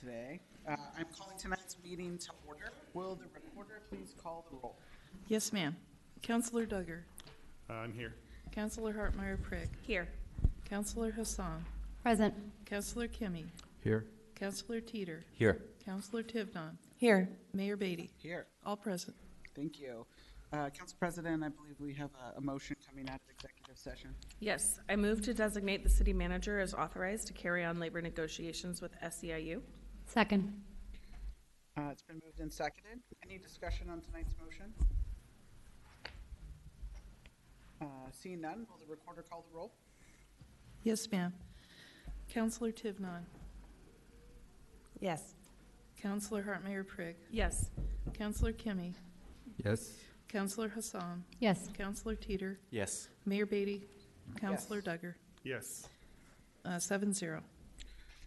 today. I'm calling tonight's meeting to order. Will the recorder please call the roll? Yes, ma'am. Counselor Duggar. I'm here. Counselor Hartmeyer-Prick. Here. Counselor Hassan. Present. Counselor Kimmy. Here. Counselor Teeter. Here. Counselor Tivnon. Here. Mayor Beatty. Here. All present. Thank you. Council President, I believe we have a motion coming out of executive session. Yes, I move to designate the city manager as authorized to carry on labor negotiations with SEIU. Second. It's been moved and seconded. Any discussion on tonight's motion? Seeing none, will the recorder call the roll? Yes, ma'am. Counselor Tivnon. Yes. Counselor Hartmeyer-Prick. Yes. Counselor Kimmy. Yes. Counselor Hassan. Yes. Counselor Teeter. Yes. Mayor Beatty. Counselor Duggar. Yes. 7-0.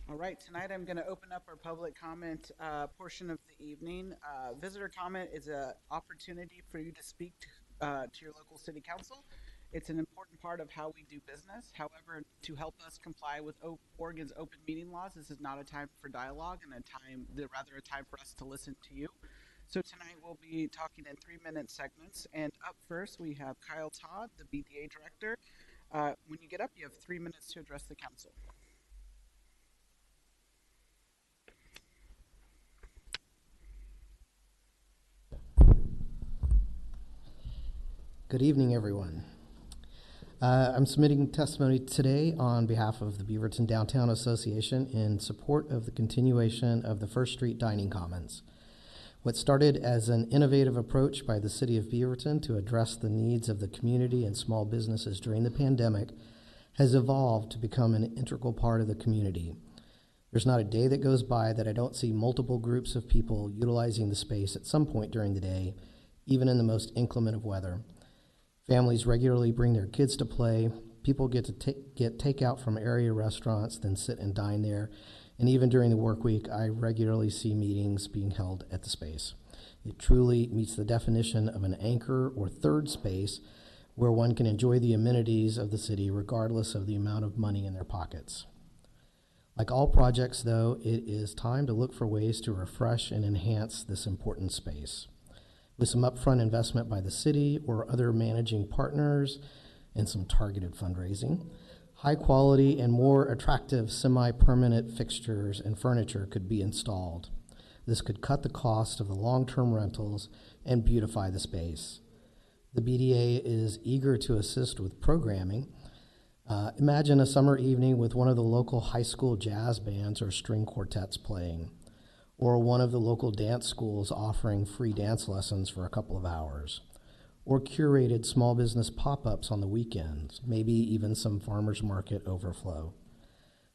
All right, tonight I'm going to open up our public comment portion of the evening. Visitor comment is an opportunity for you to speak to your local city council. It's an important part of how we do business. However, to help us comply with Oregon's open meeting laws, this is not a time for dialogue and rather a time for us to listen to you. So tonight we'll be talking in 3-minute segments. And up first, we have Kyle Todd, the BDA director. When you get up, you have 3 minutes to address the council. Good evening, everyone. I'm submitting testimony today on behalf of the Beaverton Downtown Association in support of the continuation of the First Street Dining Commons. What started as an innovative approach by the city of Beaverton to address the needs of the community and small businesses during the pandemic has evolved to become an integral part of the community. There's not a day that goes by that I don't see multiple groups of people utilizing the space at some point during the day, even in the most inclement of weather. Families regularly bring their kids to play. People get to get takeout from area restaurants, then sit and dine there. And even during the work week, I regularly see meetings being held at the space. It truly meets the definition of an anchor or third space where one can enjoy the amenities of the city regardless of the amount of money in their pockets. Like all projects, though, it is time to look for ways to refresh and enhance this important space. With some upfront investment by the city or other managing partners and some targeted fundraising, high quality and more attractive semi-permanent fixtures and furniture could be installed. This could cut the cost of the long-term rentals and beautify the space. The BDA is eager to assist with programming. Imagine a summer evening with one of the local high school jazz bands or string quartets playing, or one of the local dance schools offering free dance lessons for a couple of hours, or curated small business pop-ups on the weekends, maybe even some farmers market overflow.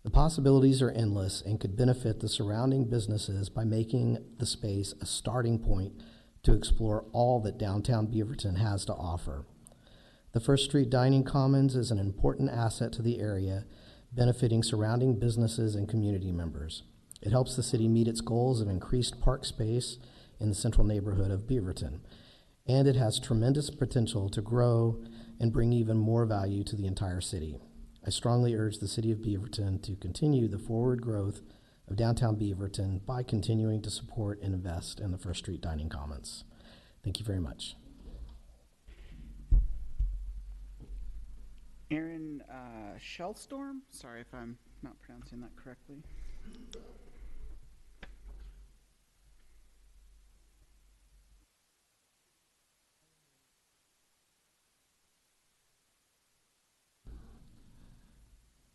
The possibilities are endless and could benefit the surrounding businesses by making the space a starting point to explore all that downtown Beaverton has to offer. The First Street Dining Commons is an important asset to the area, benefiting surrounding businesses and community members. It helps the city meet its goals of increased park space in the central neighborhood of Beaverton, and it has tremendous potential to grow and bring even more value to the entire city. I strongly urge the city of Beaverton to continue the forward growth of downtown Beaverton by continuing to support and invest in the First Street Dining Commons. Thank you very much. Aaron Shellstorm, sorry if I'm not pronouncing that correctly.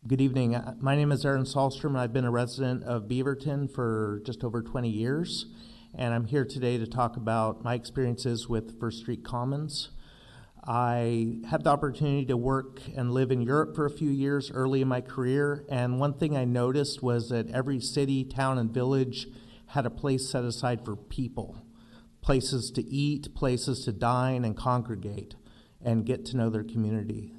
Good evening. My name is Aaron Sahlstrom. I've been a resident of Beaverton for just over 20 years, and I'm here today to talk about my experiences with First Street Commons. I had the opportunity to work and live in Europe for a few years early in my career, and one thing I noticed was that every city, town, and village had a place set aside for people, places to eat, places to dine and congregate and get to know their community.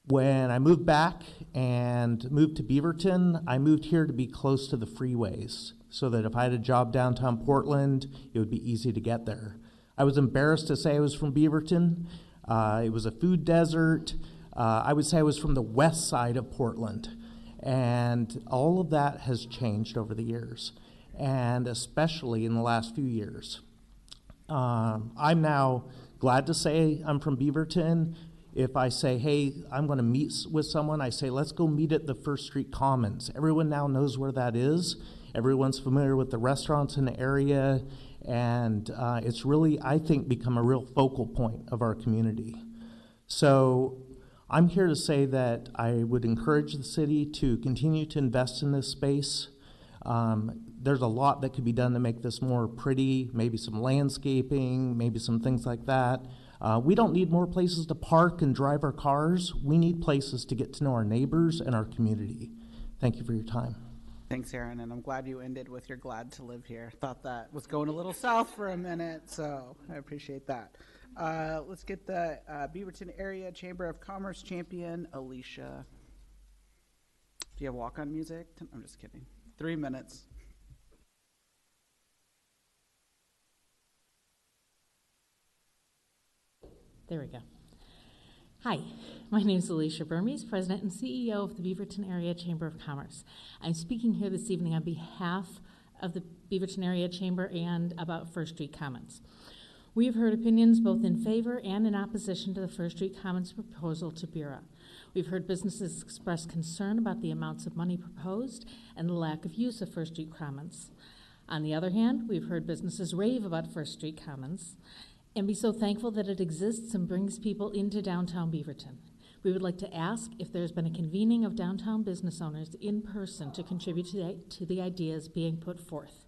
When I moved back and moved to Beaverton, I moved here to be close to the freeways so that if I had a job downtown Portland, it would be easy to get there. I was embarrassed to say I was from Beaverton. It was a food desert. I would say I was from the west side of Portland. And all of that has changed over the years, and especially in the last few years. I'm now glad to say I'm from Beaverton. If I say, hey, I'm going to meet with someone, I say, let's go meet at the First Street Commons. Everyone now knows where that is. Everyone's familiar with the restaurants in the area, and it's really, I think, become a real focal point of our community. So I'm here to say that I would encourage the city to continue to invest in this space. There's a lot that could be done to make this more pretty, maybe some landscaping, maybe some things like that. We don't need more places to park and drive our cars. We need places to get to know our neighbors and our community. Thank you for your time. Thanks, Aaron, and I'm glad you ended with you're glad to live here. Thought that was going a little south for a minute, so I appreciate that. Let's get the Beaverton Area Chamber of Commerce champion, Alicia. Do you have walk-on music? I'm just kidding. 3 minutes. There we go. Hi, my name is Alicia Burmese, President and CEO of the Beaverton Area Chamber of Commerce. I'm speaking here this evening on behalf of the Beaverton Area Chamber and about First Street Commons. We have heard opinions both in favor and in opposition to the First Street Commons proposal to BURA. We've heard businesses express concern about the amounts of money proposed and the lack of use of First Street Commons. On the other hand, we've heard businesses rave about First Street Commons and be so thankful that it exists and brings people into downtown Beaverton. We would like to ask if there's been a convening of downtown business owners in person to contribute to the ideas being put forth.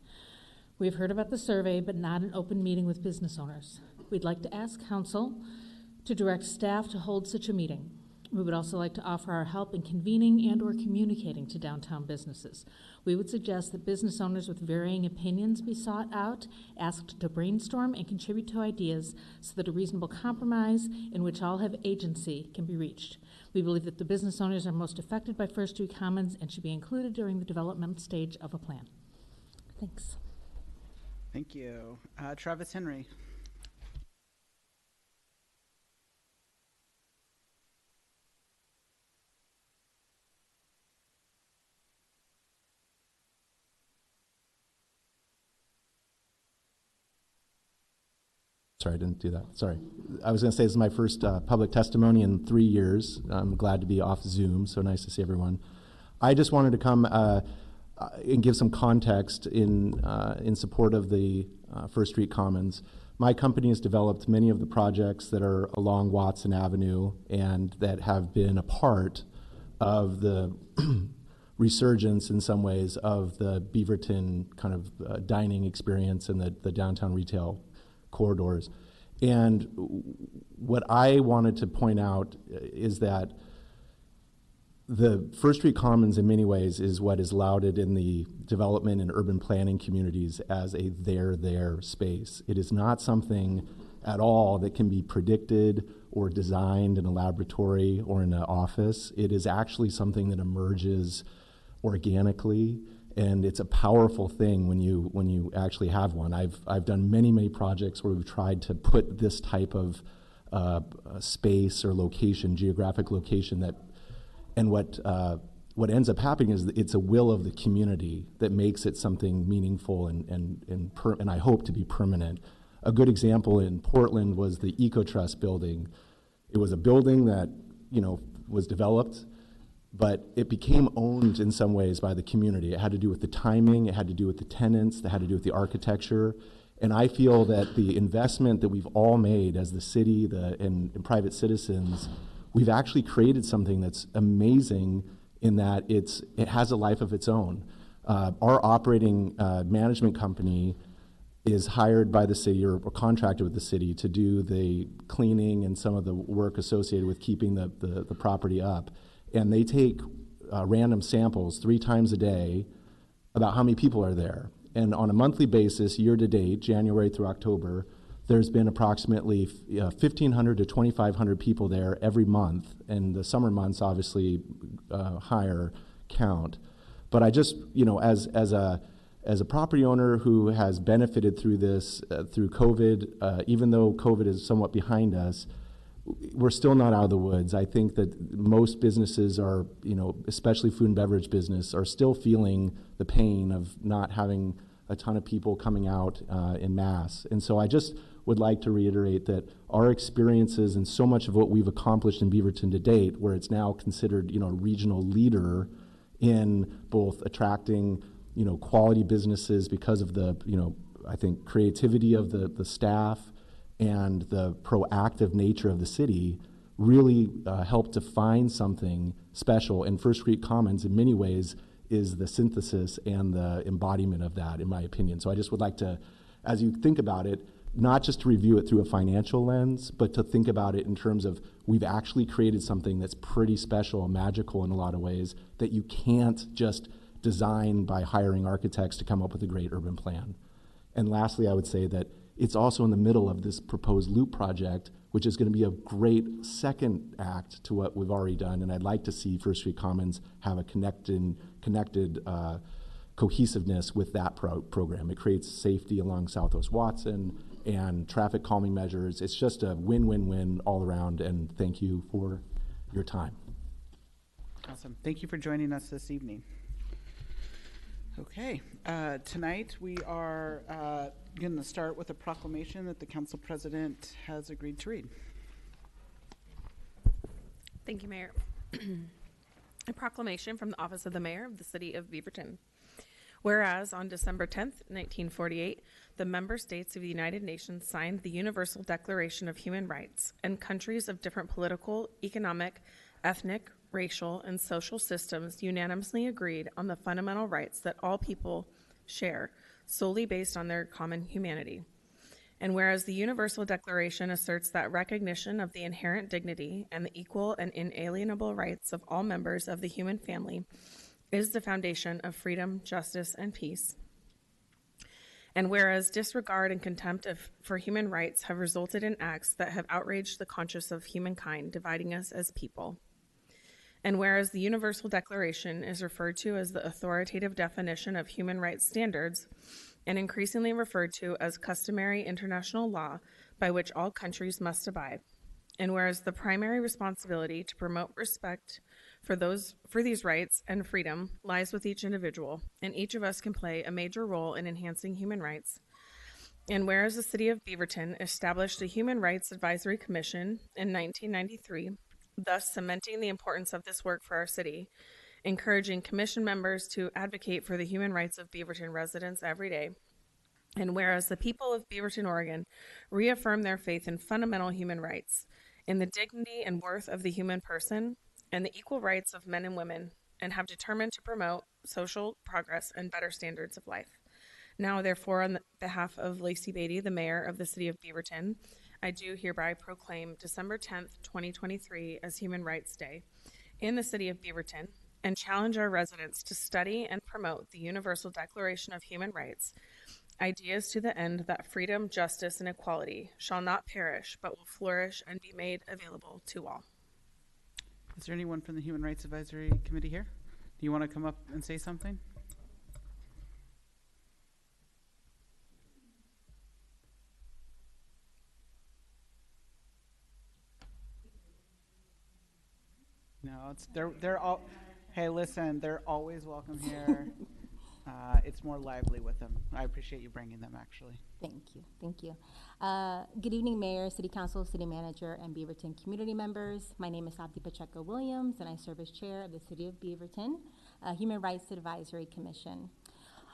We've heard about the survey, but not an open meeting with business owners. We'd like to ask council to direct staff to hold such a meeting. We would also like to offer our help in convening and or communicating to downtown businesses. We would suggest that business owners with varying opinions be sought out, asked to brainstorm and contribute to ideas so that a reasonable compromise in which all have agency can be reached. We believe that the business owners are most affected by First Street Commons and should be included during the development stage of a plan. Thanks. Thank you. Travis Henry. Sorry, I didn't do that. Sorry. I was going to say this is my first public testimony in 3 years. I'm glad to be off Zoom, so nice to see everyone. I just wanted to come and give some context in support of the First Street Commons. My company has developed many of the projects that are along Watson Avenue and that have been a part of the resurgence in some ways of the Beaverton kind of dining experience and the downtown retail corridors. And what I wanted to point out is that the First Street Commons in many ways is what is lauded in the development and urban planning communities as a there space. It is not something at all that can be predicted or designed in a laboratory or in an office. It is actually something that emerges organically, and it's a powerful thing when you actually have one. I've done many projects where we've tried to put this type of space or location, geographic location, that, and what ends up happening is that it's a will of the community that makes it something meaningful and I hope to be permanent. A good example in Portland was the EcoTrust building. It was a building that, was developed, but it became owned in some ways by the community. It had to do with the timing, it had to do with the tenants, it had to do with the architecture. And I feel that the investment that we've all made as the city and private citizens, we've actually created something that's amazing in that it has a life of its own. Our operating management company is hired by the city or contracted with the city to do the cleaning and some of the work associated with keeping the property up. And they take random samples 3 times a day about how many people are there. And on a monthly basis, year to date, January through October, there's been approximately 1,500 to 2,500 people there every month. And the summer months, obviously, higher count. But I just, as a property owner who has benefited through this, through COVID, even though COVID is somewhat behind us, we're still not out of the woods. I think that most businesses are, especially food and beverage business, are still feeling the pain of not having a ton of people coming out in mass. And so I just would like to reiterate that our experiences and so much of what we've accomplished in Beaverton to date, where it's now considered, a regional leader in both attracting, quality businesses because of the, I think creativity of the staff and the proactive nature of the city, really helped define something special. And First Street Commons, in many ways, is the synthesis and the embodiment of that, in my opinion. So I just would like to, as you think about it, not just to review it through a financial lens, but to think about it in terms of we've actually created something that's pretty special and magical in a lot of ways that you can't just design by hiring architects to come up with a great urban plan. And lastly, I would say that it's also in the middle of this proposed loop project, which is going to be a great second act to what we've already done. And I'd like to see First Street Commons have a connected cohesiveness with that program. It creates safety along Southwest Watson and traffic calming measures. It's just a win-win-win all around, and thank you for your time. Awesome. Thank you for joining us this evening. Okay, tonight we are going to start with a proclamation that the council president has agreed to read. Thank you, Mayor. A proclamation from the Office of the Mayor of the City of Beaverton. Whereas on December 10th, 1948, the member states of the United Nations signed the Universal Declaration of Human Rights, and countries of different political, economic, ethnic, racial, and social systems unanimously agreed on the fundamental rights that all people share, solely based on their common humanity. And whereas the Universal Declaration asserts that recognition of the inherent dignity and the equal and inalienable rights of all members of the human family is the foundation of freedom, justice, and peace. And whereas disregard and contempt for human rights have resulted in acts that have outraged the conscience of humankind, dividing us as people. And whereas the Universal Declaration is referred to as the authoritative definition of human rights standards, and increasingly referred to as customary international law by which all countries must abide. And whereas the primary responsibility to promote respect for these rights and freedom lies with each individual, and each of us can play a major role in enhancing human rights. And whereas the City of Beaverton established the Human Rights Advisory Commission in 1993, thus cementing the importance of this work for our city, encouraging commission members to advocate for the human rights of Beaverton residents every day. And whereas the people of Beaverton, Oregon, reaffirm their faith in fundamental human rights, in the dignity and worth of the human person, and the equal rights of men and women, and have determined to promote social progress and better standards of life. Now, therefore, on behalf of Lacey Beatty, the mayor of the City of Beaverton, I do hereby proclaim December 10th, 2023 as Human Rights Day in the City of Beaverton, and challenge our residents to study and promote the Universal Declaration of Human Rights, ideas to the end that freedom, justice, and equality shall not perish, but will flourish and be made available to all. Is there anyone from the Human Rights Advisory Committee here? Do you want to come up and say something? No, they're all. Hey, listen, they're always welcome here. It's more lively with them. I appreciate you bringing them, actually. Thank you. Thank you. Good evening, Mayor, City Council, City Manager, and Beaverton community members. My name is Abdi Pacheco Williams, and I serve as Chair of the City of Beaverton Human Rights Advisory Commission.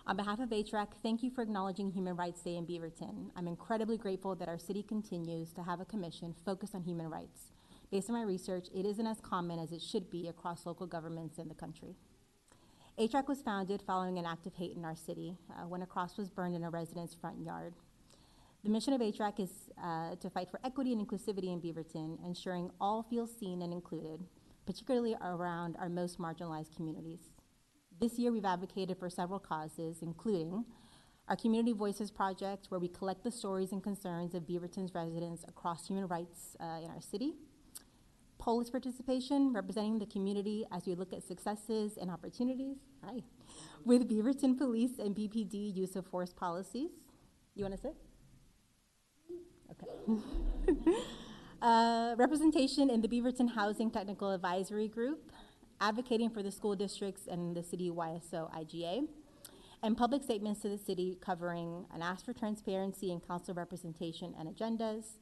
On behalf of HRAC, thank you for acknowledging Human Rights Day in Beaverton. I'm incredibly grateful that our city continues to have a commission focused on human rights. Based on my research, it isn't as common as it should be across local governments in the country. HRAC was founded following an act of hate in our city when a cross was burned in a resident's front yard. The mission of HRAC is to fight for equity and inclusivity in Beaverton, ensuring all feel seen and included, particularly around our most marginalized communities. This year, we've advocated for several causes, including our Community Voices Project, where we collect the stories and concerns of Beaverton's residents across human rights in our city. Police participation, representing the community as we look at successes and opportunities. Hi. With Beaverton Police and BPD use of force policies. You want to sit? Okay. Representation in the Beaverton Housing Technical Advisory Group, advocating for the school districts and the city YSO IGA, and public statements to the city covering an ask for transparency in council representation and agendas,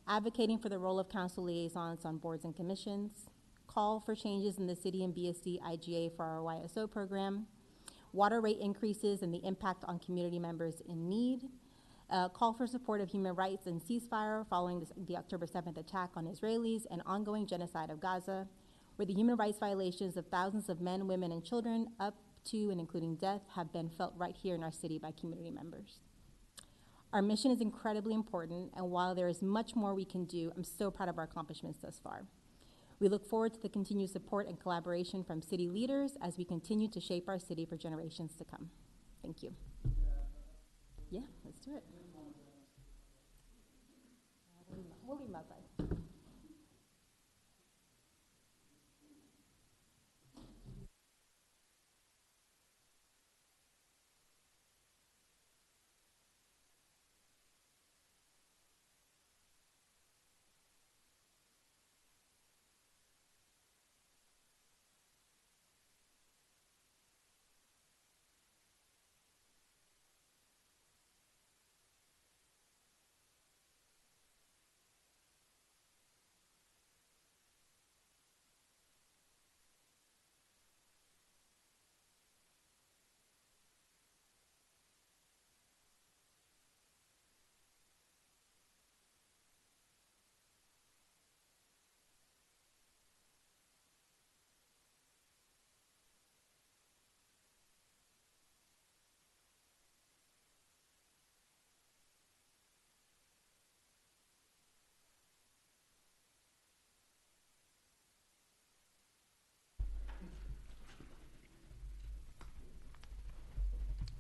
advocating for the role of council liaisons on boards and commissions, call for changes in the city and BSD IGA for our YSO program, water rate increases and the impact on community members in need, call for support of human rights and ceasefire following the October 7th attack on Israelis and ongoing genocide of Gaza, where the human rights violations of thousands of men, women, and children up to and including death have been felt right here in our city by community members. Our mission is incredibly important, and while there is much more we can do, I'm so proud of our accomplishments thus far. We look forward to the continued support and collaboration from city leaders as we continue to shape our city for generations to come. Thank you. Yeah, let's do it. We'll leave them outside.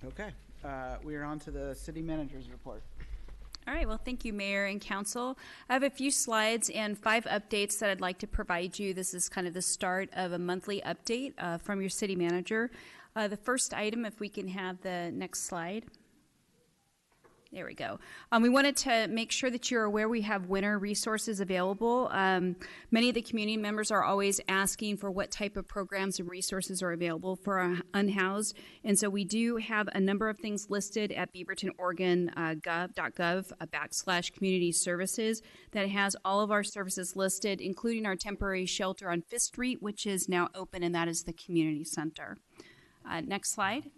Okay, we are on to the city manager's report. All right, well, thank you, Mayor and Council. I have a few slides and 5 updates that I'd like to provide you. This is kind of the start of a monthly update from your city manager. The first item, if we can have the next slide. There we go. We wanted to make sure that you're aware we have winter resources available. Many of the community members are always asking for what type of programs and resources are available for our unhoused. And so we do have a number of things listed at beavertonoregon.gov/community services that has all of our services listed, including our temporary shelter on 5th Street, which is now open, and that is the community center. Next slide.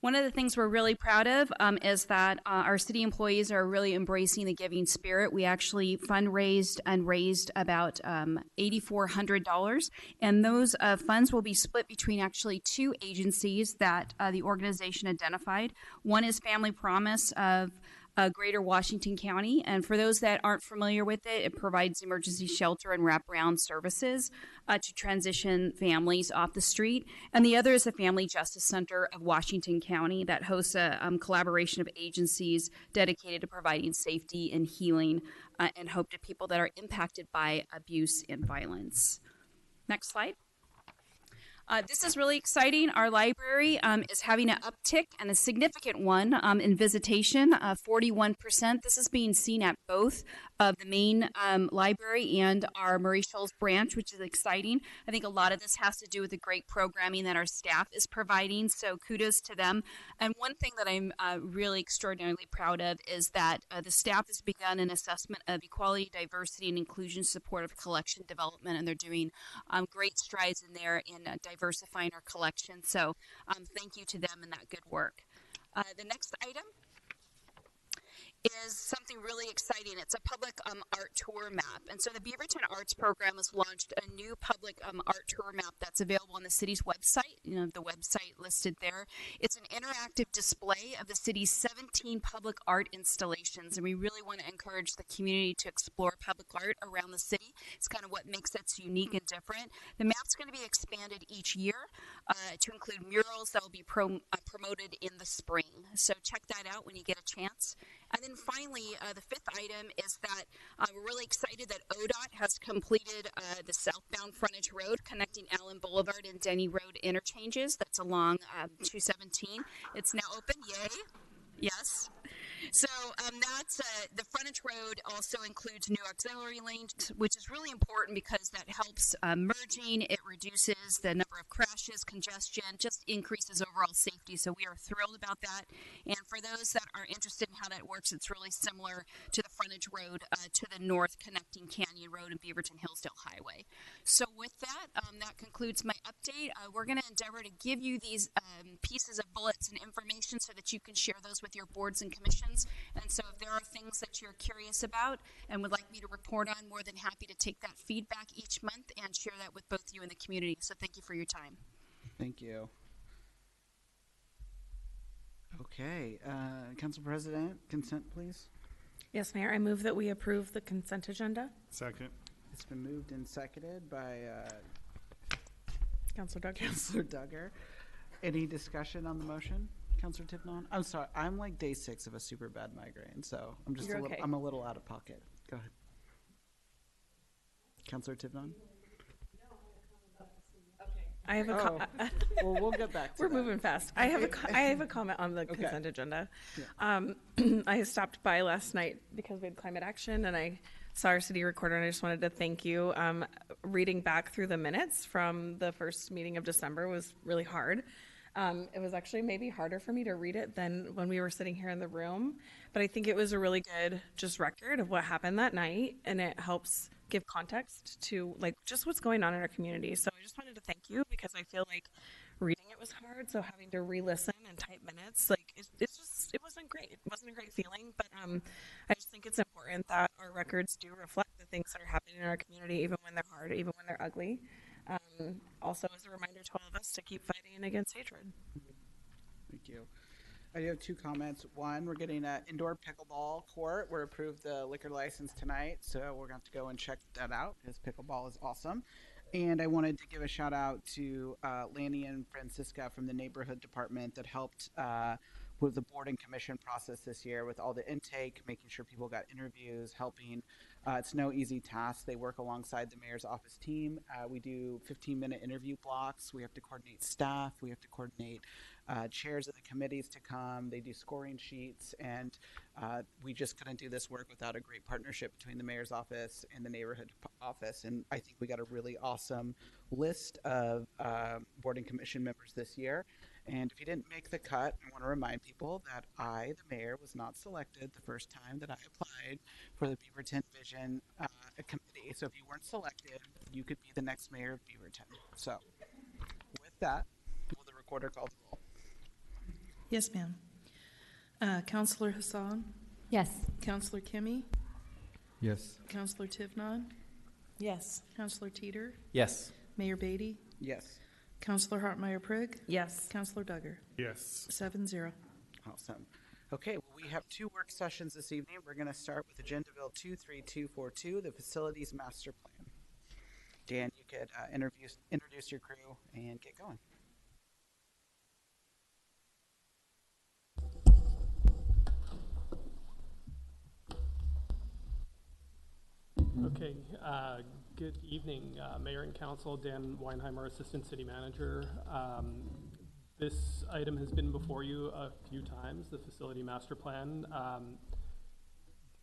One of the things we're really proud of is that our city employees are really embracing the giving spirit. We actually fundraised and raised about $8,400, and those funds will be split between actually 2 agencies that the organization identified. One is Family Promise of Greater Washington County, and for those that aren't familiar with it, it provides emergency shelter and wraparound services to transition families off the street. And the other is the Family Justice Center of Washington County that hosts a collaboration of agencies dedicated to providing safety and healing and hope to people that are impacted by abuse and violence. Next slide. This is really exciting. Our library is having an uptick, and a significant one, in visitation, 41%. This is being seen at both of the main library and our Murray Shoals branch, which is exciting. I think a lot of this has to do with the great programming that our staff is providing, so kudos to them. And one thing that I'm really extraordinarily proud of is that the staff has begun an assessment of equality, diversity, and inclusion support of collection development, and they're doing great strides in there in diversifying our collection. So thank you to them and that good work. The next item is something really exciting. It's a public art tour map. And so the Beaverton Arts Program has launched a new public art tour map that's available on the city's website, the website listed there. It's an interactive display of the city's 17 public art installations, and we really want to encourage the community to explore public art around the city. It's kind of what makes it unique and different. The map's going to be expanded each year to include murals that will be promoted in the spring. So check that out when you get a chance. And then finally, the 5th item is that we're really excited that ODOT has completed the southbound frontage road connecting Allen Boulevard and Denny Road interchanges. That's along 217. It's now open. Yay. Yes. So that's the frontage road also includes new auxiliary lanes, which is really important because that helps merging. It reduces the number of crashes, congestion, just increases overall safety. So we are thrilled about that. And for those that are interested in how that works, it's really similar to the frontage road to the north connecting Canyon Road and Beaverton Hillsdale Highway. So with that, that concludes my update. We're going to endeavor to give you these pieces of bullets and information so that you can share those with your boards and commissions. And so if there are things that you're curious about and would like me to report on, more than happy to take that feedback each month and share that with both you and the community. So thank you for your time. Thank you. Okay, Council President, consent, please. Yes, Mayor, I move that we approve the consent agenda. Second. It's been moved and seconded by Councilor Duggar. Councilor Duggar. Any discussion on the motion? Councilor Tifnon? I'm sorry, I'm like day 6 of a super bad migraine, so I'm just You're a little, okay. I'm a little out of pocket. Go ahead. Councilor Tifnon? I have a Oh, well, we'll get back to We're that. moving fast. I have a comment on the consent agenda. I stopped by last night because we had climate action, and I saw our city recorder, and I just wanted to thank you. Reading back through the minutes from the first meeting of December was really hard. It was actually maybe harder for me to read it than when we were sitting here in the room, but I think it was a really good just record of what happened that night, and it helps give context to like just what's going on in our community. So I just wanted to thank you because I feel like reading it was hard, so having to re-listen and type minutes, like it wasn't great. It wasn't a great feeling, but I just think it's important that our records do reflect the things that are happening in our community, even when they're hard, even when they're ugly. Also, as a reminder to all of us to keep fighting against hatred. Thank you. I do have 2 comments. One, we're getting an indoor pickleball court. We're approved the liquor license tonight, so we're going to have to go and check that out because pickleball is awesome. And I wanted to give a shout out to Lanny and Francisca from the neighborhood department that helped with the board and commission process this year with all the intake, making sure people got interviews, helping. It's no easy task. They work alongside the mayor's office team. We do 15-minute interview blocks. We have to coordinate staff. We have to coordinate chairs of the committees to come. They do scoring sheets, and we just couldn't do this work without a great partnership between the mayor's office and the neighborhood office. And I think we got a really awesome list of board and commission members this year. And if you didn't make the cut, I want to remind people that I, the mayor, was not selected the first time that I applied for the Beaverton Vision Committee. So if you weren't selected, you could be the next mayor of Beaverton. So with that, will the recorder call the roll? Yes, ma'am. Councilor Hassan? Yes. Councilor Kimmy? Yes. Councilor Tifnon? Yes. Councilor Teeter? Yes. Mayor Beatty? Yes. Councilor Hartmeyer-Prigg? Yes. Councilor Duggar? Yes. 7-0. Awesome. Okay, well, we have 2 work sessions this evening. We're going to start with Agenda Bill 23242, the Facilities Master Plan. Dan, you could introduce your crew and get going. Okay, good evening, Mayor and Council. Dan Weinheimer, Assistant City Manager. This item has been before you a few times, the Facility Master Plan.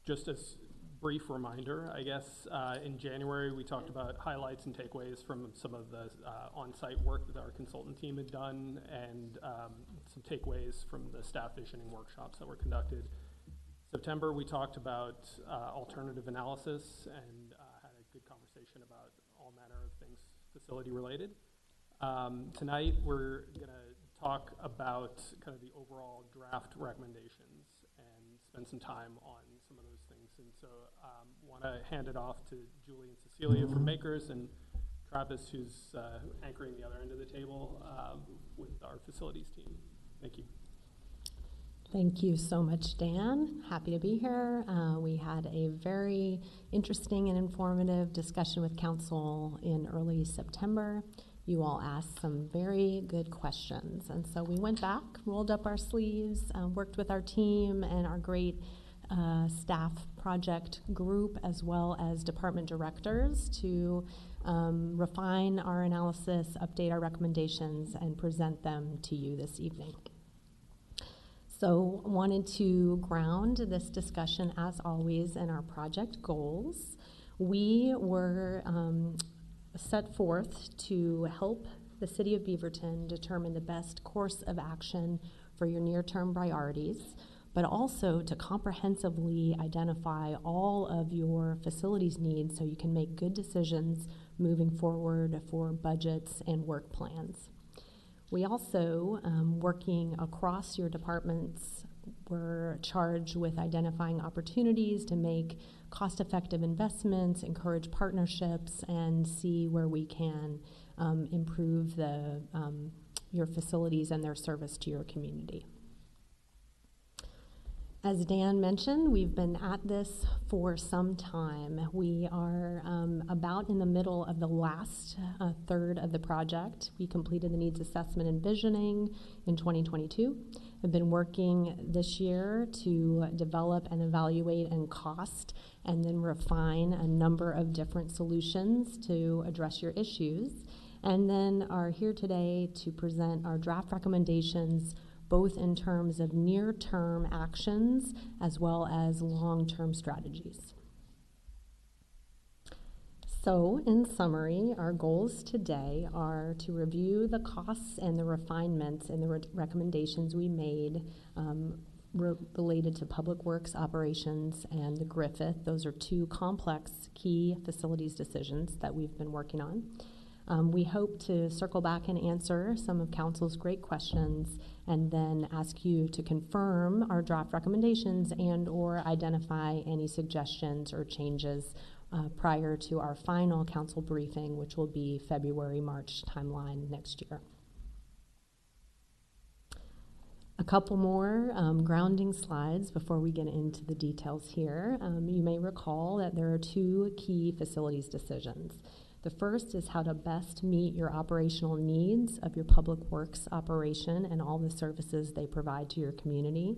Just as brief reminder, I guess, in January we talked about highlights and takeaways from some of the on-site work that our consultant team had done, and some takeaways from the staff visioning workshops that were conducted. September, we talked about alternative analysis and had a good conversation about all manner of things facility related. Tonight, we're going to talk about kind of the overall draft recommendations and spend some time on some of those things. And so want to hand it off to Julie and Cecilia from Makers, and Travis, who's anchoring the other end of the table with our facilities team. Thank you. Thank you so much, Dan. Happy to be here. We had a very interesting and informative discussion with council in early September. You all asked some very good questions. And so we went back, rolled up our sleeves, worked with our team and our great staff project group, as well as department directors, to refine our analysis, update our recommendations, and present them to you this evening. So wanted to ground this discussion, as always, in our project goals. We were set forth to help the City of Beaverton determine the best course of action for your near-term priorities, but also to comprehensively identify all of your facilities needs so you can make good decisions moving forward for budgets and work plans. We also, working across your departments, were charged with identifying opportunities to make cost-effective investments, encourage partnerships, and see where we can improve your facilities and their service to your community. As Dan mentioned, we've been at this for some time. We are about in the middle of the last third of the project. We completed the needs assessment and visioning in 2022. I've been working this year to develop and evaluate and cost and then refine a number of different solutions to address your issues, and then are here today to present our draft recommendations, both in terms of near-term actions as well as long-term strategies. So, in summary, our goals today are to review the costs and the refinements in the recommendations we made related to Public Works operations and the Griffith. Those are two complex key facilities decisions that we've been working on. We hope to circle back and answer some of Council's great questions and then ask you to confirm our draft recommendations and or identify any suggestions or changes prior to our final Council briefing, which will be February-March timeline next year. A couple more grounding slides before we get into the details here. You may recall that there are two key facilities decisions. The first is how to best meet your operational needs of your Public Works operation and all the services they provide to your community.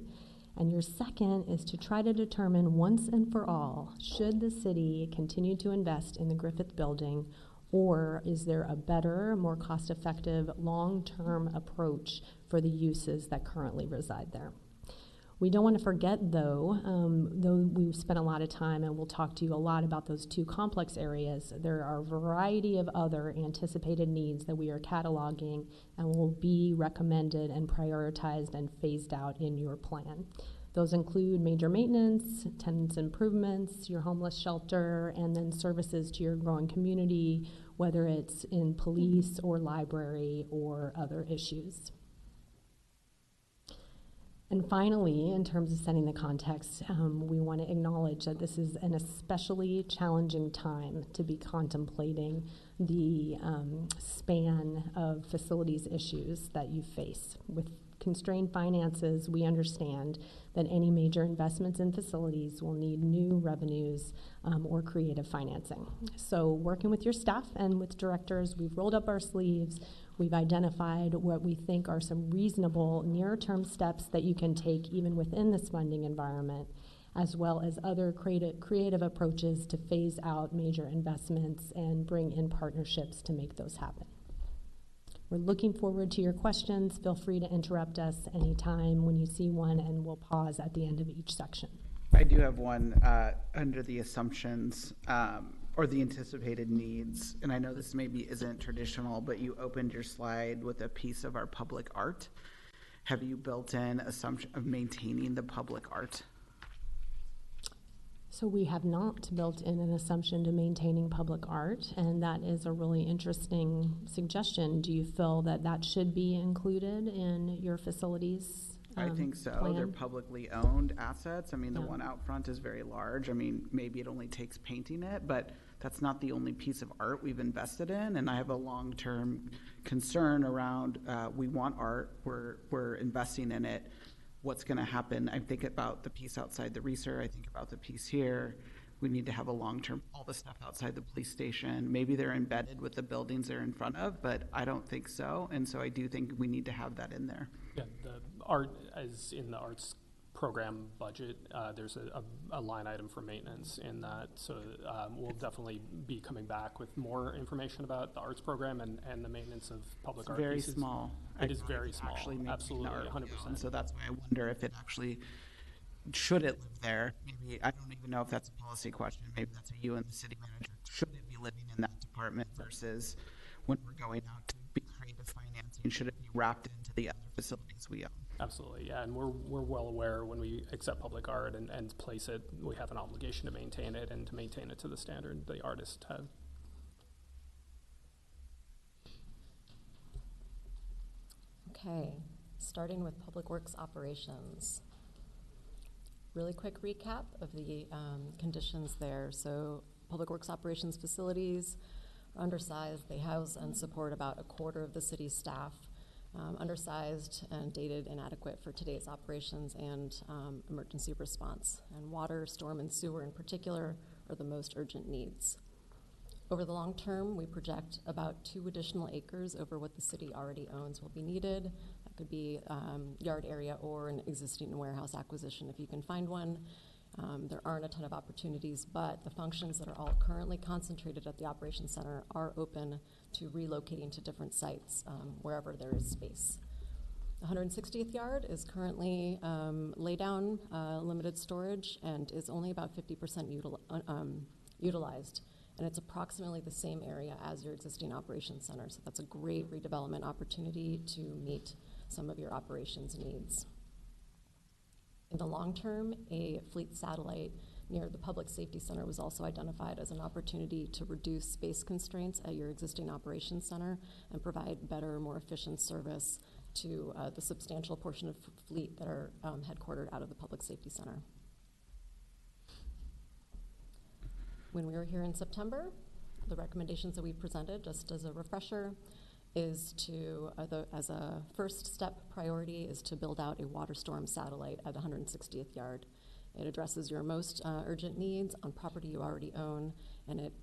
And your second is to try to determine once and for all, should the city continue to invest in the Griffith building, or is there a better, more cost-effective, long-term approach for the uses that currently reside there? We don't want to forget, though we've spent a lot of time, and we'll talk to you a lot about those two complex areas, there are a variety of other anticipated needs that we are cataloging and will be recommended and prioritized and phased out in your plan. Those include major maintenance, tenants improvements, your homeless shelter, and then services to your growing community, whether it's in police or library or other issues. And finally, in terms of setting the context, we want to acknowledge that this is an especially challenging time to be contemplating the span of facilities issues that you face. With constrained finances, we understand that any major investments in facilities will need new revenues or creative financing. So working with your staff and with directors, we've rolled up our sleeves. We've identified what we think are some reasonable near-term steps that you can take even within this funding environment, as well as other creative approaches to phase out major investments and bring in partnerships to make those happen. We're looking forward to your questions. Feel free to interrupt us anytime when you see one, and we'll pause at the end of each section. I do have one under the assumptions or the anticipated needs, and I know this maybe isn't traditional, but you opened your slide with a piece of our public art. Have you built in assumption of maintaining the public art? So we have not built in an assumption to maintaining public art, and that is a really interesting suggestion. Do you feel that that should be included in your facilities? I think so. Plan? They're publicly owned assets. I mean, the one out front is very large. I mean, maybe it only takes painting it, but that's not the only piece of art we've invested in. And I have a long-term concern around we want art. We're investing in it. What's going to happen? I think about the piece outside the Reeser. I think about the piece here. We need to have a long-term, all the stuff outside the police station. Maybe they're embedded with the buildings they're in front of, but I don't think so. And so I do think we need to have that in there. Yeah, the art, as in the arts program budget, there's a line item for maintenance in that. So we'll definitely be coming back with more information about the arts program and the maintenance of public art Very pieces. small. It is very small, Actually making absolutely, the art 100%. And so that's why I wonder if it actually, should it live there? Maybe, I don't even know if that's a policy question. Maybe that's a you and the city manager. Should it be living in that department versus when we're going out to be creative financing? Should it be wrapped into the other facilities we own? Absolutely, yeah, and we're well aware when we accept public art and place it, we have an obligation to maintain it and to maintain it to the standard the artist have. Okay, starting with Public Works operations. Really quick recap of the conditions there. So Public Works operations facilities are undersized. They house and support about a quarter of the city's staff. Undersized and dated inadequate for today's operations and emergency response. And water, storm, and sewer in particular are the most urgent needs. Over the long term, we project about 2 additional acres over what the city already owns will be needed. That could be yard area or an existing warehouse acquisition if you can find one. There aren't a ton of opportunities, but the functions that are all currently concentrated at the Operations Center are open to relocating to different sites wherever there is space. The 160th yard is currently lay-down limited storage and is only about 50% utilized. And it's approximately the same area as your existing operations center. So that's a great redevelopment opportunity to meet some of your operations needs. In the long term, a fleet satellite near the Public Safety Center was also identified as an opportunity to reduce space constraints at your existing operations center and provide better, more efficient service to the substantial portion of fleet that are headquartered out of the Public Safety Center. When we were here in September, the recommendations that we presented, just as a refresher, is to, as a first step priority, is to build out a water storm satellite at 160th yard. It addresses your most urgent needs on property you already own, and it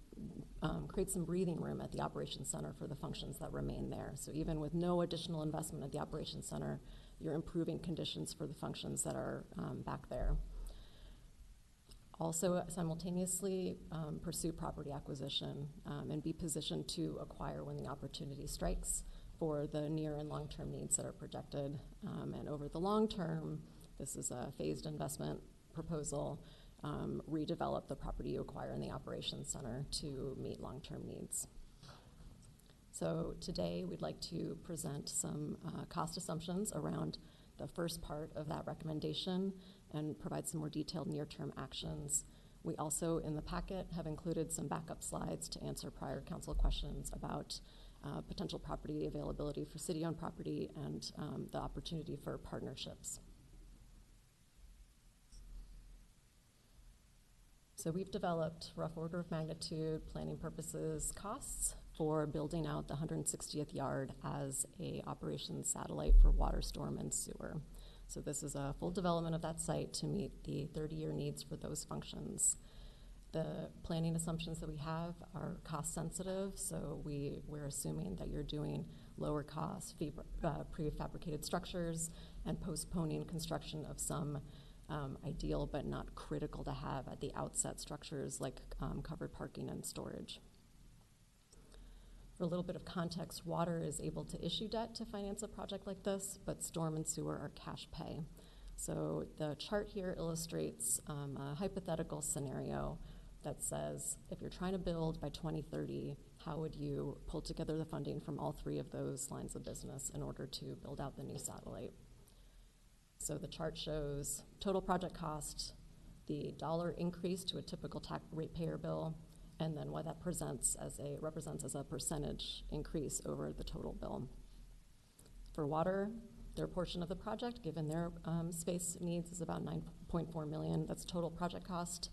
creates some breathing room at the Operations Center for the functions that remain there. So even with no additional investment at the Operations Center, you're improving conditions for the functions that are back there. Also, simultaneously pursue property acquisition and be positioned to acquire when the opportunity strikes for the near and long-term needs that are projected. And over the long term, this is a phased investment proposal, redevelop the property you acquire in the Operations Center to meet long-term needs. So today, we'd like to present some cost assumptions around the first part of that recommendation and provide some more detailed near-term actions. We also, in the packet, have included some backup slides to answer prior council questions about potential property availability for city-owned property and the opportunity for partnerships. So we've developed rough order of magnitude planning purposes costs for building out the 160th yard as a operations satellite for water, storm, and sewer. So this is a full development of that site to meet the 30-year needs for those functions. The planning assumptions that we have are cost sensitive, so we're assuming that you're doing lower cost prefabricated structures and postponing construction of some ideal but not critical to have at the outset structures like covered parking and storage. For a little bit of context, water is able to issue debt to finance a project like this, but storm and sewer are cash pay. So the chart here illustrates a hypothetical scenario that says, if you're trying to build by 2030, how would you pull together the funding from all 3 of those lines of business in order to build out the new satellite? So the chart shows total project cost, the dollar increase to a typical ratepayer bill, and then what that represents as a percentage increase over the total bill. For water, their portion of the project, given their space needs, is about $9.4 million. That's total project cost,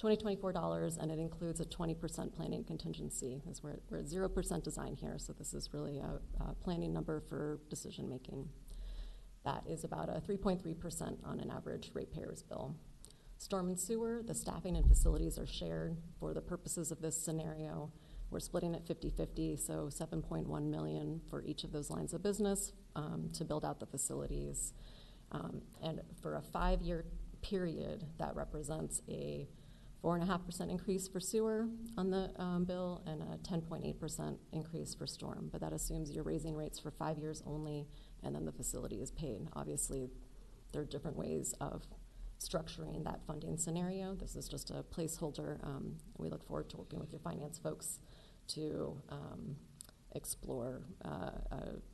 $2024, and it includes a 20% planning contingency. We're at 0% design here, so this is really a planning number for decision making. That is about a 3.3% on an average ratepayer's bill. Storm and sewer, the staffing and facilities are shared for the purposes of this scenario. We're splitting it 50-50, so $7.1 million for each of those lines of business to build out the facilities. And for a 5-year period, that represents a 4.5% increase for sewer on the bill and a 10.8% increase for storm. But that assumes you're raising rates for 5 years only, and then the facility is paid. Obviously, there are different ways of structuring that funding scenario. This is just a placeholder. We look forward to working with your finance folks to explore a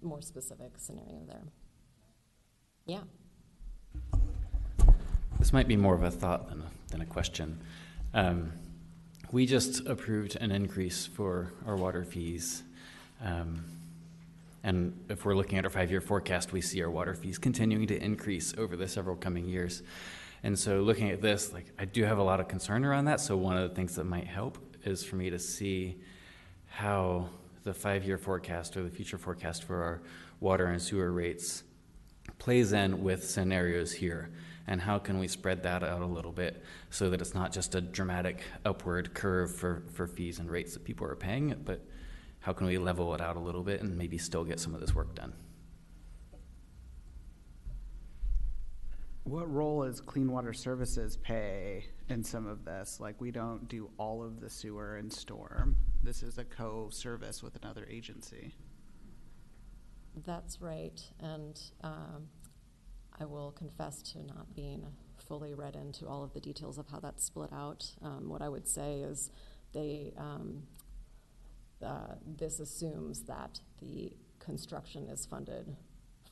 more specific scenario there. Yeah. This might be more of a thought than a question. We just approved an increase for our water fees. And if we're looking at our 5-year forecast, we see our water fees continuing to increase over the several coming years. And so looking at this, like, I do have a lot of concern around that. So one of the things that might help is for me to see how the 5-year forecast or the future forecast for our water and sewer rates plays in with scenarios here. And how can we spread that out a little bit so that it's not just a dramatic upward curve for fees and rates that people are paying, but how can we level it out a little bit and maybe still get some of this work done? What role does Clean Water Services play in some of this? Like, we don't do all of the sewer and storm. This is a co-service with another agency. That's right, and I will confess to not being fully read into all of the details of how that's split out. What I would say is this assumes that the construction is funded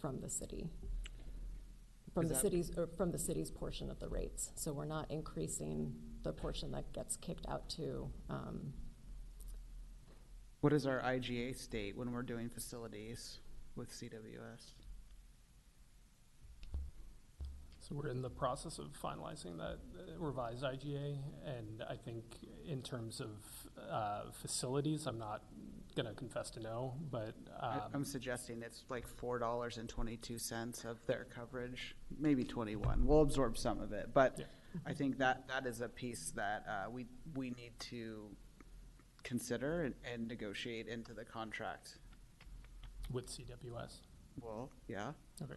from the city. From the city's portion of the rates. So we're not increasing the portion that gets kicked out to. What is our IGA state when we're doing facilities with CWS? So we're in the process of finalizing that revised IGA, and I think in terms of facilities, I'm not going to confess to no, but I'm suggesting it's like $4.22 of their coverage, maybe 21. We'll absorb some of it, but yeah. I think that is a piece that we need to consider and negotiate into the contract with CWS. Well, yeah. Okay.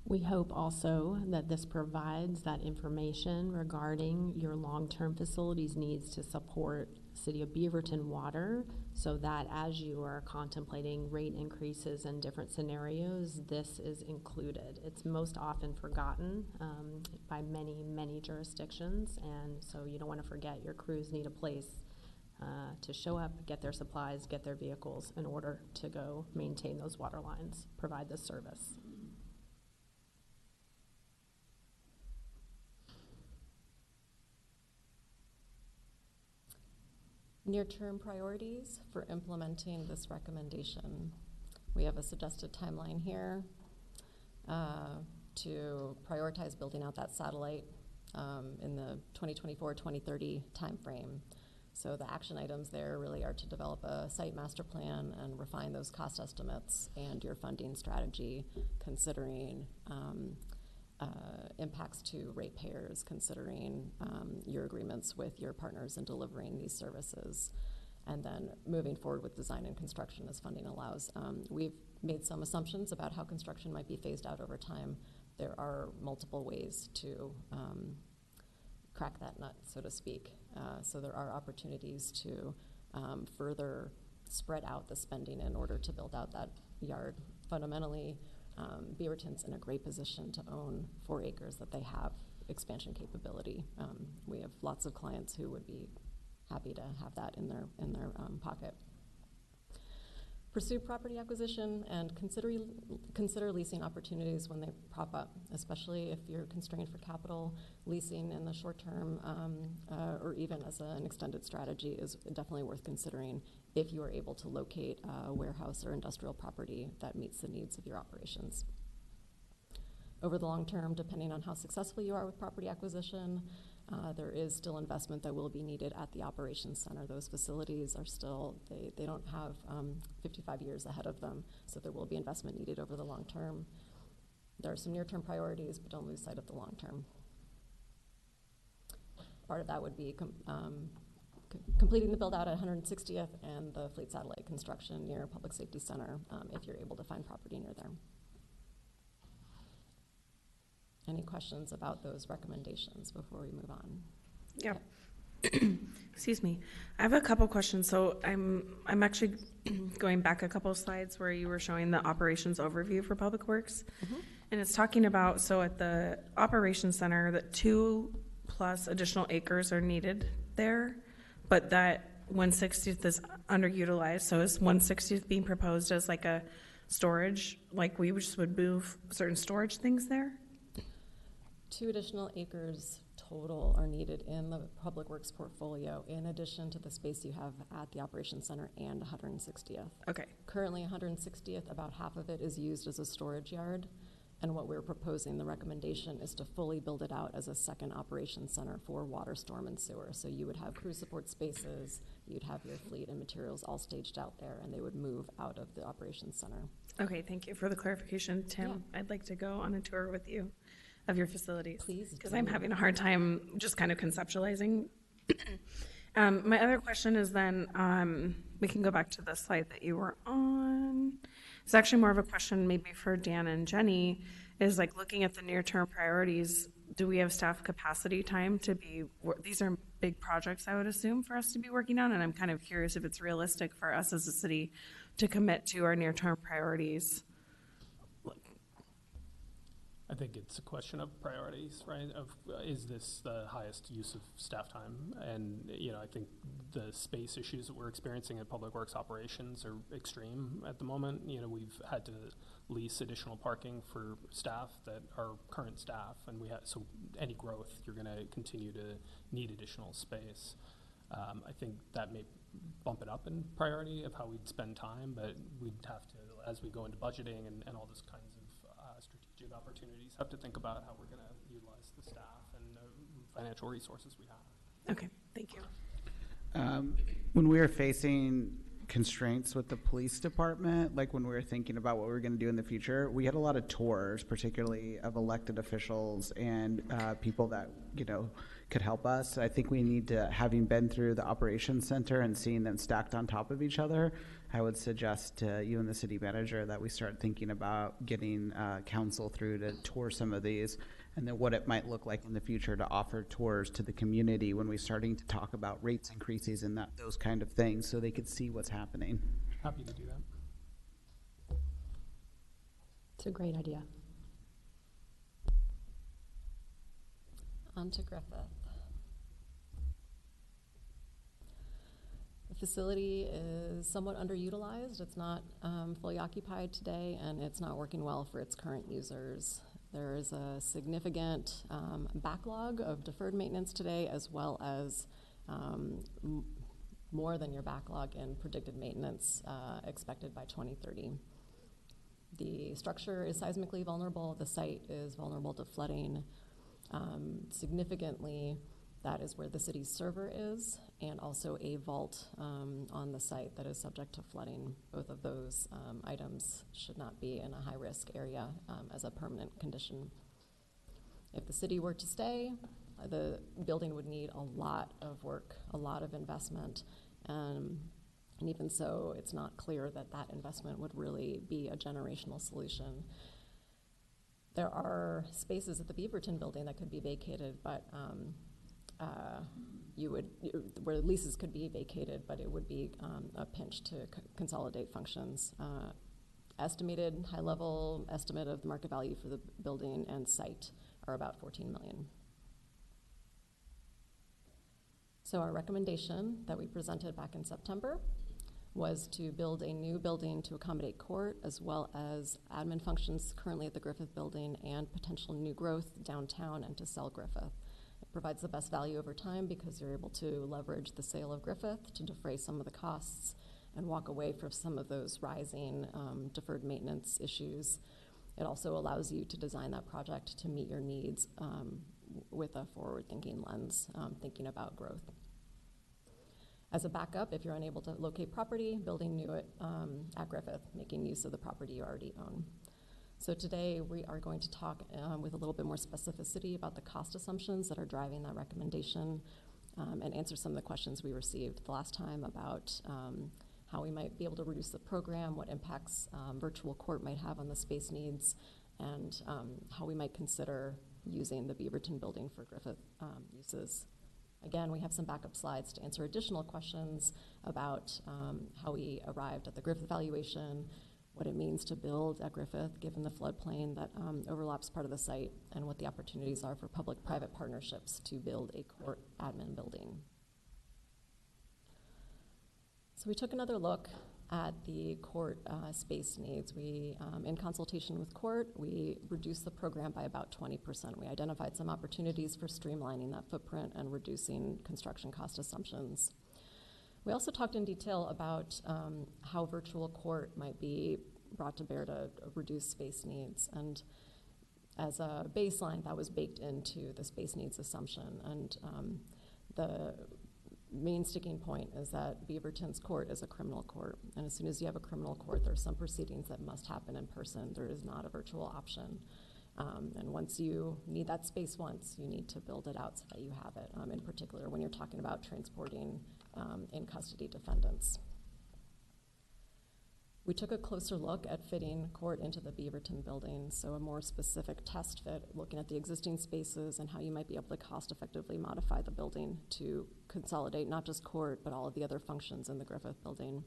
We hope also that this provides that information regarding your long-term facilities needs to support City of Beaverton water, so that as you are contemplating rate increases in different scenarios, this is included. It's most often forgotten by many, many jurisdictions, and so you don't want to forget your crews need a place to show up, get their supplies, get their vehicles in order to go maintain those water lines, provide this service. Near-term priorities for implementing this recommendation. We have a suggested timeline here to prioritize building out that satellite in the 2024-2030 timeframe. So the action items there really are to develop a site master plan and refine those cost estimates and your funding strategy, considering impacts to ratepayers, considering your agreements with your partners in delivering these services, and then moving forward with design and construction as funding allows. We've made some assumptions about how construction might be phased out over time. There are multiple ways to crack that nut, so to speak. So there are opportunities to further spread out the spending in order to build out that yard. Fundamentally, Beaverton's in a great position to own 4 acres that they have expansion capability. We have lots of clients who would be happy to have that in their pocket. Pursue property acquisition and consider leasing opportunities when they prop up, especially if you're constrained for capital. Leasing in the short term or even as an extended strategy is definitely worth considering if you are able to locate a warehouse or industrial property that meets the needs of your operations. Over the long term, depending on how successful you are with property acquisition, there is still investment that will be needed at the operations center. Those facilities are still, they don't have 55 years ahead of them, so there will be investment needed over the long term. There are some near-term priorities, but don't lose sight of the long term. Part of that would be completing the build-out at 160th and the fleet satellite construction near Public Safety Center if you're able to find property near there. any questions about those recommendations before we move on. Yeah. Excuse me. I have a couple questions. So I'm actually going back a couple slides where you were showing the operations overview for Public Works. And it's talking about, so at the operations center, that 2+ additional acres are needed there, but that 1/60th is underutilized. So is 1/60th being proposed as like a storage, like we just would move certain storage things there? 2 additional acres total are needed in the Public Works portfolio, in addition to the space you have at the Operations Center and 160th. Okay. Currently, 160th, about half of it is used as a storage yard, and what we're proposing, the recommendation, is to fully build it out as a second Operations Center for water, storm, and sewer. So you would have crew support spaces, you'd have your fleet and materials all staged out there, and they would move out of the Operations Center. Okay, thank you for the clarification. Tim, I'd like to go on a tour with you of your facilities. Please. Because I'm having a hard time just kind of conceptualizing. My other question is then, we can go back to the slide that you were on. It's actually more of a question maybe for Dan and Jenny, is like looking at the near-term priorities, do we have staff capacity time to be, these are big projects I would assume for us to be working on, and I'm kind of curious if it's realistic for us as a city to commit to our near-term priorities. I think it's a question of priorities, right? Of is this the highest use of staff time? And I think the space issues that we're experiencing at Public Works operations are extreme at the moment. We've had to lease additional parking for staff that are current staff, and so any growth, you're going to continue to need additional space. I think that may bump it up in priority of how we'd spend time, but we'd have to, as we go into budgeting and all those kinds of strategic opportunities, have to think about how we're going to utilize the staff and financial resources we have. Okay, thank you. When we were facing constraints with the police department, like when we were thinking about what we were going to do in the future, we had a lot of tours, particularly of elected officials and people that could help us. I think we need to, having been through the operations center and seeing them stacked on top of each other, I would suggest to you and the city manager that we start thinking about getting council through to tour some of these, and then what it might look like in the future to offer tours to the community when we're starting to talk about rates increases and those kind of things, so they could see what's happening. Happy to do that. It's a great idea. On to Griffith. The facility is somewhat underutilized. It's not fully occupied today, and it's not working well for its current users. There is a significant backlog of deferred maintenance today, as well as more than your backlog in predicted maintenance expected by 2030. The structure is seismically vulnerable. The site is vulnerable to flooding. Significantly, that is where the city's server is, and also a vault on the site that is subject to flooding. Both of those items should not be in a high-risk area as a permanent condition. If the city were to stay, the building would need a lot of work, a lot of investment, and even so, it's not clear that that investment would really be a generational solution. There are spaces at the Beaverton building that could be vacated, but where leases could be vacated, but it would be a pinch to consolidate functions. Estimated high-level estimate of the market value for the building and site are about $14 million. So our recommendation that we presented back in September was to build a new building to accommodate court, as well as admin functions currently at the Griffith building and potential new growth downtown, and to sell Griffith. It provides the best value over time because you're able to leverage the sale of Griffith to defray some of the costs and walk away from some of those rising deferred maintenance issues. It also allows you to design that project to meet your needs with a forward-thinking lens, thinking about growth. As a backup, if you're unable to locate property, building new at Griffith, making use of the property you already own. So today we are going to talk with a little bit more specificity about the cost assumptions that are driving that recommendation, and answer some of the questions we received the last time about how we might be able to reduce the program, what impacts virtual court might have on the space needs, and how we might consider using the Beaverton building for Griffith uses. Again, we have some backup slides to answer additional questions about how we arrived at the Griffith valuation, what it means to build at Griffith, given the floodplain that overlaps part of the site, and what the opportunities are for public-private partnerships to build a court admin building. So we took another look at the court space needs. We, in consultation with court, we reduced the program by about 20%. We identified some opportunities for streamlining that footprint and reducing construction cost assumptions. We also talked in detail about how virtual court might be brought to bear to reduce space needs. And as a baseline, that was baked into the space needs assumption. And the main sticking point is that Beaverton's court is a criminal court. And as soon as you have a criminal court, there are some proceedings that must happen in person. There is not a virtual option. And once you need that space once, you need to build it out so that you have it, in particular when you're talking about transporting in custody defendants. We took a closer look at fitting court into the Beaverton building, so a more specific test fit, looking at the existing spaces and how you might be able to cost effectively modify the building to consolidate not just court, but all of the other functions in the Griffith building.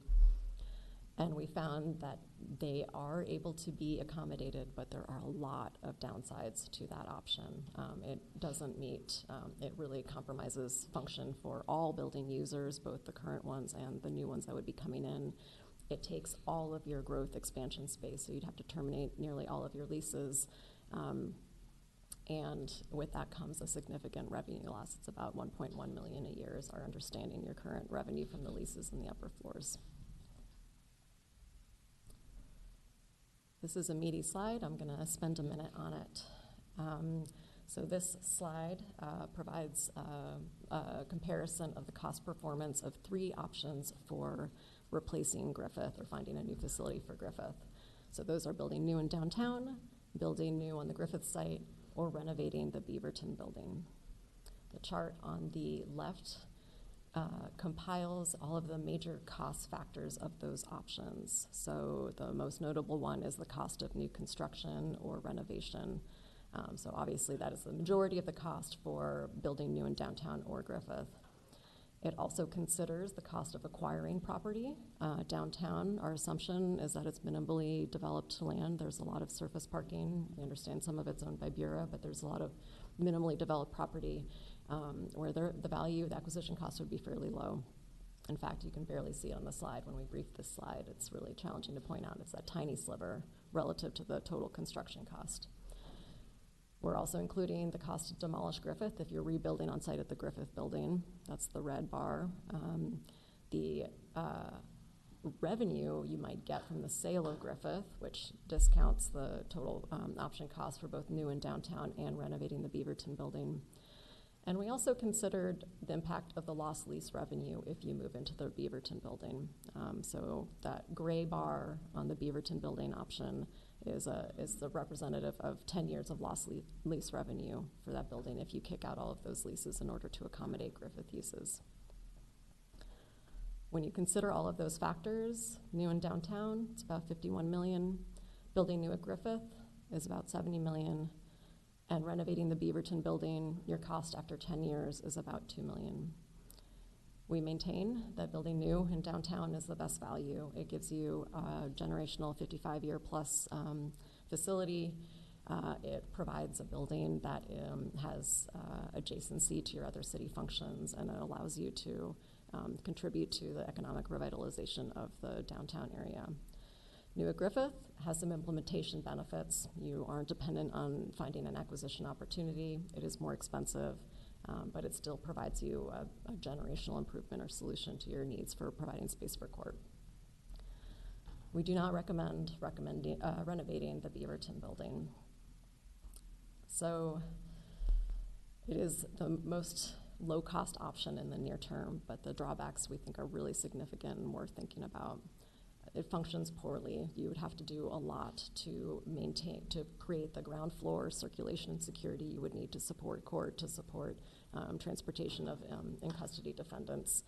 And we found that they are able to be accommodated, but there are a lot of downsides to that option. It doesn't meet, it really compromises function for all building users, both the current ones and the new ones that would be coming in. It takes all of your growth expansion space, so you'd have to terminate nearly all of your leases. And with that comes a significant revenue loss. It's about $1.1 million a year is our understanding, your current revenue from the leases in the upper floors. This is a meaty slide. I'm going to spend a minute on it. So this slide provides a comparison of the cost performance of 3 options for replacing Griffith or finding a new facility for Griffith. So those are building new in downtown, building new on the Griffith site, or renovating the Beaverton building. The chart on the left compiles all of the major cost factors of those options. So the most notable one is the cost of new construction or renovation. So obviously that is the majority of the cost for building new in downtown or Griffith. It also considers the cost of acquiring property. Downtown, our assumption is that it's minimally developed land. There's a lot of surface parking. We understand some of it's owned by Bura, but there's a lot of minimally developed property where the value, the acquisition cost would be fairly low. In fact, you can barely see it on the slide. When we brief this slide, it's really challenging to point out. It's that tiny sliver relative to the total construction cost. We're also including the cost to demolish Griffith if you're rebuilding on site at the Griffith building. That's the red bar. The revenue you might get from the sale of Griffith, which discounts the total option cost for both new and downtown and renovating the Beaverton building. And we also considered the impact of the lost lease revenue if you move into the Beaverton building. So that gray bar on the Beaverton building option is the representative of 10 years of lost lease revenue for that building if you kick out all of those leases in order to accommodate Griffith uses. When you consider all of those factors, new in downtown, it's about $51 million. Building new at Griffith is about $70 million. And renovating the Beaverton building, your cost after 10 years is about $2 million. We maintain that building new in downtown is the best value. It gives you a generational 55-year plus facility. It provides a building that has adjacency to your other city functions, and it allows you to contribute to the economic revitalization of the downtown area. New at Griffith has some implementation benefits. You aren't dependent on finding an acquisition opportunity. It is more expensive, but it still provides you a generational improvement or solution to your needs for providing space for court. We do not recommend renovating the Beaverton building. So it is the most low-cost option in the near term, but the drawbacks we think are really significant and worth thinking about. It functions poorly. You would have to do a lot to create the ground floor circulation and security you would need to support court, to support transportation of in-custody defendants.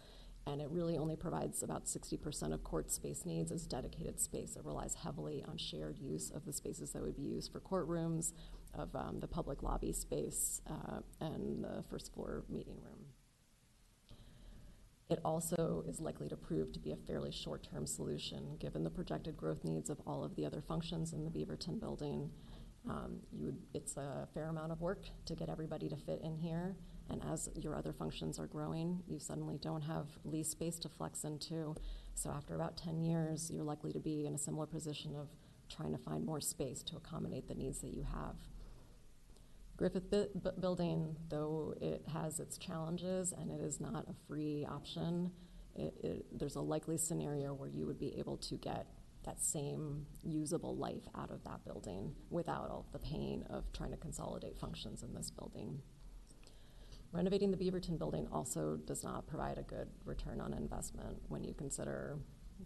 and it really only provides about 60% of court space needs as dedicated space. It relies heavily on shared use of the spaces that would be used for courtrooms, of the public lobby space, and the first floor meeting room. It also is likely to prove to be a fairly short-term solution, given the projected growth needs of all of the other functions in the Beaverton building. It's a fair amount of work to get everybody to fit in here, and as your other functions are growing, you suddenly don't have lease space to flex into. So after about 10 years, you're likely to be in a similar position of trying to find more space to accommodate the needs that you have. Griffith building, though it has its challenges and it is not a free option, there's a likely scenario where you would be able to get that same usable life out of that building without all the pain of trying to consolidate functions in this building. Renovating the Beaverton building also does not provide a good return on investment when you consider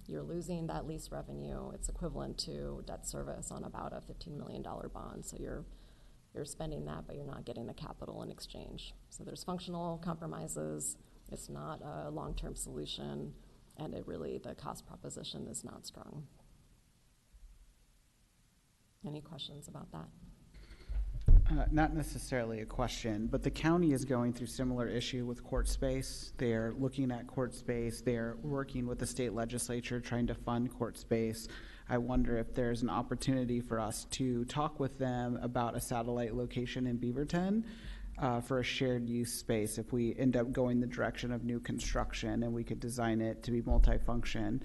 you're losing that lease revenue. It's equivalent to debt service on about a $15 million bond. So you're spending that, but you're not getting the capital in exchange. So there's functional compromises. It's not a long-term solution, and the cost proposition is not strong. Any questions about that? Not necessarily a question, but the county is going through similar issue with court space. They're looking at court space. They're working with the state legislature trying to fund court space. I wonder if there's an opportunity for us to talk with them about a satellite location in Beaverton for a shared use space if we end up going the direction of new construction and we could design it to be multifunction.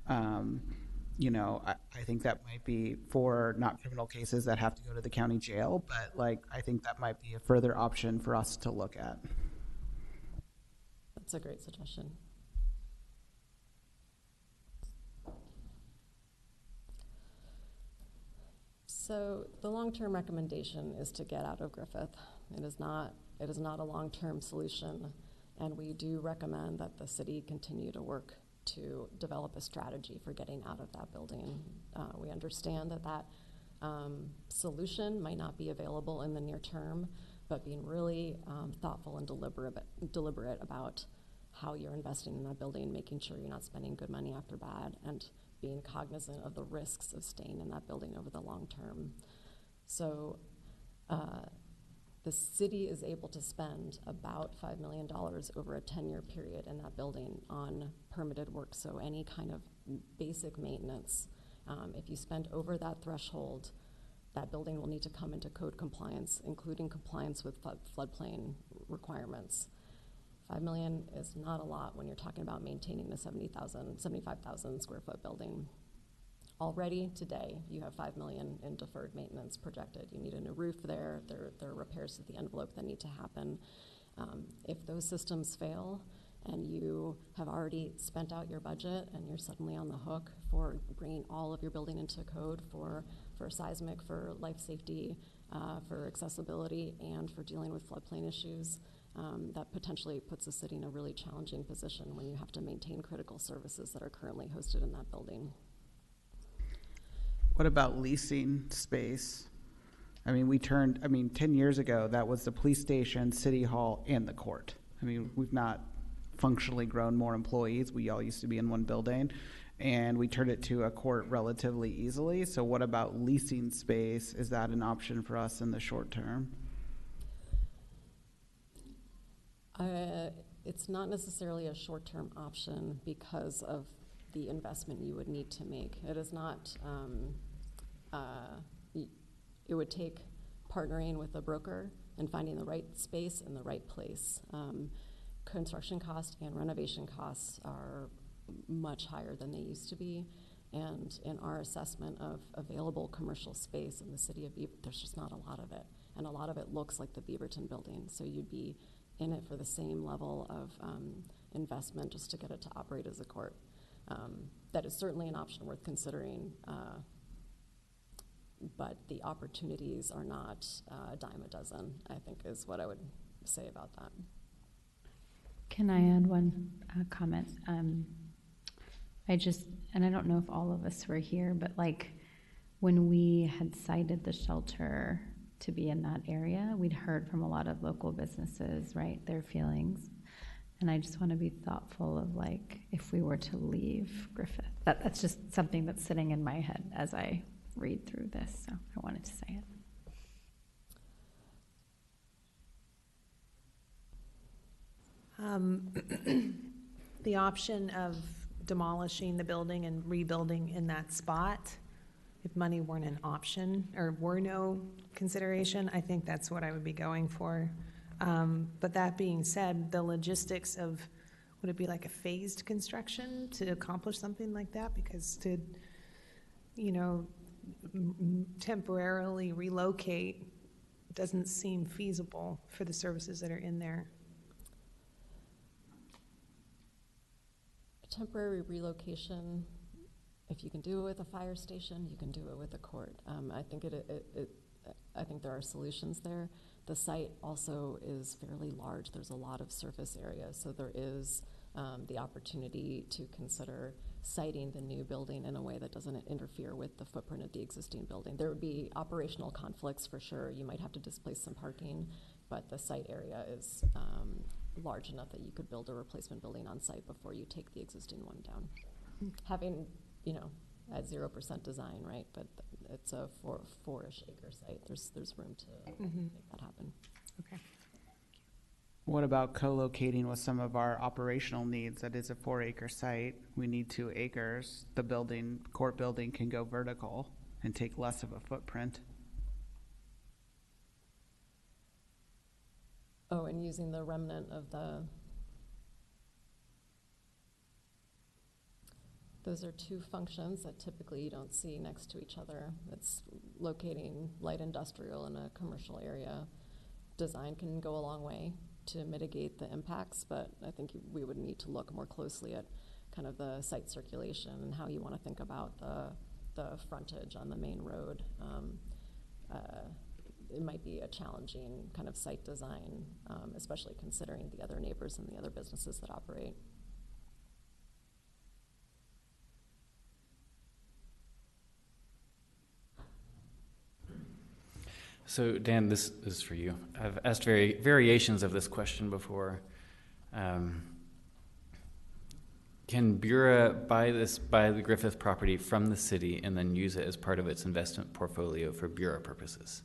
I think that might be for not criminal cases that have to go to the county jail, but I think that might be a further option for us to look at. That's a great suggestion. So the long-term recommendation is to get out of Griffith. It is not a long-term solution, and we do recommend that the city continue to work to develop a strategy for getting out of that building. We understand that solution might not be available in the near term, but being really thoughtful and deliberate about how you're investing in that building, making sure you're not spending good money after bad, and being cognizant of the risks of staying in that building over the long term. So the city is able to spend about $5 million over a 10-year period in that building on permitted work, so any kind of basic maintenance. If you spend over that threshold, that building will need to come into code compliance, including compliance with floodplain requirements. $5 million is not a lot when you're talking about maintaining a 75,000 square foot building. Already today, you have $5 million in deferred maintenance projected. You need a new roof there. There are repairs to the envelope that need to happen. If those systems fail and you have already spent out your budget and you're suddenly on the hook for bringing all of your building into code for seismic, for life safety, for accessibility, and for dealing with floodplain issues, that potentially puts the city in a really challenging position when you have to maintain critical services that are currently hosted in that building. What about leasing space? 10 years ago, that was the police station, city hall, and the court. We've not functionally grown more employees. We all used to be in one building, and we turned it to a court relatively easily. So what about leasing space? Is that an option for us in the short term? It's not necessarily a short-term option because of the investment you would need to make. It is not, it would take partnering with a broker and finding the right space in the right place. Construction costs and renovation costs are much higher than they used to be. And in our assessment of available commercial space in the city of Beaverton, there's just not a lot of it. And a lot of it looks like the Beaverton building. So you'd be in it for the same level of investment just to get it to operate as a court. That is certainly an option worth considering, but the opportunities are not a dime a dozen, I think is what I would say about that. Can I add one comment? And I don't know if all of us were here, but when we had cited the shelter to be in that area, we'd heard from a lot of local businesses, right, their feelings. And I just want to be thoughtful of like if we were to leave Griffith. That's just something that's sitting in my head as I read through this, so I wanted to say it. The option of demolishing the building and rebuilding in that spot, if money weren't an option or were no consideration, I think that's what I would be going for. But that being said, the logistics of, would it be like a phased construction to accomplish something like that? Because to, you know, temporarily relocate doesn't seem feasible for the services that are in there. Temporary relocation, if you can do it with a fire station, you can do it with a court. I think I think there are solutions there. The site also is fairly large. There's a lot of surface area, so there is the opportunity to consider siting the new building in a way that doesn't interfere with the footprint of the existing building. There would be operational conflicts for sure. You might have to displace some parking, but the site area is large enough that you could build a replacement building on site before you take the existing one down. Having, you know, at 0% design, right? But it's a four-ish acre site. There's room to make that happen. Okay. What about co-locating with some of our operational needs? That is a 4-acre site. We need 2 acres. The court building can go vertical and take less of a footprint. Oh, and using the remnant of those are 2 functions that typically you don't see next to each other. It's locating light industrial in a commercial area. Design can go a long way to mitigate the impacts, but I think we would need to look more closely at kind of the site circulation and how you want to think about the frontage on the main road. It might be a challenging kind of site design, especially considering the other neighbors and the other businesses that operate. So Dan, this is for you. I've asked variations of this question before. Can Bura buy the Griffith property from the city and then use it as part of its investment portfolio for Bura purposes?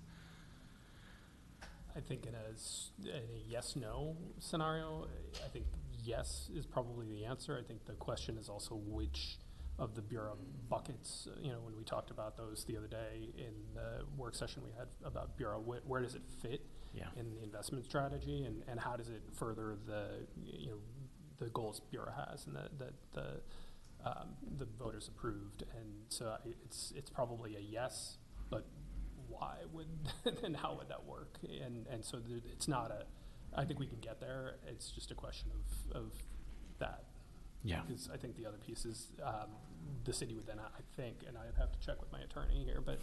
I think in a yes-no scenario, I think yes is probably the answer. I think the question is also which of the Bura buckets, you know, when we talked about those the other day in the work session we had about Bura, where does it fit in the investment strategy, and how does it further the goals Bura has and that the voters approved? And so it's probably a yes, but why would and how would that work? And so it's not I think we can get there. It's just a question of that. Yeah. Because I think the other piece is the city would then, I think, and I'd have to check with my attorney here, but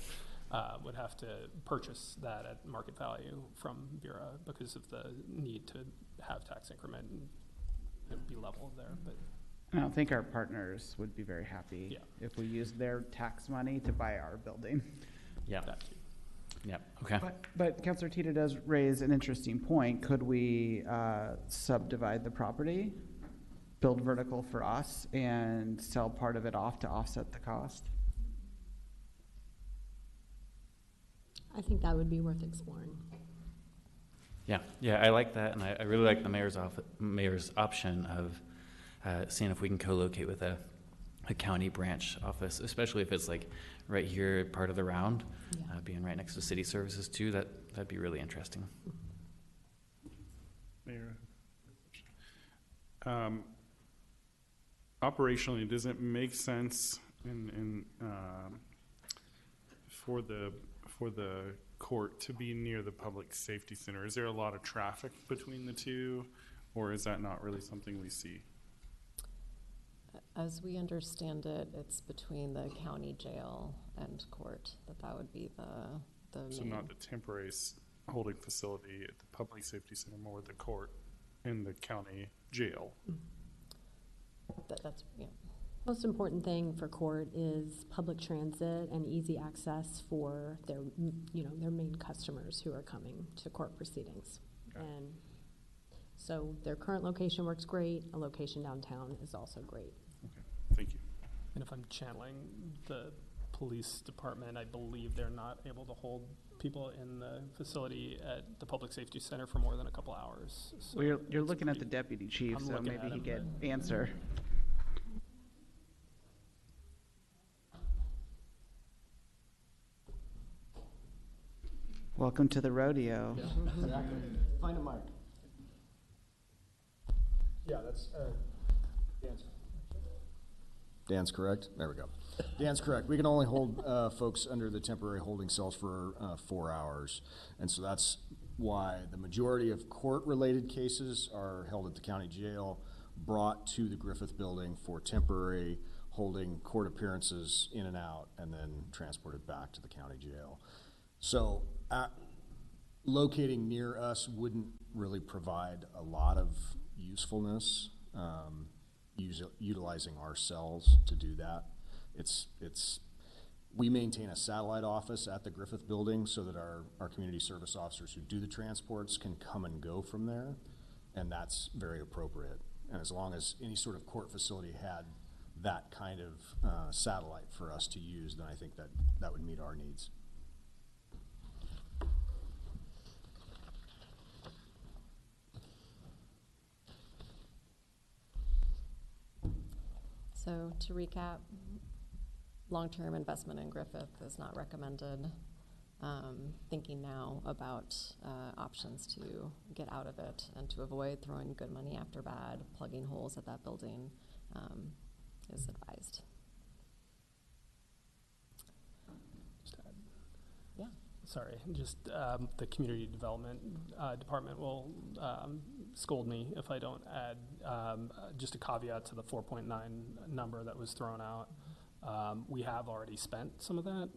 would have to purchase that at market value from Bura because of the need to have tax increment and be level there. But I don't think our partners would be very happy if we used their tax money to buy our building. Yeah. Yeah. Okay. But Councilor Tita does raise an interesting point. Could we subdivide the property, build vertical for us, and sell part of it off to offset the cost? I think that would be worth exploring. Yeah, I like that, and I really like the mayor's option of seeing if we can co-locate with a county branch office, especially if it's like right here, part of the round, being right next to city services too. That'd be really interesting. Mayor, operationally, does it make sense for the court to be near the public safety center? Is there a lot of traffic between the two, or is that not really something we see? As we understand it, it's between the county jail and court that would be the So main. not the temporary holding facility at the public safety center, more the court and the county jail. That's Most important thing for court is public transit and easy access for their main customers who are coming to court proceedings. And So their current location works great. A location downtown is also great. Thank you. And if I'm channeling the police department, I believe they're not able to hold people in the facility at the Public Safety Center for more than a couple hours. So Well, you're looking at the deputy chief, I'm so looking maybe at he him, could answer. Welcome to the rodeo. Exactly. Find a mic. Yeah, that's Dan's. Dan's correct. There we go. Dan's correct. We can only hold folks under the temporary holding cells for 4 hours, and so that's why the majority of court-related cases are held at the county jail, brought to the Griffith building for temporary holding, court appearances in and out, and then transported back to the county jail. So locating near us wouldn't really provide a lot of usefulness, utilizing our cells to do that. We maintain a satellite office at the Griffith building so that our community service officers who do the transports can come and go from there, and that's very appropriate. And as long as any sort of court facility had that kind of satellite for us to use, then I think that would meet our needs. So to recap, long-term investment in Griffith is not recommended. Thinking now about options to get out of it and to avoid throwing good money after bad, plugging holes at that building is advised. Yeah. Sorry, just the community development department will scold me if I don't add just a caveat to the 4.9 number that was thrown out. We have already spent some of that.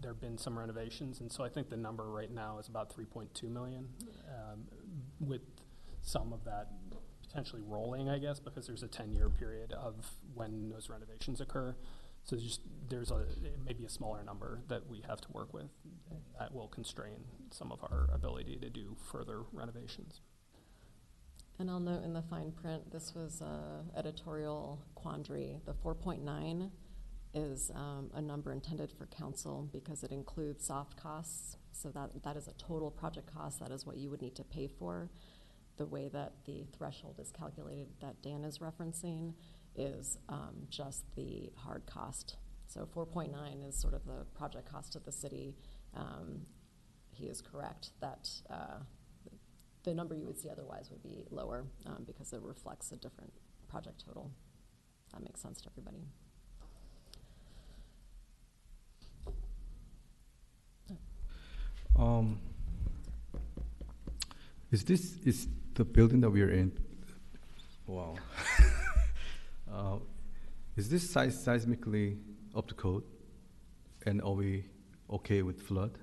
There have been some renovations, and so I think the number right now is about 3.2 million, with some of that potentially rolling, I guess, because there's a 10-year period of when those renovations occur. So there's maybe a smaller number that we have to work with, and that will constrain some of our ability to do further renovations. And I'll note in the fine print, this was an editorial quandary. The 4.9 is a number intended for council because it includes soft costs. So that is a total project cost. That is what you would need to pay for. The way that the threshold is calculated that Dan is referencing is just the hard cost. So 4.9 is sort of the project cost of the city. He is correct that the number you would see otherwise would be lower because it reflects a different project total. That makes sense to everybody. Is the building that we are in? Wow. Is this seismically up to code? And are we okay with flood?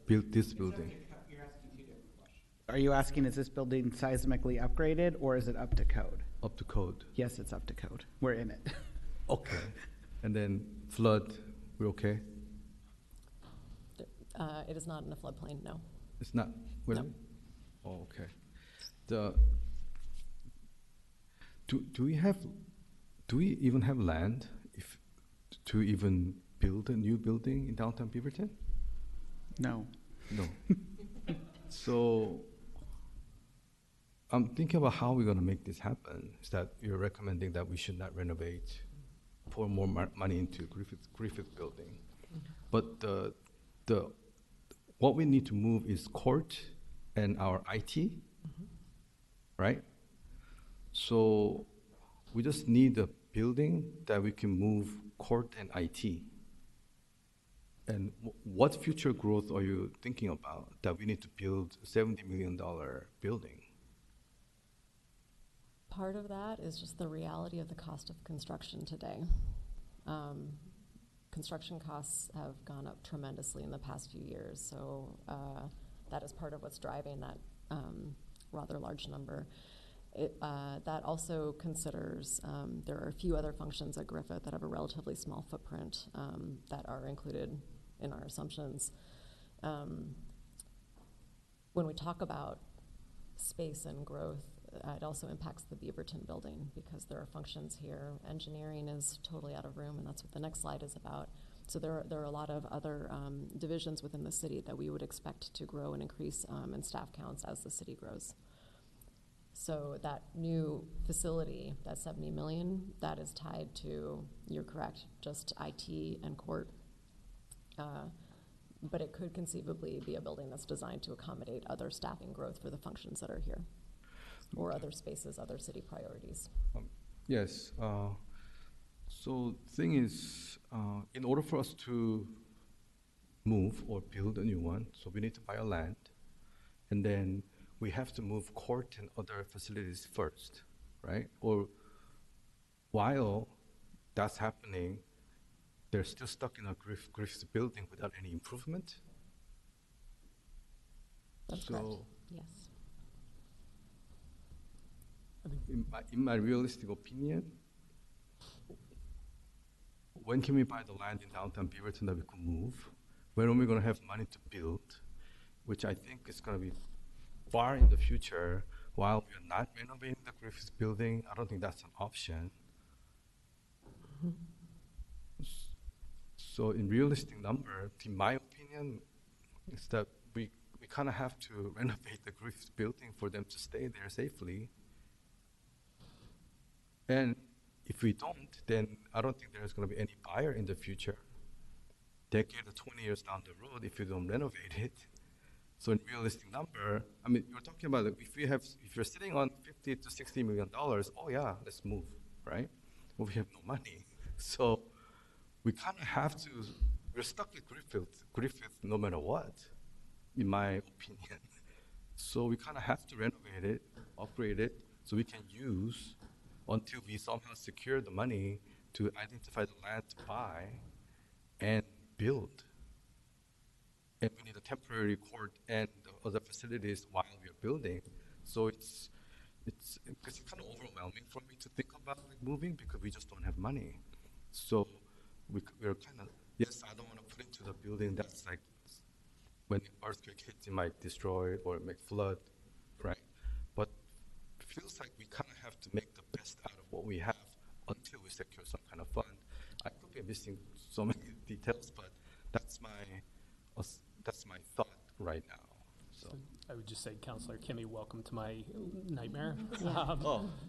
Build this building. Are you asking, is this building seismically upgraded or is it up to code? Up to code. Yes, it's up to code. We're in it. Okay. And then flood, we're okay? It is not in a floodplain, no. It's not? Really? No. Oh, okay. Do we even have land to even build a new building in downtown Beaverton? No. No. So I'm thinking about how we're going to make this happen. Is that you're recommending that we should not renovate, pour more money into Griffith building, but what we need to move is court and our IT, right? So we just need a building that we can move court and IT. And what future growth are you thinking about that we need to build a $70 million building? Part of that is just the reality of the cost of construction today. Construction costs have gone up tremendously in the past few years, so that is part of what's driving that rather large number. That also considers there are a few other functions at Griffith that have a relatively small footprint that are included in our assumptions. When we talk about space and growth, it also impacts the Beaverton building because there are functions here. Engineering is totally out of room, and that's what the next slide is about. So there are a lot of other divisions within the city that we would expect to grow and increase in staff counts as the city grows. So that new facility, that 70 million, that is tied to, you're correct, just IT and court. But it could conceivably be a building that's designed to accommodate other staffing growth for the functions that are here, or other spaces, other city priorities. Yes. So the thing is, in order for us to move or build a new one, so we need to buy a land, and then we have to move court and other facilities first, right? Or while that's happening, they're still stuck in a Griff's building without any improvement. That's correct. Yes. In my realistic opinion, when can we buy the land in downtown Beaverton that we could move? When are we going to have money to build? Which I think is going to be far in the future. While we are not renovating the Griffiths building, I don't think that's an option. So in realistic number, in my opinion, is that we kind of have to renovate the Griffiths building for them to stay there safely. And if we don't, then I don't think there's going to be any buyer in the future. Decade or 20 years down the road, if you don't renovate it. So in realistic number, I mean, you're talking about if you're sitting on $50 to $60 million, oh yeah, let's move, right? Well, we have no money, so we kind of have to. We're stuck with Griffith, no matter what, in my opinion. So we kind of have to renovate it, upgrade it, so we can use until we somehow secure the money to identify the land to buy and build. And we need a temporary court and other facilities while we are building. So it's kind of overwhelming for me to think about moving because we just don't have money. So we're kind of, yes, I don't want to put into the building that's like when the earthquake hits, it might destroy or it might flood, right? But it feels like we kind of have to make the best out of what we have until we secure some kind of fund. I could be missing so many details, but that's my thought right now. So I would just say, Councilor Kimmy, welcome to my nightmare. Yeah.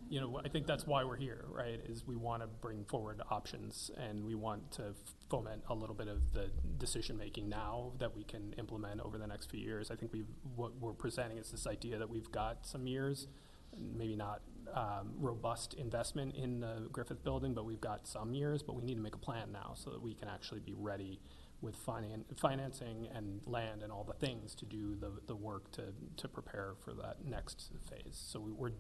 You know, I think that's why we're here, right? Is we want to bring forward options and we want to foment a little bit of the decision making now that we can implement over the next few years. I think what we're presenting is this idea that we've got some years, maybe not robust investment in the Griffith building, but we've got some years, but we need to make a plan now so that we can actually be ready with financing and land and all the things to do the work to prepare for that next phase. So we're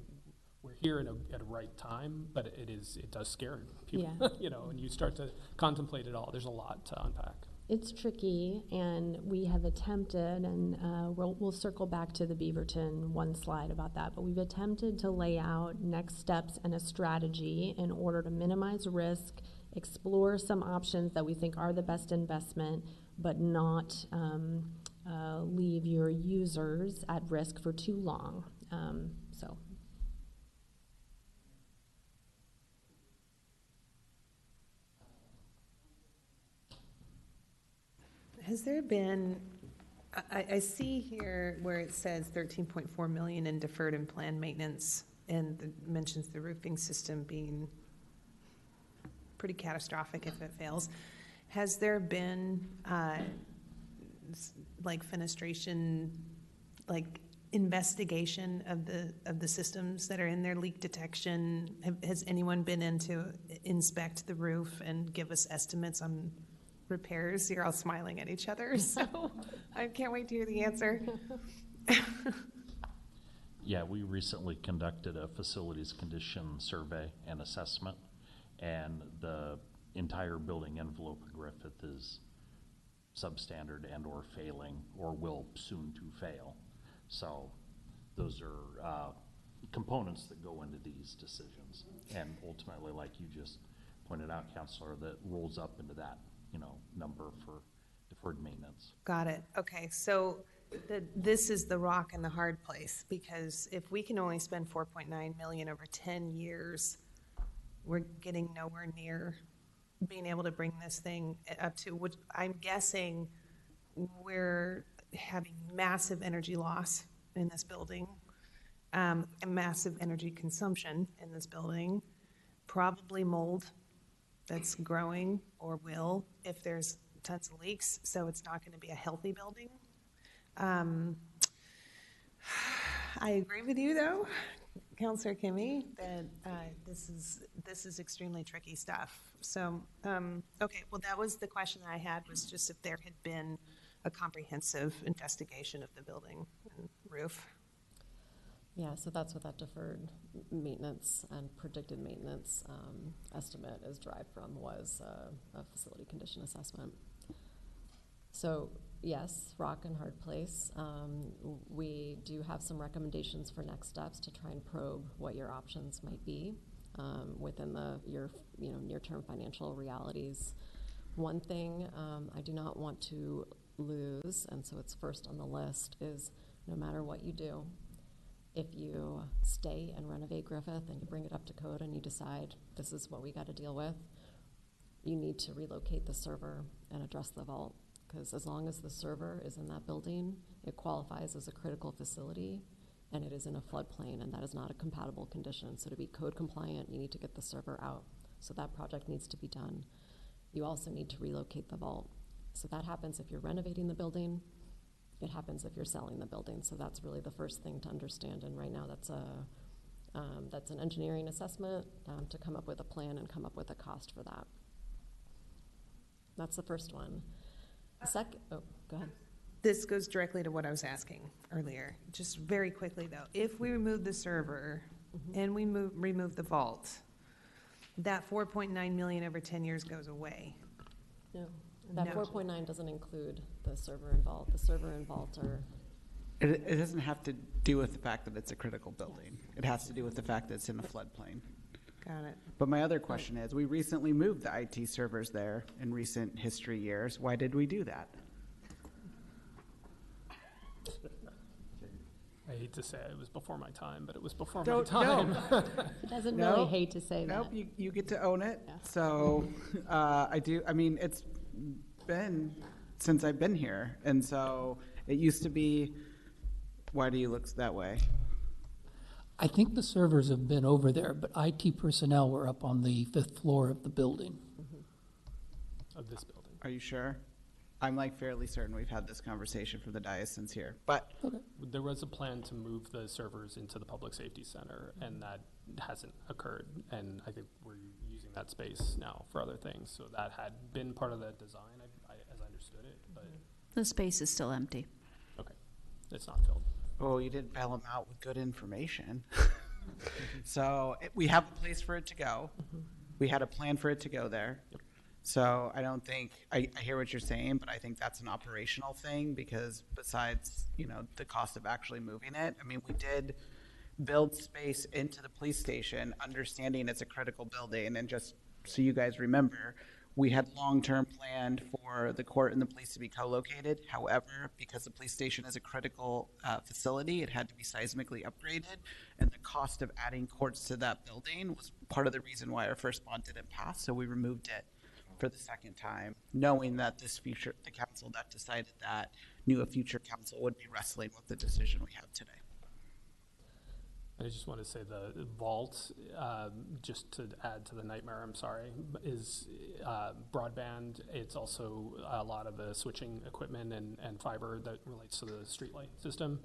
here at a right time, but it does scare people. Yeah. You know, and you start to contemplate it all. There's a lot to unpack. It's tricky, and we have attempted, and we'll circle back to the Beaverton one slide about that, but we've attempted to lay out next steps and a strategy in order to minimize risk, explore some options that we think are the best investment, but not leave your users at risk for too long. So. Has there been, I see here where it says 13.4 million in deferred and planned maintenance, and mentions the roofing system being pretty catastrophic if it fails. Has there been like fenestration, like investigation of the systems that are in there, leak detection? Has anyone been in to inspect the roof and give us estimates on repairs? You're all smiling at each other, so I can't wait to hear the answer. Yeah, we recently conducted a facilities condition survey and assessment, and the entire building envelope of Griffith is substandard and or failing or will soon to fail. So those are components that go into these decisions, and ultimately, like you just pointed out, Councilor, that rolls up into that number for deferred maintenance. Got it. Okay, so that this is the rock and the hard place, because if we can only spend 4.9 million over 10 years, we're getting nowhere near being able to bring this thing up to, which I'm guessing we're having massive energy loss in this building, and massive energy consumption in this building, probably mold that's growing or will if there's tons of leaks, so it's not going to be a healthy building. I agree with you, though, Councilor Kimmy, that this is extremely tricky stuff. So, okay, well, that was the question I had, was just if there had been a comprehensive investigation of the building and roof. Yeah, so that's what that deferred maintenance and predicted maintenance estimate is derived from, was a facility condition assessment. So yes, rock and hard place. We do have some recommendations for next steps to try and probe what your options might be within your near-term financial realities. One thing I do not want to lose, and so it's first on the list, is no matter what you do, if you stay and renovate Griffith and you bring it up to code and you decide this is what we got to deal with, you need to relocate the server and address the vault. Because as long as the server is in that building, it qualifies as a critical facility, and it is in a floodplain, and that is not a compatible condition. So to be code compliant, you need to get the server out. So that project needs to be done. You also need to relocate the vault. So that happens if you're renovating the building. It happens if you're selling the building. So that's really the first thing to understand. And right now, that's an engineering assessment to come up with a plan and come up with a cost for that. That's the first one. Second, oh, go ahead. This goes directly to what I was asking earlier. Just very quickly, though, if we remove the server and we remove the vault, that 4.9 million over 10 years goes away. No, that 4.9 doesn't include the server and vault. The server and vault are. It doesn't have to do with the fact that it's a critical building. It has to do with the fact that it's in a floodplain. Got it. But my other question is, we recently moved the IT servers there in recent history years. Why did we do that? I hate to say it was before my time, but it was before my time. No. He doesn't really hate to say that. Nope, you get to own it. Yeah. So I do. I mean, it's been since I've been here. And so it used to be, why do you look that way? I think the servers have been over there, but IT personnel were up on the 5th floor of the building. Of this building. Are you sure? I'm like fairly certain we've had this conversation for the dais since here, but. Okay. There was a plan to move the servers into the Public Safety Center, and that hasn't occurred. And I think we're using that space now for other things. So that had been part of the design, as I understood it, but. The space is still empty. Okay, it's not filled. Oh, you didn't bail them out with good information. So we have a place for it to go. We had a plan for it to go there. Yep. So I don't think, I hear what you're saying, but I think that's an operational thing, because besides, the cost of actually moving it, I mean, we did build space into the police station, understanding it's a critical building. And just so you guys remember, we had long-term planned for the court and the police to be co-located. However, because the police station is a critical facility, it had to be seismically upgraded. And the cost of adding courts to that building was part of the reason why our first bond didn't pass. So we removed it for the second time, knowing that the council that decided that knew a future council would be wrestling with the decision we have today. I just want to say the vault, just to add to the nightmare, I'm sorry, is broadband. It's also a lot of the switching equipment and fiber that relates to the streetlight system.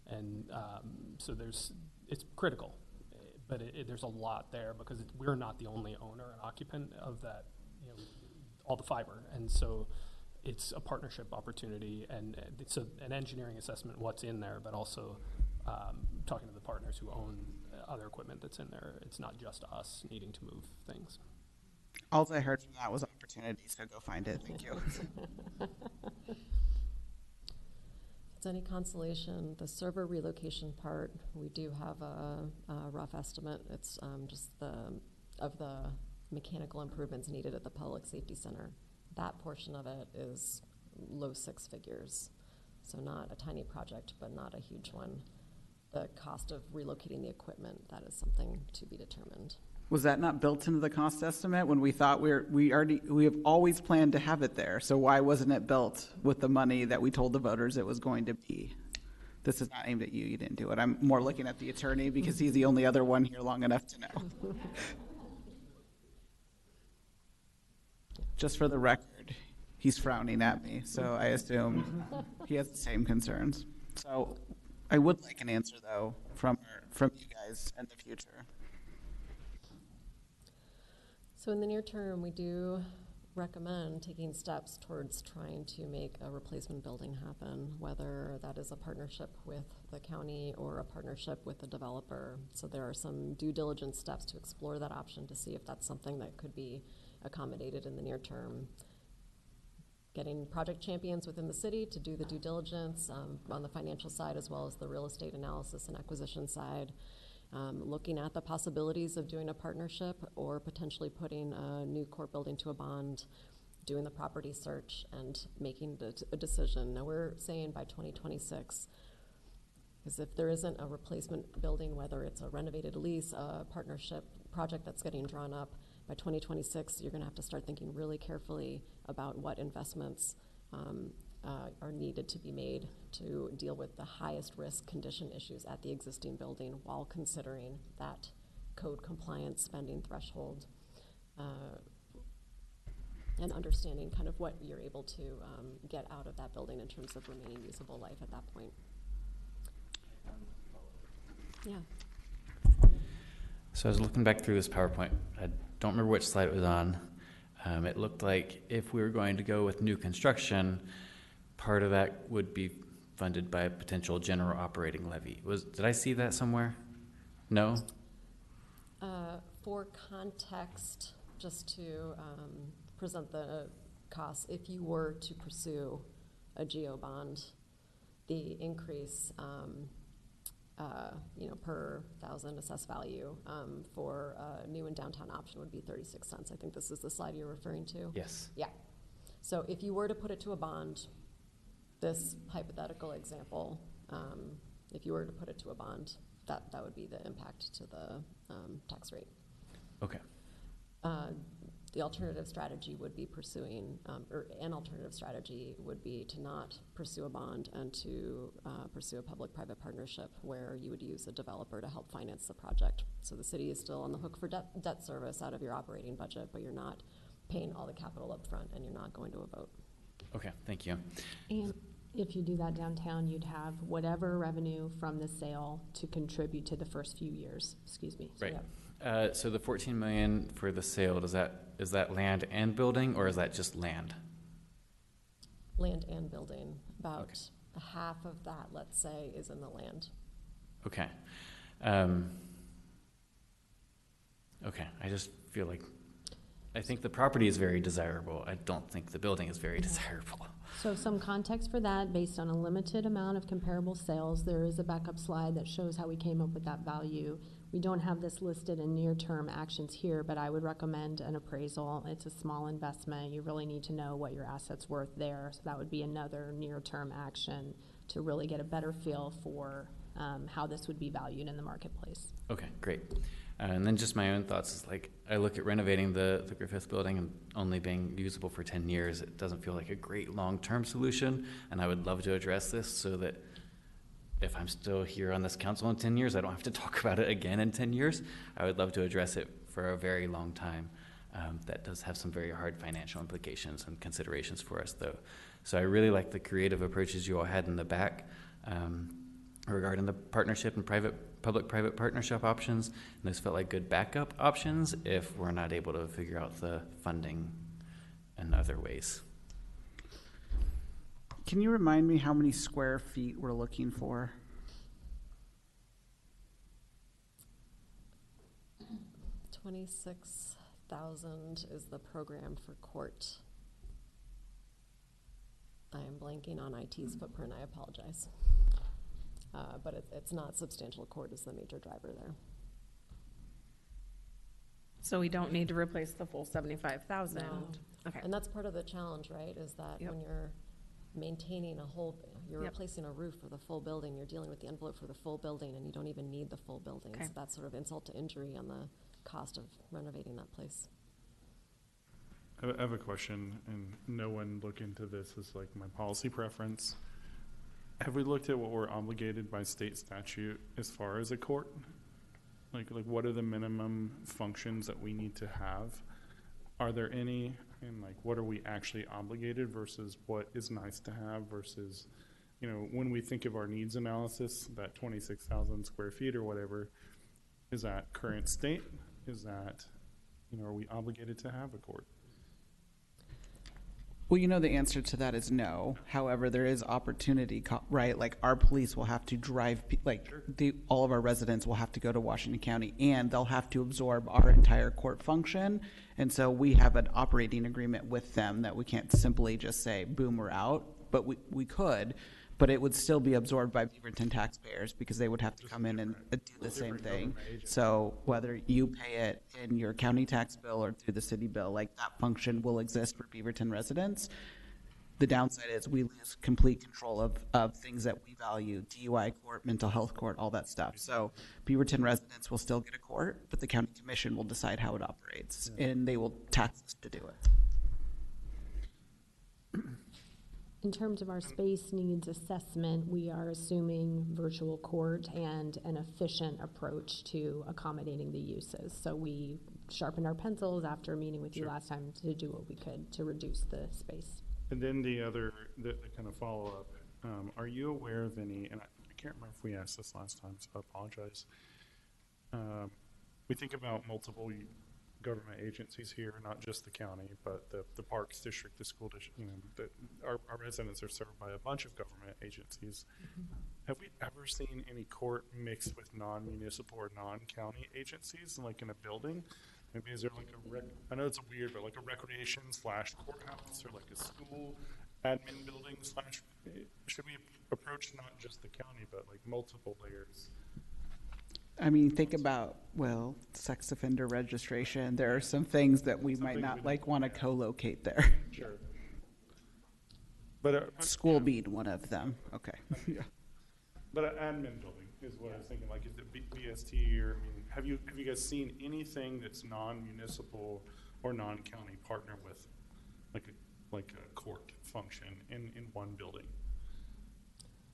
And so it's critical, but there's a lot there because we're not the only owner and occupant of that, all the fiber. And so it's a partnership opportunity, and it's an engineering assessment, what's in there, but also talking to the partners who own other equipment that's in there. It's not just us needing to move things. All I heard from that was opportunity, so go find it. Thank you. If it's any consolation, the server relocation part, we do have a rough estimate. It's just of the mechanical improvements needed at the Public Safety Center. That portion of it is low 6 figures. So not a tiny project, but not a huge one. The cost of relocating the equipment, that is something to be determined. Was that not built into the cost estimate when we thought we have always planned to have it there? So why wasn't it built with the money that we told the voters it was going to be? This is not aimed at you. You didn't do it. I'm more looking at the attorney because he's the only other one here long enough to know. Just for the record, he's frowning at me, so I assume he has the same concerns. So I would like an answer, though, from you guys in the future. So in the near term, we do recommend taking steps towards trying to make a replacement building happen, whether that is a partnership with the county or a partnership with the developer. So there are some due diligence steps to explore that option to see if that's something that could be accommodated in the near term. Getting project champions within the city to do the due diligence on the financial side as well as the real estate analysis and acquisition side. Looking at the possibilities of doing a partnership or potentially putting a new court building to a bond, doing the property search and making a decision. Now we're saying by 2026, because if there isn't a replacement building, whether it's a renovated lease, a partnership project that's getting drawn up, by 2026, you're gonna have to start thinking really carefully about what investments are needed to be made to deal with the highest risk condition issues at the existing building while considering that code compliance spending threshold and understanding kind of what you're able to get out of that building in terms of remaining usable life at that point. Yeah. So I was looking back through this PowerPoint. I don't remember which slide it was on. It looked like if we were going to go with new construction, part of that would be funded by a potential general operating levy. Did I see that somewhere? No? For context, just to present the costs, if you were to pursue a GO bond, the increase per thousand assessed value for a new and downtown option would be 36 cents. I think this is the slide you're referring to. Yes. Yeah. So if you were to put it to a bond, this hypothetical example, if you were to put it to a bond, that would be the impact to the tax rate. Okay. The alternative strategy would be pursuing, or an alternative strategy would be to not pursue a bond and to pursue a public-private partnership where you would use a developer to help finance the project. So the city is still on the hook for debt service out of your operating budget, but you're not paying all the capital up front and you're not going to a vote. Okay, thank you. And if you do that downtown, you'd have whatever revenue from the sale to contribute to the first few years. Excuse me. So Right. yeah. So the 14 million for the sale, is that land and building, or is that just land? Land and building. About half of that, let's say, is in the land. Okay. Okay, I just feel like, I think the property is very desirable. I don't think the building is very desirable. So some context for that, based on a limited amount of comparable sales, there is a backup slide that shows how we came up with that value. We don't have this listed in near-term actions here, but I would recommend an appraisal. It's a small investment. You really need to know what your asset's worth there. So that would be another near-term action to really get a better feel for how this would be valued in the marketplace. Okay, great. And then just my own thoughts is like, I look at renovating the Griffith building and only being usable for 10 years. It doesn't feel like a great long-term solution. And I would love to address this so that if I'm still here on this council in 10 years, I don't have to talk about it again in 10 years. I would love to address it for a very long time. That does have some very hard financial implications and considerations for us, though. So I really like the creative approaches you all had in the back regarding the partnership and public-private partnership options. And those felt like good backup options if we're not able to figure out the funding in other ways. Can you remind me how many square feet we're looking for? 26,000 is the program for court. I am blanking on IT's footprint, I apologize. But it's not substantial. Court is the major driver there. So we don't need to replace the full 75,000. No. Okay. And that's part of the challenge, right? Is that when you're maintaining a whole, You're Yep. replacing a roof for the full building, you're dealing with the envelope for the full building, and you don't even need the full building. Okay. So that's sort of insult to injury on the cost of renovating that place. I have a question, and no one look into this as like my policy preference. Have we looked at what we're obligated by state statute as far as a court? Like what are the minimum functions that we need to have? Are there any, and like what are we actually obligated versus what is nice to have versus, you know, when we think of our needs analysis, that 26,000 square feet or whatever, is that current state? Is that, you know, are we obligated to have a court? Well, you know, the answer to that is no. However, there is opportunity, right? Like our police will have to drive, all of our residents will have to go to Washington County, and they'll have to absorb our entire court function. And so we have an operating agreement with them that we can't simply just say, boom, we're out. But we could, but it would still be absorbed by Beaverton taxpayers because they would have to come in and do the same thing. So whether you pay it in your county tax bill or through the city bill, like that function will exist for Beaverton residents. The downside is we lose complete control of things that we value, DUI court, mental health court, all that stuff. So Beaverton residents will still get a court, but the county commission will decide how it operates, and they will tax us to do it. In terms of our space needs assessment, we are assuming virtual court and an efficient approach to accommodating the uses. So we sharpened our pencils after meeting with you last time to do what we could to reduce the space. And then the kind of follow-up, are you aware of any, and I can't remember if we asked this last time, so I apologize. We think about multiple government agencies here, not just the county, but the Parks District, the school district, you know, our residents are served by a bunch of government agencies. Mm-hmm. Have we ever seen any court mixed with non-municipal or non-county agencies, like in a building? Maybe is there like I know it's weird, but like a recreation / courthouse or like a school admin building / should we approach not just the county, but like multiple layers? I mean, think about, well, sex offender registration. There are some things that we might not want to co-locate there. Sure. But school being one of them. Okay. Yeah. But an admin building is what I was thinking. Like, is it BST or, I mean, have you guys seen anything that's non-municipal or non-county partner with like a court function in one building?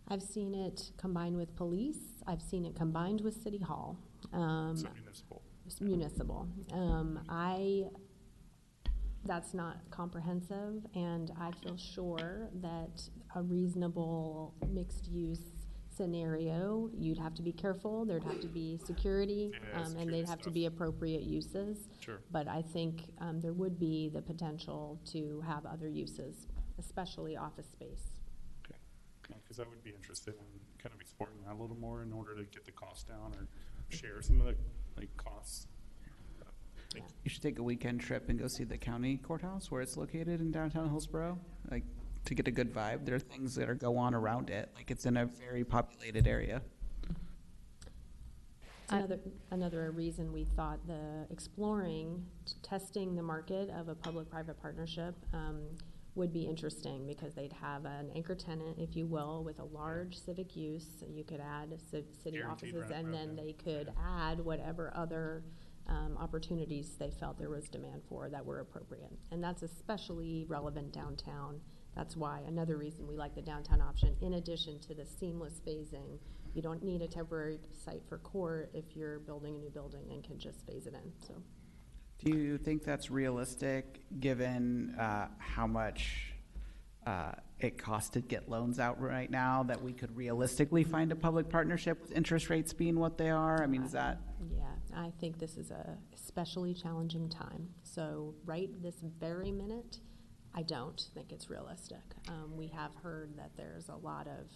I've seen it combined with police. I've seen it combined with City Hall. So municipal. Municipal. That's not comprehensive, and I feel sure that a reasonable mixed-use scenario, you'd have to be careful. There'd have to be security, and they'd have to be appropriate uses. Sure. But I think there would be the potential to have other uses, especially office space. Because I would be interested in kind of exploring that a little more in order to get the cost down or share some of the costs. You should take a weekend trip and go see the county courthouse where it's located in downtown Hillsborough, like to get a good vibe. There are things that go on around it, like it's in a very populated area. Another reason we thought testing the market of a public-private partnership would be interesting, because they'd have an anchor tenant, if you will, with a large civic use. You could add city offices, and then they could add whatever other opportunities they felt there was demand for that were appropriate. And that's especially relevant downtown. That's why another reason we like the downtown option, in addition to the seamless phasing. You don't need a temporary site for court if you're building a new building and can just phase it in. So. Do you think that's realistic, given how much it costs to get loans out right now, that we could realistically find a public partnership with interest rates being what they are? I mean, is that? Yeah, I think this is a especially challenging time. So right this very minute, I don't think it's realistic. We have heard that there's a lot of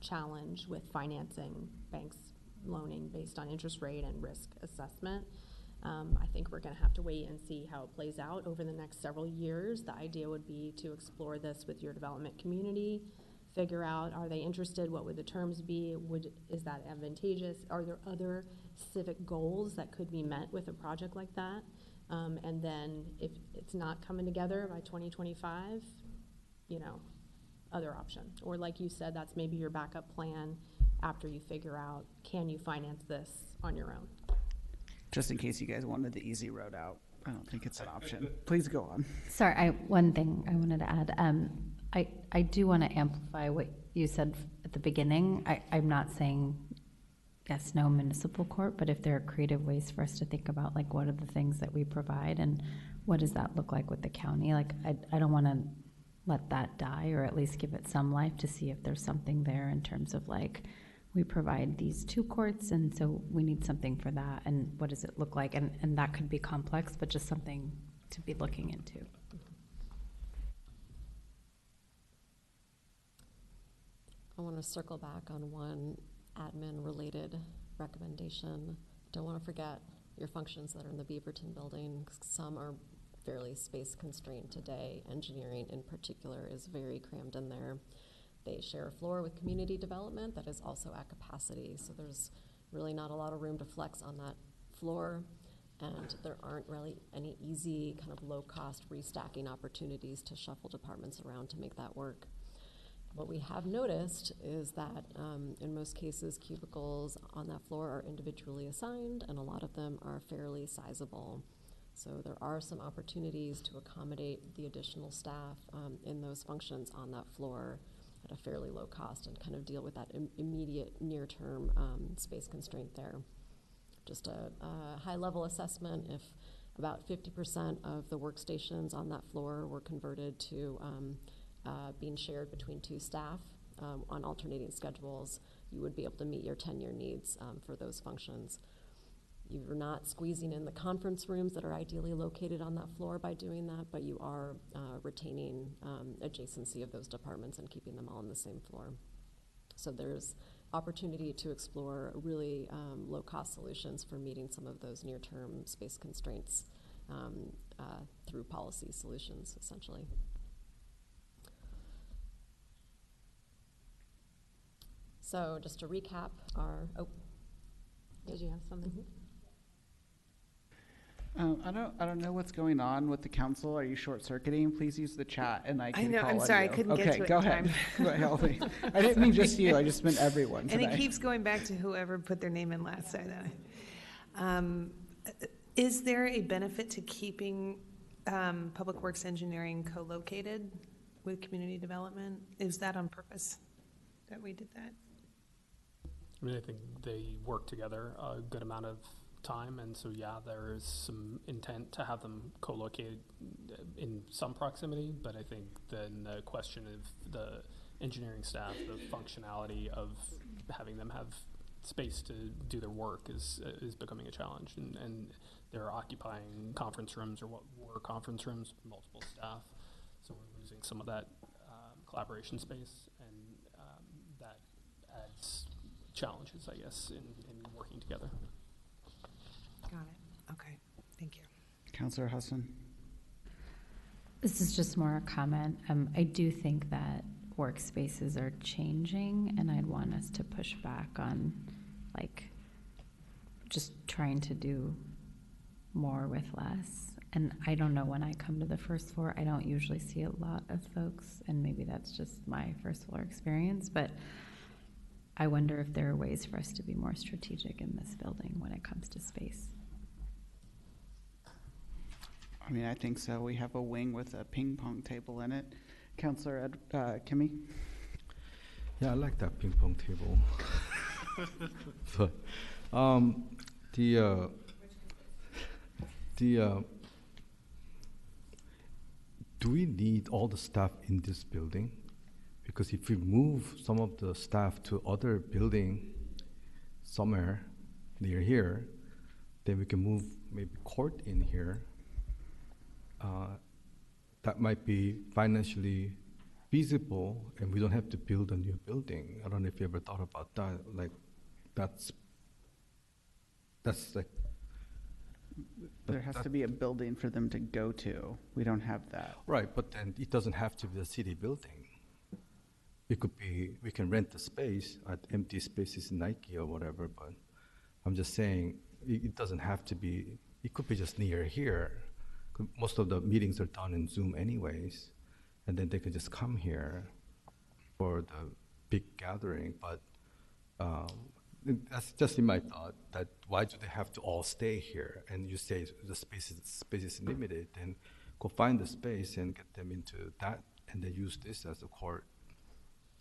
challenge with financing, banks loaning based on interest rate and risk assessment. I think we're going to have to wait and see how it plays out over the next several years. The idea would be to explore this with your development community, figure out, are they interested? What would the terms be? Is that advantageous? Are there other civic goals that could be met with a project like that? And then if it's not coming together by 2025, other option. Or like you said, that's maybe your backup plan after you figure out, can you finance this on your own? Just in case you guys wanted the easy road out, I don't think it's an option. Please go on. Sorry, one thing I wanted to add. I do want to amplify what you said at the beginning. I'm not saying yes, no municipal court, but if there are creative ways for us to think about, like, what are the things that we provide and what does that look like with the county? Like, I don't want to let that die, or at least give it some life to see if there's something there in terms of, like, we provide these 2 courts, and so we need something for that, and what does it look like? And that could be complex, but just something to be looking into. I want to circle back on one admin-related recommendation. Don't want to forget your functions that are in the Beaverton building. Some are fairly space constrained today. Engineering in particular is very crammed in there. They share a floor with community development that is also at capacity, so there's really not a lot of room to flex on that floor, and there aren't really any easy kind of low-cost restacking opportunities to shuffle departments around to make that work. What we have noticed is that in most cases, cubicles on that floor are individually assigned, and a lot of them are fairly sizable. So there are some opportunities to accommodate the additional staff in those functions on that floor at a fairly low cost and kind of deal with that immediate near-term space constraint there. Just a high-level assessment, if about 50% of the workstations on that floor were converted to being shared between 2 staff on alternating schedules, you would be able to meet your 10-year needs for those functions. You're not squeezing in the conference rooms that are ideally located on that floor by doing that, but you are retaining adjacency of those departments and keeping them all on the same floor. So there's opportunity to explore really low-cost solutions for meeting some of those near-term space constraints through policy solutions, essentially. So just to recap did you have something? I don't know what's going on with the council. Are you short-circuiting? Please use the chat, and I can know. call I'm on sorry. you. I couldn't get to it go in ahead. time. Go ahead, help me. I didn't mean just you. I just meant everyone today. And it keeps going back to whoever put their name in last. Is there a benefit to keeping Public Works Engineering co-located with community development? Is that on purpose that we did that? I mean, I think they work together a good amount of time, and so yeah, there is some intent to have them co-located in some proximity, but I think then the question of the engineering staff, the functionality of having them have space to do their work is becoming a challenge, and they're occupying conference rooms, or what were conference rooms, multiple staff, so we're losing some of that collaboration space, and that adds challenges, I guess, in working together. Got it. Okay. Thank you. Councilor Hassan. This is just more a comment. I do think that workspaces are changing, and I'd want us to push back on, like, just trying to do more with less. And I don't know, when I come to the first floor, I don't usually see a lot of folks, and maybe that's just my first floor experience, but I wonder if there are ways for us to be more strategic in this building when it comes to space. I mean, I think so. We have a wing with a ping pong table in it. Councilor Kimmy? Yeah, I like that ping pong table. But do we need all the staff in this building? Because if we move some of the staff to other building somewhere near here, then we can move maybe court in here. That might be financially feasible, and we don't have to build a new building. I don't know if you ever thought about that. Like, that's like. There has to be a building for them to go to. We don't have that. Right, but then it doesn't have to be a city building. It could be, we can rent the space at empty spaces in Nike or whatever, but I'm just saying it doesn't have to be, it could be just near here. Most of the meetings are done in Zoom anyways, and then they could just come here. for the big gathering, but that's just in my thought, that why do they have to all stay here? And you say the space is limited, then go find the space and get them into that, and then use this as a court.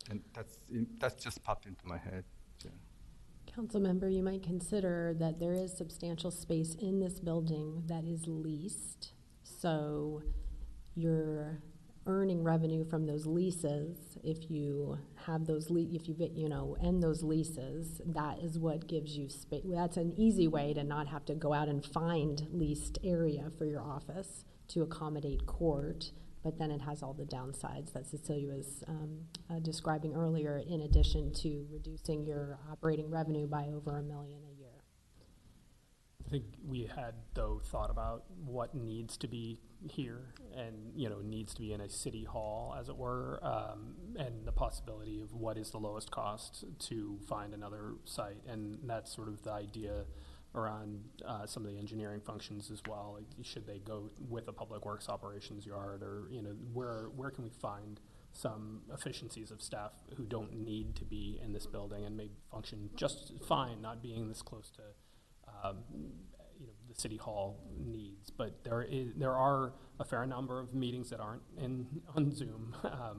And that's just popped into my head. Yeah. Council member, you might consider that there is substantial space in this building that is leased. So you're earning revenue from those leases. If you have those, if you end those leases, that is what gives you space. That's an easy way to not have to go out and find leased area for your office to accommodate court. But then it has all the downsides that Cecilia was describing earlier, in addition to reducing your operating revenue by over $1 million a year. I think we had, though, thought about what needs to be here and, needs to be in a city hall, as it were, and the possibility of what is the lowest cost to find another site. And that's sort of the idea around some of the engineering functions as well. Like, should they go with a public works operations yard, or where can we find some efficiencies of staff who don't need to be in this building and may function just fine, not being this close to the city hall needs. But there are a fair number of meetings that aren't on Zoom.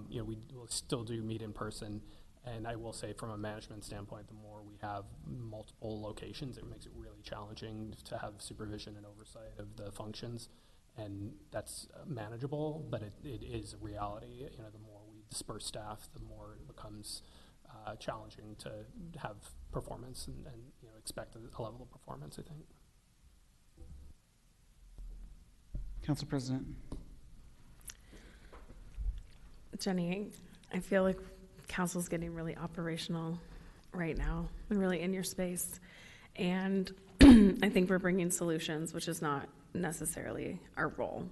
We will still do meet in person. And I will say, from a management standpoint, the more we have multiple locations, it makes it really challenging to have supervision and oversight of the functions. And that's manageable, but it is a reality. The more we disperse staff, the more it becomes challenging to have performance and expect a level of performance, I think. Council President. Jenny, I feel like Council's getting really operational right now and really in your space. And I think we're bringing solutions, which is not necessarily our role.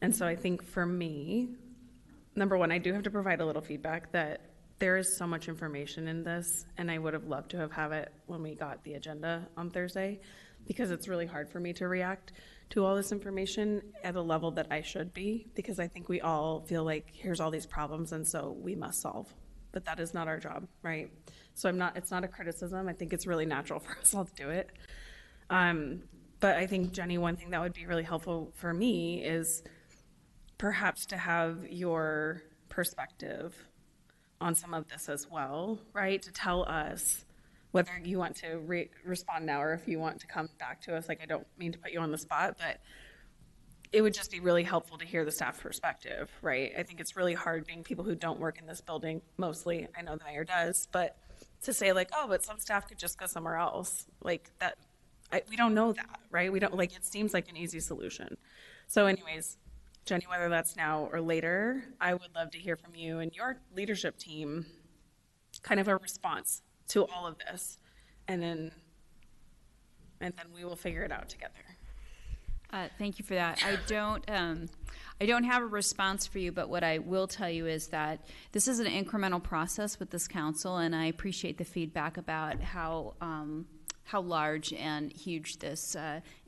And so I think for me, number one, I do have to provide a little feedback that there is so much information in this, and I would have loved to have it when we got the agenda on Thursday, because it's really hard for me to react to all this information at a level that I should be, because I think we all feel like here's all these problems and so we must solve. But that is not our job, right? So it's not a criticism. I think it's really natural for us all to do it. But I think, Jenny, one thing that would be really helpful for me is perhaps to have your perspective on some of this as well, right? To tell us whether you want to respond now or if you want to come back to us. Like, I don't mean to put you on the spot, but it would just be really helpful to hear the staff perspective, right? I think it's really hard being people who don't work in this building mostly. I know the mayor does, but to say like, oh, but some staff could just go somewhere else, like that, we don't know that, right? We don't, like, it seems like an easy solution. So anyways, Jenny, whether that's now or later, I would love to hear from you and your leadership team, kind of a response to all of this, and then we will figure it out together. Thank you for that. I don't have a response for you, but what I will tell you is that this is an incremental process with this council, and I appreciate the feedback about how large and huge this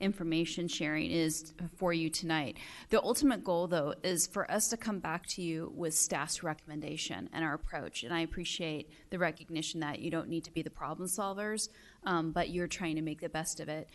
information sharing is for you tonight. The ultimate goal, though, is for us to come back to you with staff's recommendation and our approach. And I appreciate the recognition that you don't need to be the problem solvers, but you're trying to make the best of it.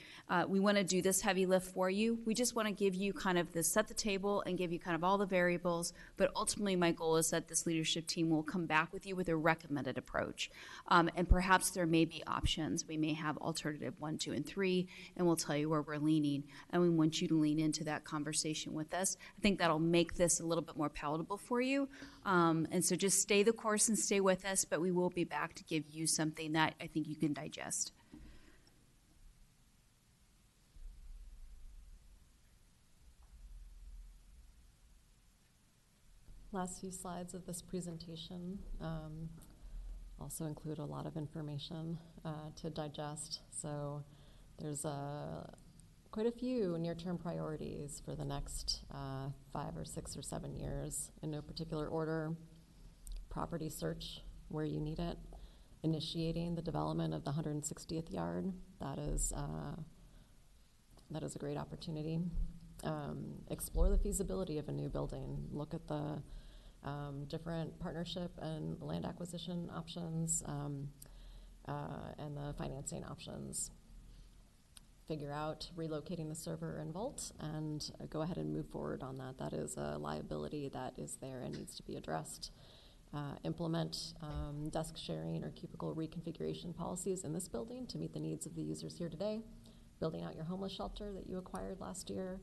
We want to do this heavy lift for you. We just want to give you kind of set the table and give you kind of all the variables. But ultimately, my goal is that this leadership team will come back with you with a recommended approach. And perhaps there may be options. We may have alternative 1, 2, and 3, and we'll tell you where we're leaning. And we want you to lean into that conversation with us. I think that'll make this a little bit more palatable for you. And so just stay the course and stay with us, but we will be back to give you something that I think you can digest. Last few slides of this presentation also include a lot of information to digest. So there's quite a few near-term priorities for the next 5 or 6 or 7 years in no particular order. Property search where you need it. Initiating the development of the 160th yard. That is a great opportunity. Explore the feasibility of a new building. Look at the different partnership and land acquisition options, and the financing options. Figure out relocating the server and vault and go ahead and move forward on that. That is a liability that is there and needs to be addressed. Implement desk sharing or cubicle reconfiguration policies in this building to meet the needs of the users here today. Building out your homeless shelter that you acquired last year.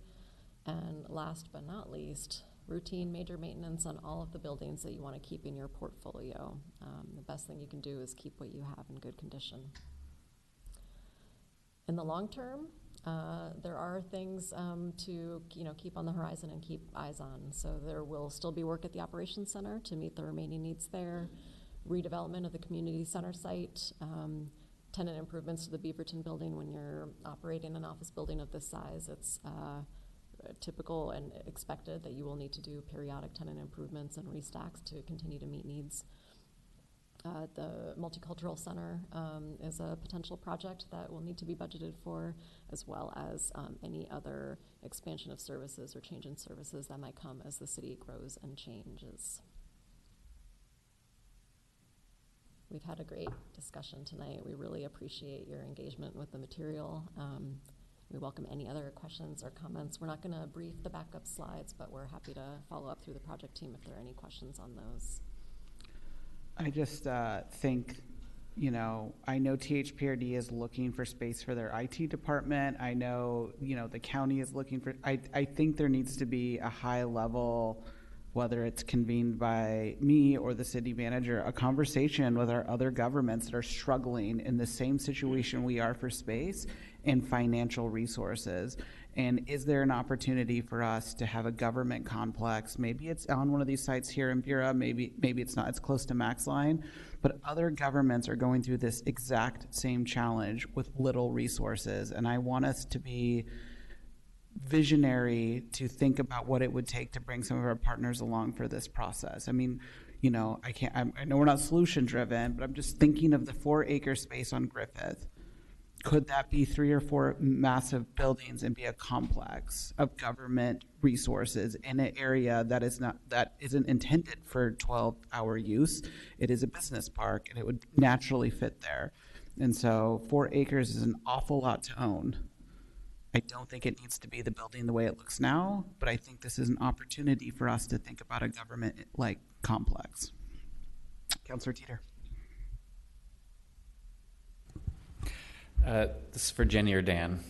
And last but not least, routine major maintenance on all of the buildings that you want to keep in your portfolio. The best thing you can do is keep what you have in good condition. In the long term, there are things to keep on the horizon and keep eyes on. So there will still be work at the operations center to meet the remaining needs there, redevelopment of the community center site, tenant improvements to the Beaverton building. When you're operating an office building of this size, it's typical and expected that you will need to do periodic tenant improvements and restacks to continue to meet needs. The Multicultural Center is a potential project that will need to be budgeted for, as well as any other expansion of services or change in services that might come as the city grows and changes. We've had a great discussion tonight. We really appreciate your engagement with the material. We welcome any other questions or comments. We're not going to brief the backup slides, but we're happy to follow up through the project team if there are any questions on those. I just think, I know THPRD is looking for space for their IT department. I know, the county is looking for, I think there needs to be a high level, whether it's convened by me or the city manager, a conversation with our other governments that are struggling in the same situation we are for space and financial resources. And is there an opportunity for us to have a government complex? Maybe it's on one of these sites here in Bureau, maybe it's not, it's close to Max Line, but other governments are going through this exact same challenge with little resources. And I want us to be visionary to think about what it would take to bring some of our partners along for this process. I mean, I know we're not solution driven, but I'm just thinking of the 4-acre space on Griffith. Could that be 3 or 4 massive buildings and be a complex of government resources in an area that isn't intended for 12-hour use? It is a business park, and it would naturally fit there. And so 4 acres is an awful lot to own. I don't think it needs to be the building the way it looks now, but I think this is an opportunity for us to think about a government-like complex. Councilor Teeter. This is for Jenny or Dan.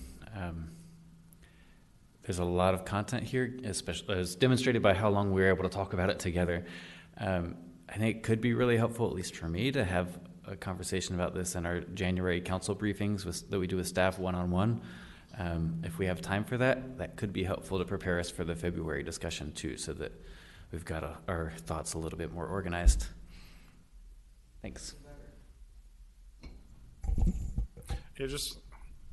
There's a lot of content here, especially as demonstrated by how long we were able to talk about it together. I think it could be really helpful, at least for me, to have a conversation about this in our January council briefings that we do with staff one-on-one. If we have time for that, that could be helpful to prepare us for the February discussion too, so that we've got our thoughts a little bit more organized. Thanks. Yeah, just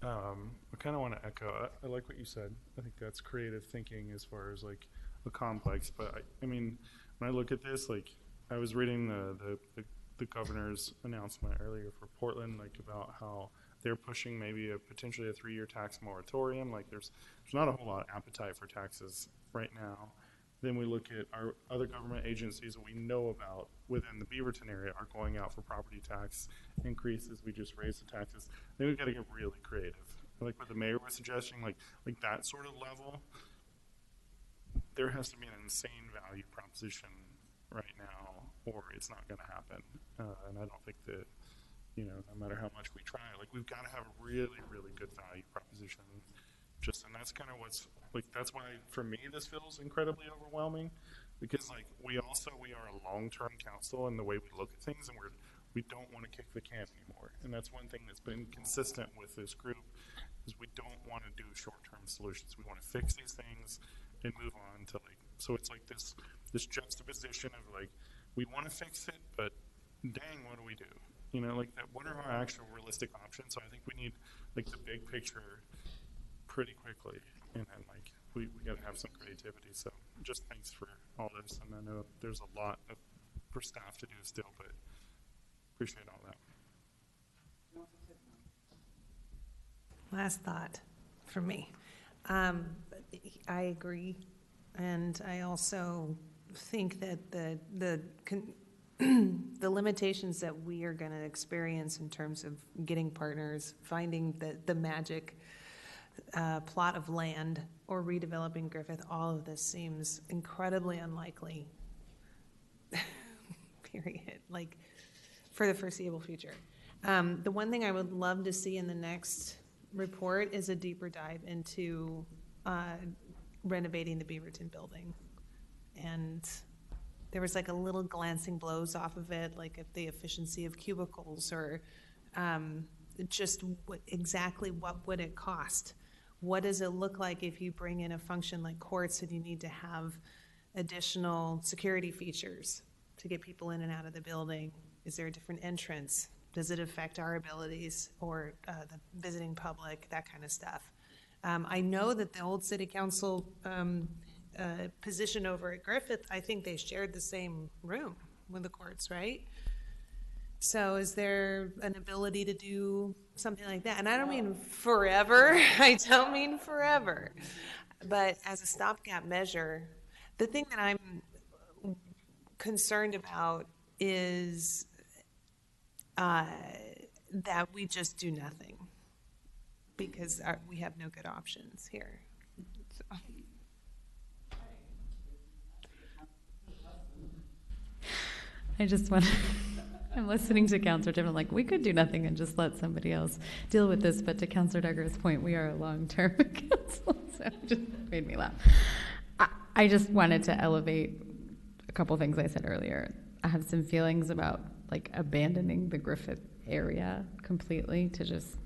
I kind of want to echo. I like what you said. I think that's creative thinking as far as like a complex. But I mean, when I look at this, like I was reading the governor's announcement earlier for Portland, like about how they're pushing maybe potentially a 3-year tax moratorium. Like there's not a whole lot of appetite for taxes right now. Then we look at our other government agencies that we know about within the Beaverton area are going out for property tax increases. We just raised the taxes. Then we've got to get really creative. Like what the mayor was suggesting, like that sort of level, there has to be an insane value proposition right now, or it's not going to happen. And I don't think that, no matter how much we try, like we've got to have a really, really good value proposition. And that's kind of that's why for me this feels incredibly overwhelming, because like we are a long-term council in the way we look at things, and we don't want to kick the can anymore. And that's one thing that's been consistent with this group, is we don't want to do short-term solutions. We want to fix these things and move on to so it's like this juxtaposition of like, we want to fix it, but dang, what do we do? What are our actual realistic options? So I think we need the big picture pretty quickly, and then we got to have some creativity. So just thanks for all this, and I know there's a lot for staff to do still, but appreciate all that. Last thought from me. I agree, and I also think that the limitations that we are going to experience in terms of getting partners, finding the magic plot of land, or redeveloping Griffith, all of this seems incredibly unlikely, period, like for the foreseeable future. The one thing I would love to see in the next report is a deeper dive into renovating the Beaverton building. And there was like a little glancing blows off of it, like at the efficiency of cubicles, or just exactly what would it cost? What does it look like if you bring in a function like courts and you need to have additional security features to get people in and out of the building? Is there a different entrance? Does it affect our abilities or the visiting public, that kind of stuff? I know that the old city council position over at Griffith, I think they shared the same room with the courts, right? So is there an ability to do something like that? And I don't mean forever. I don't mean forever. But as a stopgap measure, the thing that I'm concerned about is that we just do nothing because we have no good options here. So. I just want to, I'm listening to Councilor Tiffin, like, we could do nothing and just let somebody else deal with this, but to Councilor Duggar's point, we are a long-term council, so it just made me laugh. I just wanted to elevate a couple things I said earlier. I have some feelings about, like, abandoning the Griffith area completely to just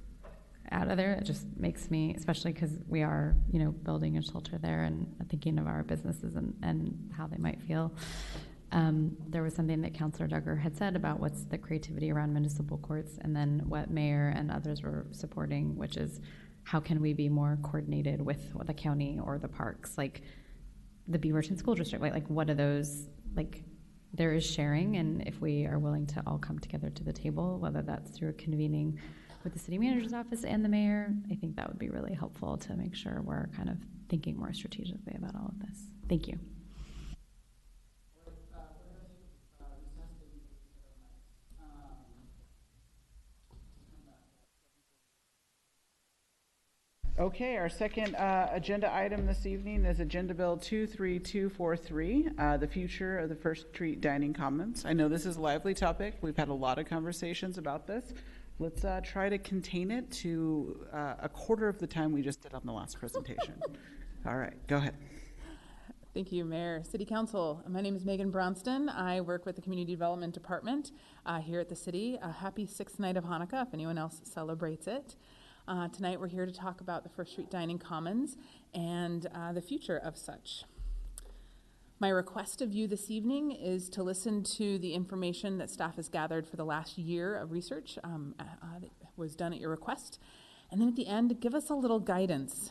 out of there. It just makes me, especially because we are, you know, building a shelter there and thinking of our businesses and how they might feel. There was something that Councilor Duggar had said about what's the creativity around municipal courts, and then what Mayor and others were supporting, which is how can we be more coordinated with the county or the parks, like the Beaverton School District, right? Like, what are those, like, there is sharing, and if we are willing to all come together to the table, whether that's through convening with the city manager's office and the mayor, I think that would be really helpful to make sure we're kind of thinking more strategically about all of this. Thank you. Okay, our second agenda item this evening is Agenda Bill 23243, the future of the First Street Dining Commons. I know this is a lively topic. We've had a lot of conversations about this. Let's try to contain it to a quarter of the time we just did on the last presentation. All right, go ahead. Thank you, Mayor. City Council, my name is Megan Bronston. I work with the Community Development Department here at the city. Happy 6th night of Hanukkah, if anyone else celebrates it. Tonight we're here to talk about the First Street Dining Commons and the future of such. My request of you this evening is to listen to the information that staff has gathered for the last year of research that was done at your request. And then at the end, give us a little guidance.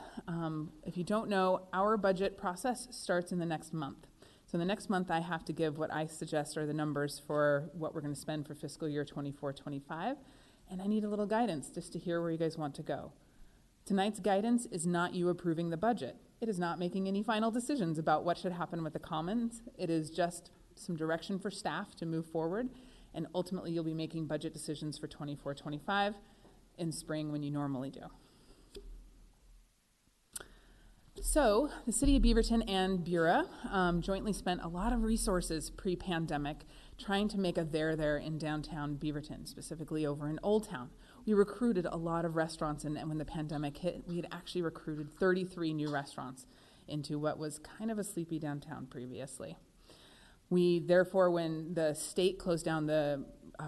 If you don't know, our budget process starts in the next month. So in the next month, I have to give what I suggest are the numbers for what we're going to spend for fiscal year 24-25. And I need a little guidance just to hear where you guys want to go. Tonight's guidance is not you approving the budget. It is not making any final decisions about what should happen with the commons. It is just some direction for staff to move forward. And ultimately, you'll be making budget decisions for 24-25 in spring when you normally do. So the City of Beaverton and Bura jointly spent a lot of resources pre-pandemic trying to make a there in downtown Beaverton, specifically over in Old Town. We recruited a lot of restaurants, and when the pandemic hit, we had actually recruited 33 new restaurants into what was kind of a sleepy downtown previously. We, therefore, when the state closed down the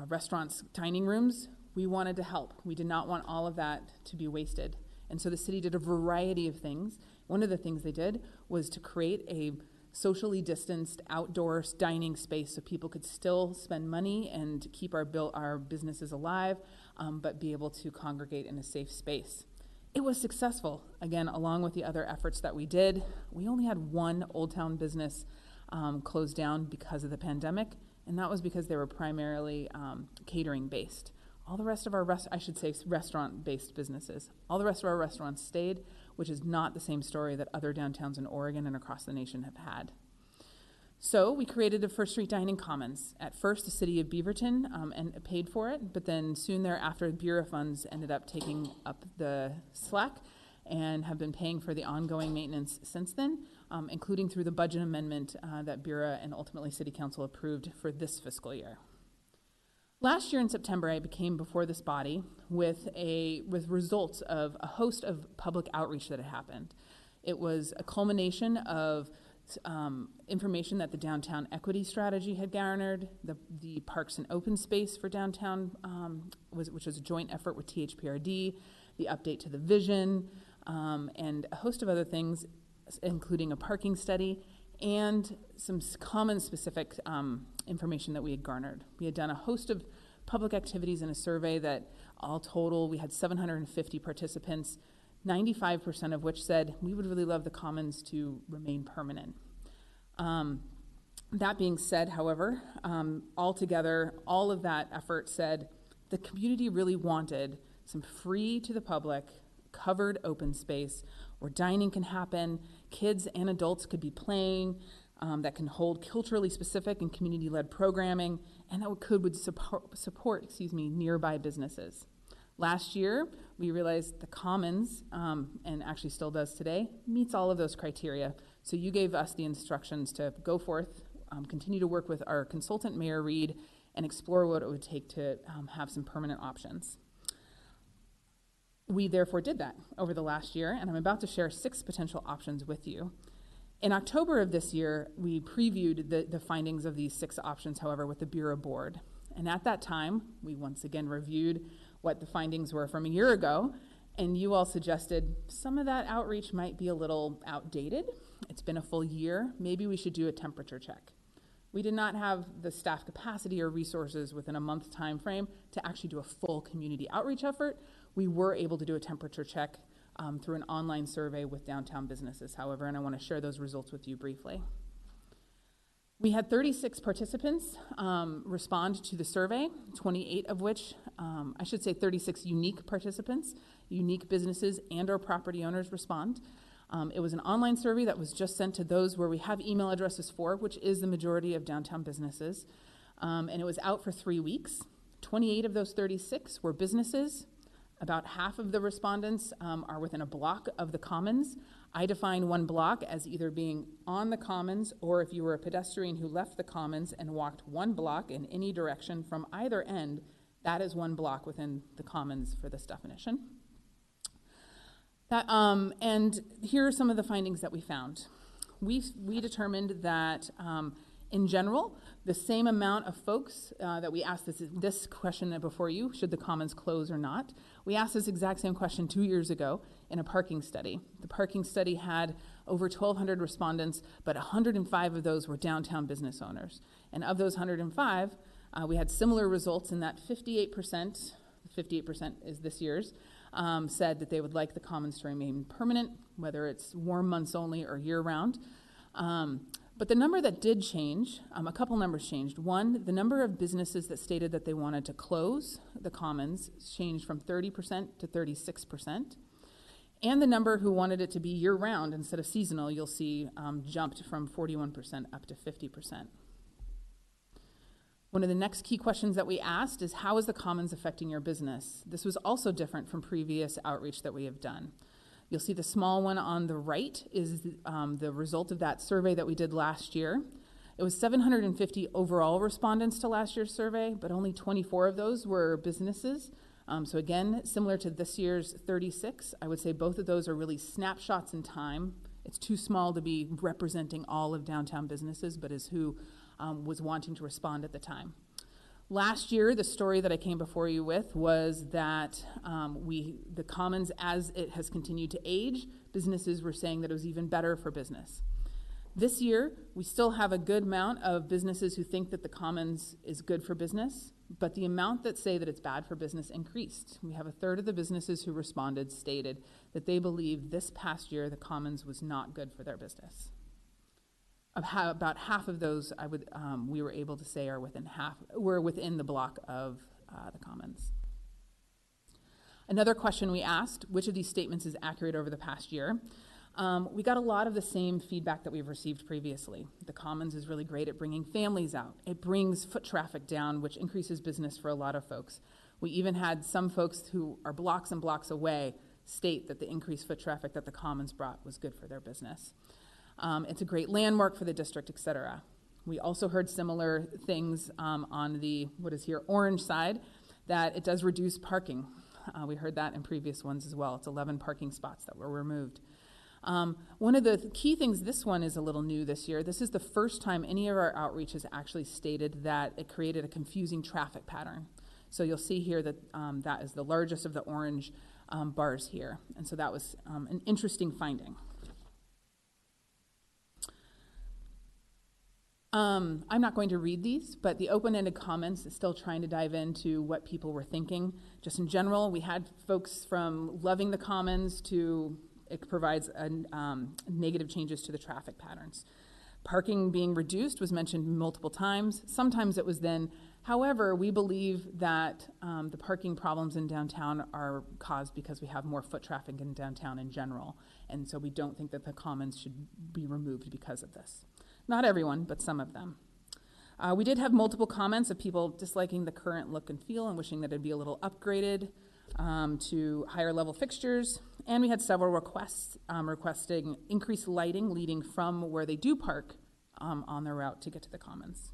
restaurants' dining rooms, we wanted to help. We did not want all of that to be wasted. And so the city did a variety of things. One of the things they did was to create a socially distanced outdoor dining space so people could still spend money and keep our businesses alive, but be able to congregate in a safe space. It was successful. Again, along with the other efforts that we did, we only had one Old Town business closed down because of the pandemic, and that was because they were primarily catering based. All the rest of our restaurant-based businesses, all the rest of our restaurants stayed, which is not the same story that other downtowns in Oregon and across the nation have had. So we created the First Street Dining Commons. At first, the city of Beaverton and paid for it, but then soon thereafter, Bureau funds ended up taking up the slack and have been paying for the ongoing maintenance since then, including through the budget amendment that Bureau and ultimately City Council approved for this fiscal year. Last year in September, I came before this body with results of a host of public outreach that had happened. It was a culmination of information that the Downtown Equity Strategy had garnered, the Parks and Open Space for Downtown, which was a joint effort with THPRD, the update to the vision, and a host of other things, including a parking study, and some common specific information that we had garnered. We had done a host of public activities in a survey that all total, we had 750 participants, 95% of which said, we would really love the commons to remain permanent. That being said, however, altogether, all of that effort said the community really wanted some free to the public, covered open space where dining can happen, kids and adults could be playing, that can hold culturally specific and community-led programming, and that would support nearby businesses. Last year, we realized the Commons, and actually still does today, meets all of those criteria. So you gave us the instructions to go forth, continue to work with our consultant, Mayor Reed, and explore what it would take to have some permanent options. We therefore did that over the last year, and I'm about to share 6 potential options with you. In October of this year, we previewed the findings of these 6 options, however, with the Bureau Board. And at that time, we once again reviewed what the findings were from a year ago, and you all suggested some of that outreach might be a little outdated. It's been a full year. Maybe we should do a temperature check. We did not have the staff capacity or resources within a month time frame to actually do a full community outreach effort. We were able to do a temperature check through an online survey with downtown businesses, however, and I want to share those results with you briefly. We had 36 participants respond to the survey, 28 of which, 36 unique participants, unique businesses and or property owners respond. It was an online survey that was just sent to those where we have email addresses for, which is the majority of downtown businesses. And it was out for 3 weeks. 28 of those 36 were businesses. About half of the respondents are within a block of the Commons. I define one block as either being on the Commons or if you were a pedestrian who left the Commons and walked one block in any direction from either end, that is one block within the Commons for this definition. And here are some of the findings that we found. We determined that in general, the same amount of folks that we asked this question before you, should the Commons close or not, we asked this exact same question 2 years ago in a parking study. The parking study had over 1,200 respondents, but 105 of those were downtown business owners. And of those 105, we had similar results in that 58% is this year's, said that they would like the Commons to remain permanent, whether it's warm months only or year-round. But the number that did change, a couple numbers changed. One, the number of businesses that stated that they wanted to close the Commons changed from 30% to 36%. And the number who wanted it to be year-round instead of seasonal, you'll see, jumped from 41% up to 50%. One of the next key questions that we asked is, how is the Commons affecting your business? This was also different from previous outreach that we have done. You'll see the small one on the right is the result of that survey that we did last year. It was 750 overall respondents to last year's survey, but only 24 of those were businesses. So again, similar to this year's 36, I would say both of those are really snapshots in time. It's too small to be representing all of downtown businesses, but is who was wanting to respond at the time. Last year, the story that I came before you with was that the Commons, as it has continued to age, businesses were saying that it was even better for business. This year, we still have a good amount of businesses who think that the Commons is good for business, but the amount that say that it's bad for business increased. We have a third of the businesses who responded stated that they believe this past year the Commons was not good for their business. About half of those we were able to say were within the block of the Commons. Another question we asked, which of these statements is accurate over the past year? We got a lot of the same feedback that we've received previously. The Commons is really great at bringing families out. It brings foot traffic down, which increases business for a lot of folks. We even had some folks who are blocks and blocks away state that the increased foot traffic that the Commons brought was good for their business. It's a great landmark for the district, et cetera. We also heard similar things on the, what is here, orange side, that it does reduce parking. We heard that in previous ones as well. It's 11 parking spots that were removed. One of the key things, this one is a little new this year. This is the first time any of our outreach has actually stated that it created a confusing traffic pattern. So you'll see here that that is the largest of the orange bars here. And so that was an interesting finding. I'm not going to read these, but the open-ended comments is still trying to dive into what people were thinking. Just in general, we had folks from loving the Commons to it provides negative changes to the traffic patterns. Parking being reduced was mentioned multiple times. Sometimes it was then, however, we believe that the parking problems in downtown are caused because we have more foot traffic in downtown in general. And so we don't think that the Commons should be removed because of this. Not everyone, but some of them. We did have multiple comments of people disliking the current look and feel and wishing that it'd be a little upgraded to higher level fixtures. And we had several requests requesting increased lighting leading from where they do park on their route to get to the Commons.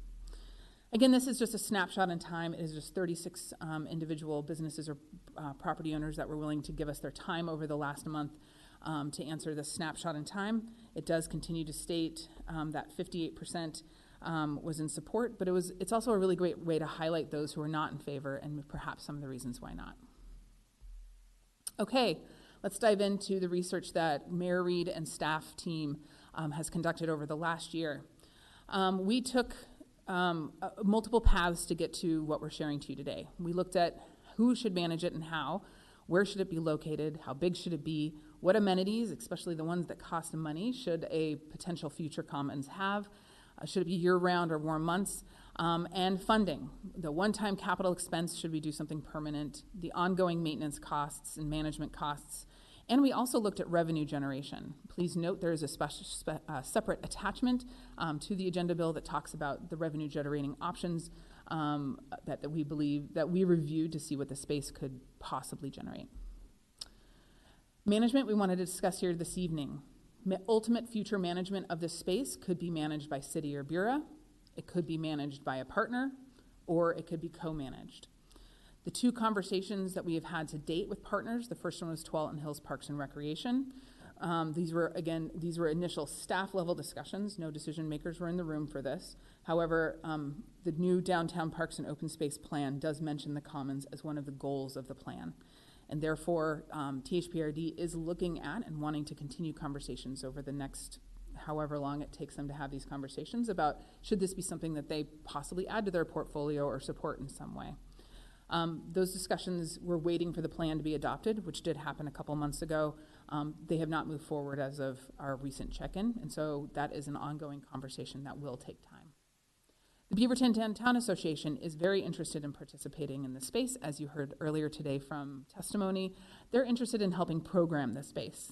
Again, this is just a snapshot in time. It is just 36 individual businesses or property owners that were willing to give us their time over the last month to answer this snapshot in time. It does continue to state that 58% was in support, but it's also a really great way to highlight those who are not in favor and perhaps some of the reasons why not. Okay, let's dive into the research that Mayor Reed and staff team has conducted over the last year. We took multiple paths to get to what we're sharing to you today. We looked at who should manage it and how, where should it be located, how big should it be, what amenities, especially the ones that cost money, should a potential future Commons have, should it be year-round or warm months, and funding. The one-time capital expense, should we do something permanent, the ongoing maintenance costs and management costs, and we also looked at revenue generation. Please note there is a separate attachment to the agenda bill that talks about the revenue generating options that we believe, that we reviewed to see what the space could possibly generate. Management, we wanted to discuss here this evening. Ultimate future management of this space could be managed by city or bureau, it could be managed by a partner, or it could be co-managed. The two conversations that we have had to date with partners, the first one was Tualatin Hills Parks and Recreation. These were initial staff level discussions. No decision makers were in the room for this. However, the new downtown parks and open space plan does mention the Commons as one of the goals of the plan. And therefore, THPRD is looking at and wanting to continue conversations over the next however long it takes them to have these conversations about should this be something that they possibly add to their portfolio or support in some way. Those discussions were waiting for the plan to be adopted, which did happen a couple months ago. They have not moved forward as of our recent check-in, and so that is an ongoing conversation that will take time. The Beaverton Downtown Association is very interested in participating in the space, as you heard earlier today from testimony. They're interested in helping program the space.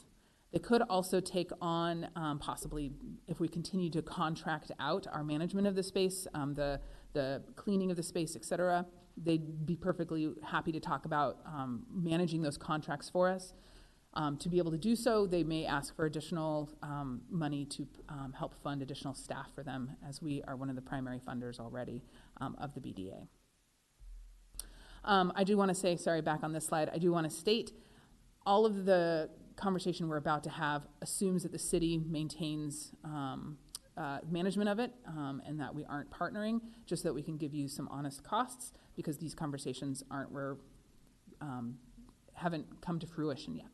They could also take on, possibly, if we continue to contract out our management of the space, the cleaning of the space, et cetera, they'd be perfectly happy to talk about managing those contracts for us. To be able to do so, they may ask for additional money to help fund additional staff for them, as we are one of the primary funders already of the BDA. I do want to say, sorry, back on this slide, I do want to state all of the conversation we're about to have assumes that the city maintains management of it and that we aren't partnering, just so that we can give you some honest costs, because these conversations haven't come to fruition yet.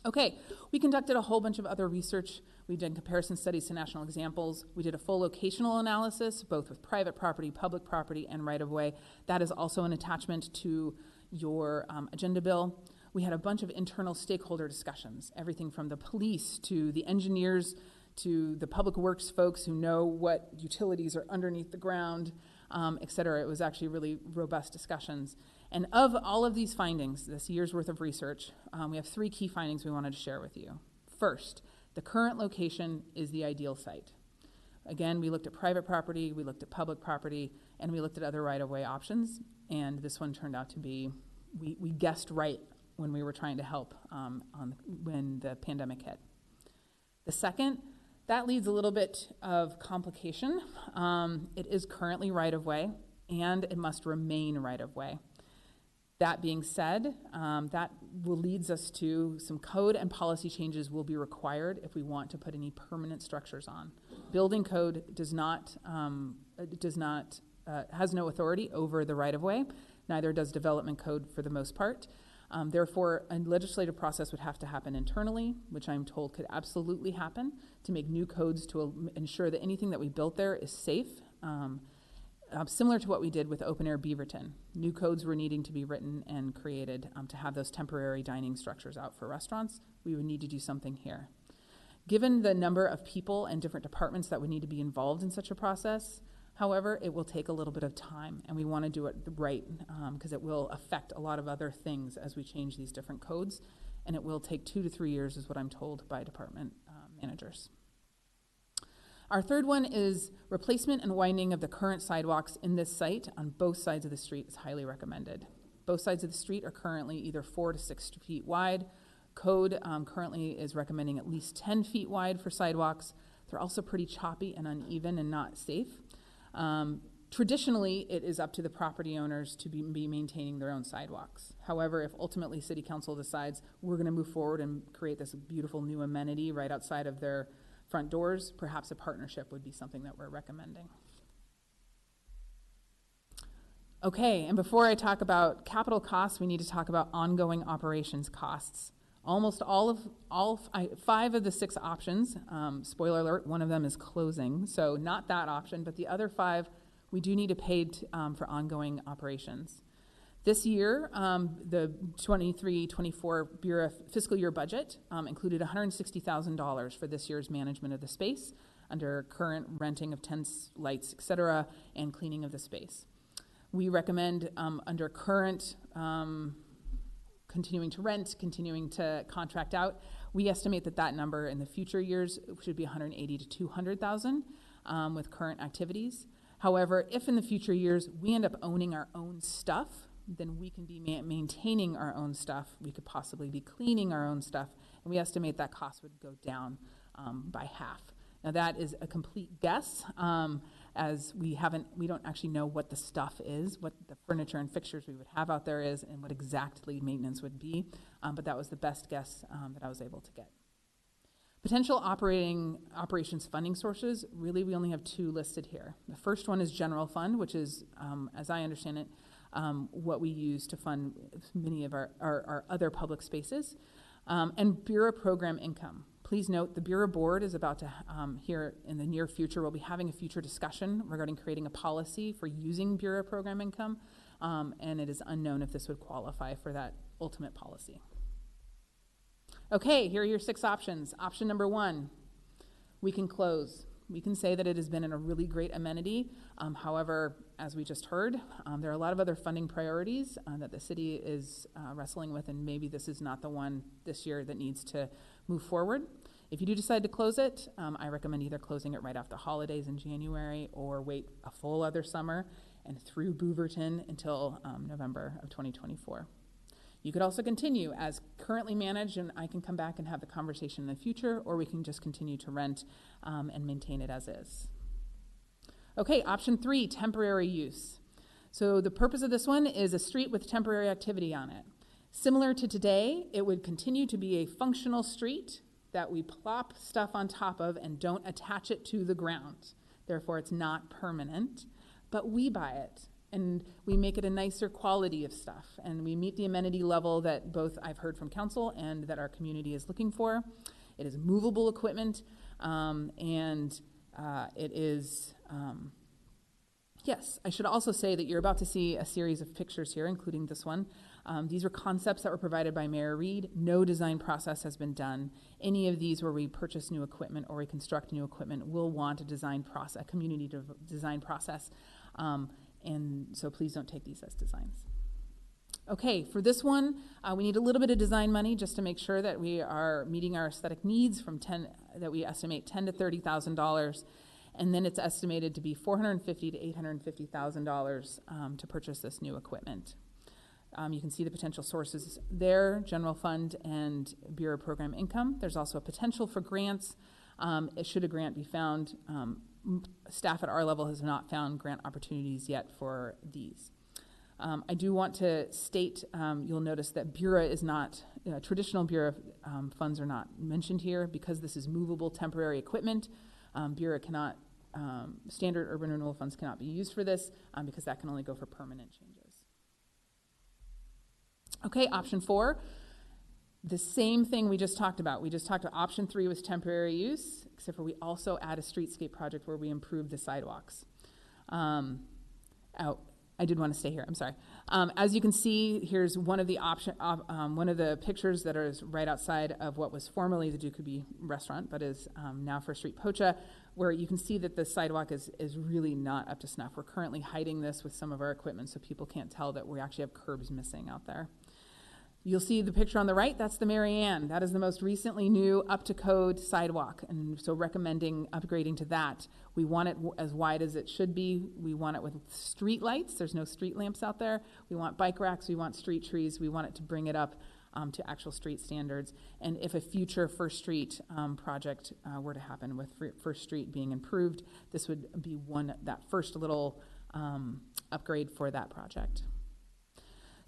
Okay, we conducted a whole bunch of other research. We did comparison studies to national examples. We did a full locational analysis, both with private property, public property, and right-of-way. That is also an attachment to your agenda bill. We had a bunch of internal stakeholder discussions, everything from the police to the engineers to the public works folks who know what utilities are underneath the ground, et cetera. It was actually really robust discussions. And of all of these findings, this year's worth of research, we have three key findings we wanted to share with you. First, the current location is the ideal site. Again, we looked at private property, we looked at public property, and we looked at other right-of-way options, and this one turned out to be, we guessed right when we were trying to help when the pandemic hit. The second, that leads a little bit of complication. It is currently right-of-way, and it must remain right-of-way. That being said, that leads us to some code and policy changes will be required if we want to put any permanent structures on. Building code has no authority over the right-of-way. Neither does development code for the most part. Therefore, a legislative process would have to happen internally, which I'm told could absolutely happen, to make new codes to ensure that anything that we built there is safe. Similar to what we did with Open Air Beaverton. New codes were needing to be written and created to have those temporary dining structures out for restaurants. We would need to do something here. Given the number of people and different departments that would need to be involved in such a process, however, it will take a little bit of time, and we want to do it right because it will affect a lot of other things as we change these different codes, and it will take 2 to 3 years is what I'm told by department managers. Our third one is replacement and widening of the current sidewalks in this site on both sides of the street is highly recommended. Both sides of the street are currently either 4 to 6 feet wide. Code currently is recommending at least 10 feet wide for sidewalks. They're also pretty choppy and uneven and not safe. Traditionally, it is up to the property owners to be maintaining their own sidewalks. However, if ultimately City Council decides we're going to move forward and create this beautiful new amenity right outside of their front doors, perhaps a partnership would be something that we're recommending. Okay, and before I talk about capital costs, we need to talk about ongoing operations costs. Almost five of the 6 options, spoiler alert, one of them is closing, so not that option, but the other 5, we do need to pay for ongoing operations. This year, the 23-24 Bureau fiscal year budget included $160,000 for this year's management of the space under current renting of tents, lights, etc., and cleaning of the space. We recommend under current continuing to rent, continuing to contract out, we estimate that number in the future years should be $180,000 to $200,000 with current activities. However, if in the future years we end up owning our own stuff, then we can be maintaining our own stuff. We could possibly be cleaning our own stuff, and we estimate that cost would go down by half. Now that is a complete guess, as we don't actually know what the stuff is, what the furniture and fixtures we would have out there is, and what exactly maintenance would be, but that was the best guess that I was able to get. Potential operations funding sources, really we only have 2 listed here. The first one is general fund, which is, as I understand it, what we use to fund many of our other public spaces, and Bureau program income. Please note the Bureau board is about to, here in the near future, we'll be having a future discussion regarding creating a policy for using Bureau program income, and it is unknown if this would qualify for that ultimate policy. Okay, here are your 6 options. Option number 1, we can close. We can say that it has been a really great amenity. However, as we just heard, there are a lot of other funding priorities that the city is wrestling with, and maybe this is not the one this year that needs to move forward. If you do decide to close it, I recommend either closing it right after holidays in January or wait a full other summer and through Beaverton until November of 2024. You could also continue as currently managed, and I can come back and have the conversation in the future, or we can just continue to rent and maintain it as is. Okay, option 3, temporary use. So the purpose of this one is a street with temporary activity on it. Similar to today, it would continue to be a functional street that we plop stuff on top of and don't attach it to the ground. Therefore, it's not permanent, but we buy it. And we make it a nicer quality of stuff. And we meet the amenity level that both I've heard from council and that our community is looking for. It is movable equipment, and it is, yes, I should also say that you're about to see a series of pictures here, including this one. These are concepts that were provided by Mayor Reed. No design process has been done. Any of these where we purchase new equipment or we construct new equipment will want a design process, a community design process. And so please don't take these as designs. Okay, for this one, we need a little bit of design money just to make sure that we are meeting our aesthetic needs that we estimate $10,000 to $30,000. And then it's estimated to be $450,000 to $850,000 to purchase this new equipment. You can see the potential sources there, general fund and Bureau program income. There's also a potential for grants. Should a grant be found, staff at our level has not found grant opportunities yet for these. I do want to state, you'll notice that Bureau is not, traditional Bureau funds are not mentioned here because this is movable temporary equipment. Bureau cannot, standard urban renewal funds cannot be used for this because that can only go for permanent changes. Okay, option 4, the same thing we just talked about. We just talked about option 3 was temporary use, except for we also add a streetscape project where we improve the sidewalks. I did want to stay here, I'm sorry. As you can see, here's one of the one of the pictures that is right outside of what was formerly the Dukubi restaurant, but is now First Street Pocha, where you can see that the sidewalk is really not up to snuff. We're currently hiding this with some of our equipment so people can't tell that we actually have curbs missing out there. You'll see the picture on the right, that's the Mary Ann. That is the most recently new up-to-code sidewalk, and so recommending upgrading to that. We want it as wide as it should be. We want it with street lights. There's no street lamps out there. We want bike racks. We want street trees. We want it to bring it up to actual street standards. And if a future First Street project were to happen with First Street being improved, this would be that first little upgrade for that project.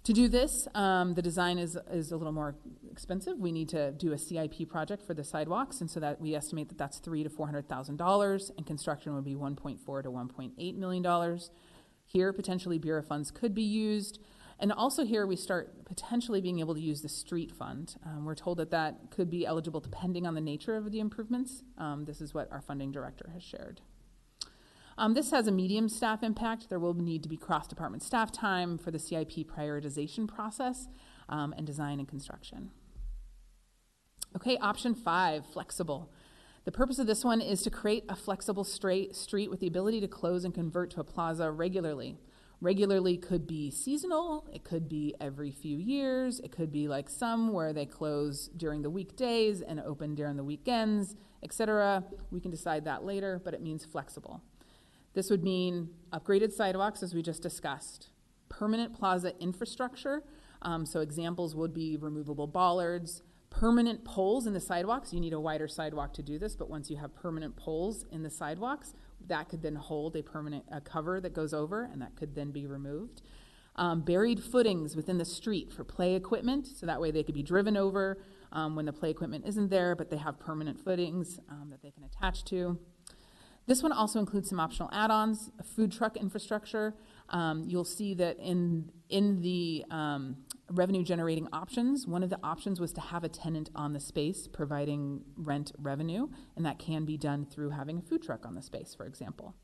To do this, the design is a little more expensive. We need to do a CIP project for the sidewalks, and so that we estimate that that's $300,000 to $400,000, and construction would be $1.4 to $1.8 million. Here, potentially Bureau funds could be used, and also here we start potentially being able to use the street fund. We're told that that could be eligible depending on the nature of the improvements. This is what our funding director has shared. This has a medium staff impact. There will need to be cross-department staff time for the CIP prioritization process and design and construction. Okay, option 5, flexible. The purpose of this one is to create a flexible street with the ability to close and convert to a plaza regularly. Regularly could be seasonal, it could be every few years, it could be like some where they close during the weekdays and open during the weekends, etc. We can decide that later, but it means flexible. This would mean upgraded sidewalks, as we just discussed, permanent plaza infrastructure. So examples would be removable bollards, permanent poles in the sidewalks. You need a wider sidewalk to do this, but once you have permanent poles in the sidewalks, that could then hold a permanent cover that goes over, and that could then be removed. Buried footings within the street for play equipment, so that way they could be driven over when the play equipment isn't there, but they have permanent footings that they can attach to. This one also includes some optional add-ons, food truck infrastructure. You'll see that in the revenue generating options, one of the options was to have a tenant on the space providing rent revenue, and that can be done through having a food truck on the space, for example.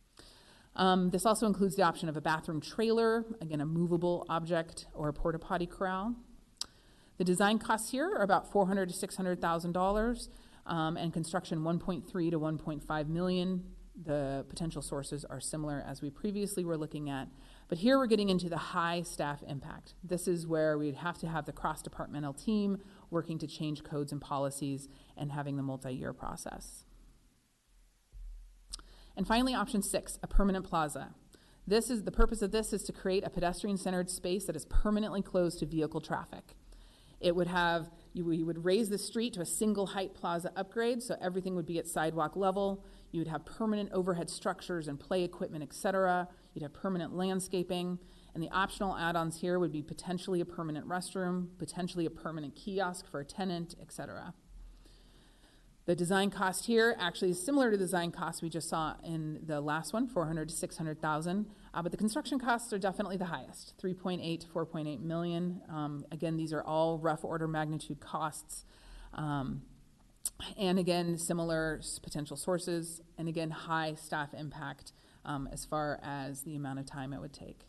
This also includes the option of a bathroom trailer, again, a movable object, or a porta potty corral. The design costs here are about $400,000 to $600,000, and construction $1.3 to $1.5 million. The potential sources are similar as we previously were looking at, but here we're getting into the high staff impact. This is where we'd have to have the cross-departmental team working to change codes and policies and having the multi-year process. And finally, option 6, a permanent plaza. The purpose of this is to create a pedestrian-centered space that is permanently closed to vehicle traffic. It would have, we would raise the street to a single height plaza upgrade, so everything would be at sidewalk level. You would have permanent overhead structures and play equipment, etc. You'd have permanent landscaping, and the optional add-ons here would be potentially a permanent restroom, potentially a permanent kiosk for a tenant, etc. The design cost here actually is similar to the design costs we just saw in the last one, $400,000 to $600,000, but the construction costs are definitely the highest, $3.8 to $4.8 million. Again, these are all rough order magnitude costs. And again, similar potential sources, and again, high staff impact as far as the amount of time it would take.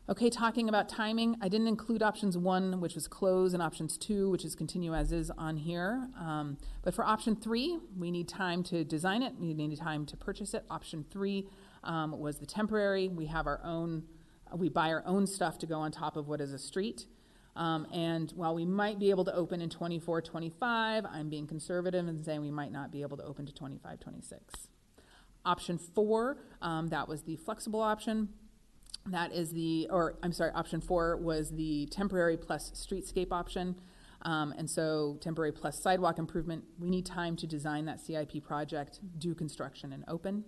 Okay, talking about timing, I didn't include options 1, which was close, and options 2, which is continue as is on here. But for option 3, we need time to design it, we need time to purchase it. Option 3 was the temporary. We have our own We buy our own stuff to go on top of what is a street. And while we might be able to open in 24, 25, I'm being conservative and saying we might not be able to open to 25, 26. Option 4, that was the flexible option. That is option 4 was the temporary plus streetscape option. And so temporary plus sidewalk improvement, we need time to design that CIP project, do construction, and open.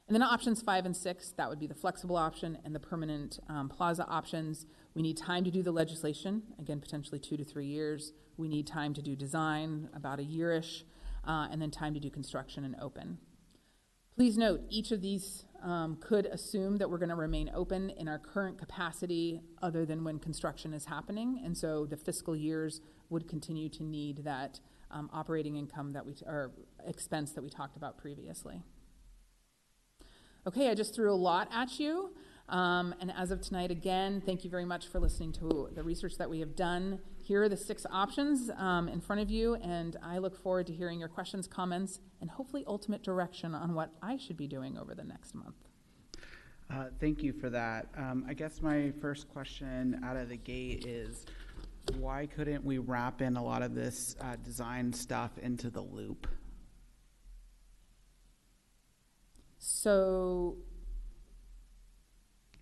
And then options 5 and 6, that would be the flexible option and the permanent plaza options. We need time to do the legislation, again, potentially 2 to 3 years. We need time to do design, about a year-ish, and then time to do construction and open. Please note, each of these could assume that we're going to remain open in our current capacity other than when construction is happening. And so the fiscal years would continue to need that operating income or expense that we talked about previously. Okay, I just threw a lot at you. And as of tonight, again, thank you very much for listening to the research that we have done. Here are the 6 options in front of you, and I look forward to hearing your questions, comments, and hopefully ultimate direction on what I should be doing over the next month. Thank you for that. I guess my first question out of the gate is, why couldn't we wrap in a lot of this design stuff into the loop? So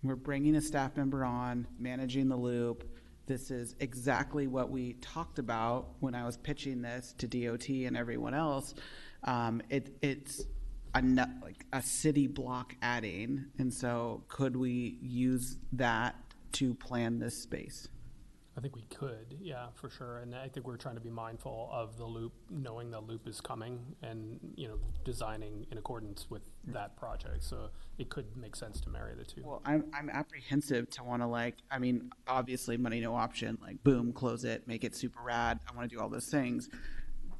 we're bringing a staff member on, managing the loop. This is exactly what we talked about when I was pitching this to DOT and everyone else. It's like a city block adding, and so could we use that to plan this space? I think we could, yeah, for sure. And I think we're trying to be mindful of the loop, knowing the loop is coming, and designing in accordance with that project. So it could make sense to marry the two. Well, I'm apprehensive to want to obviously money no option, like boom, close it, make it super rad. I want to do all those things.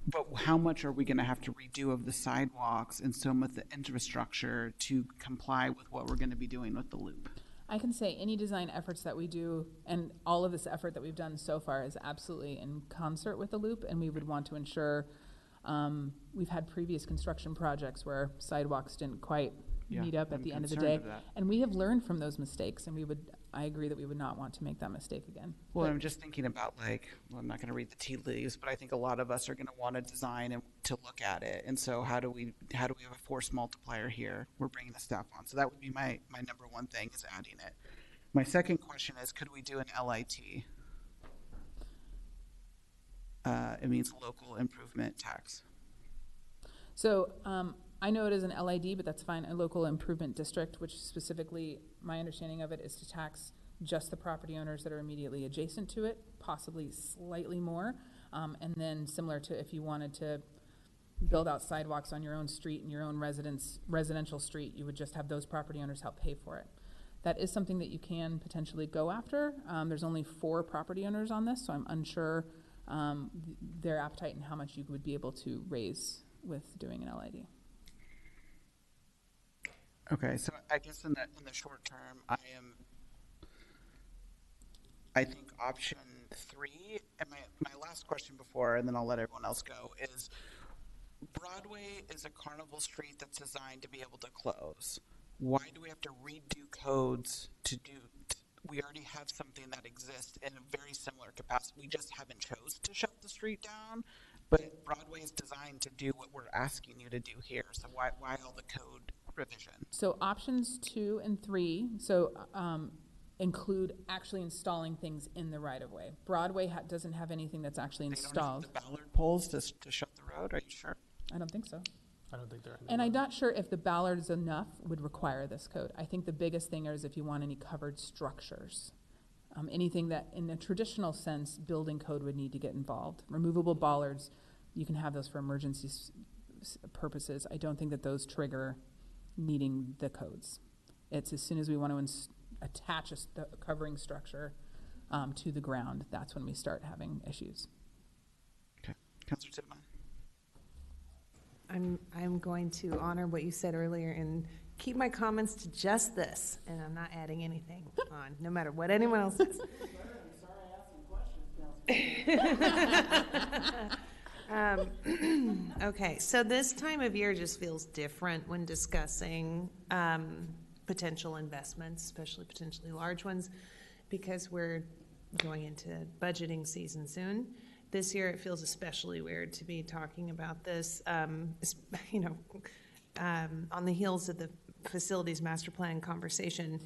But how much are we going to have to redo of the sidewalks and some of the infrastructure to comply with what we're going to be doing with the loop? I can say any design efforts that we do, and all of this effort that we've done so far, is absolutely in concert with the loop, and we would want to ensure, we've had previous construction projects where sidewalks didn't quite meet up at the end of the day, and we have learned from those mistakes, and I agree that we would not want to make that mistake again. Well, I'm just thinking about I'm not going to read the tea leaves, but I think a lot of us are going to want to design and to look at it. And so how do we have a force multiplier here? We're bringing the staff on. So that would be my number one thing, is adding it. My second question is, could we do an LIT? It means local improvement tax. So I know it is an LID, but that's fine, a local improvement district, which specifically, my understanding of it is to tax just the property owners that are immediately adjacent to it, possibly slightly more. And then similar to if you wanted to build out sidewalks on your own street and your own residential street, you would just have those property owners help pay for it. That is something that you can potentially go after. There's only 4 property owners on this, so I'm unsure their appetite and how much you would be able to raise with doing an LID. Okay, so I guess in the short term, I think option 3, and my last question before, and then I'll let everyone else go, is Broadway is a carnival street that's designed to be able to close. Why do we have to redo codes to do? We already have something that exists in a very similar capacity. We just haven't chose to shut the street down, but Broadway is designed to do what we're asking you to do here. So why all the code revision? So options 2 and 3, include actually installing things in the right-of-way. Broadway doesn't have anything that's actually installed. They don't have the ballard poles to shut the road? Are you sure? I don't think so. I don't think they're. And I'm not sure if the ballards enough would require this code. I think the biggest thing is if you want any covered structures. Anything that in a traditional sense, building code would need to get involved. Removable bollards, you can have those for emergency purposes. I don't think that those trigger needing the codes. It's as soon as we want to attach a covering structure to the ground, that's when we start having issues. Okay, Councilor Tidman. I'm going to honor what you said earlier and keep my comments to just this, and I'm not adding anything on, no matter what anyone else says. Okay, so this time of year just feels different when discussing potential investments, especially potentially large ones, because we're going into budgeting season soon. This year, it feels especially weird to be talking about this, on the heels of the facilities master plan conversation.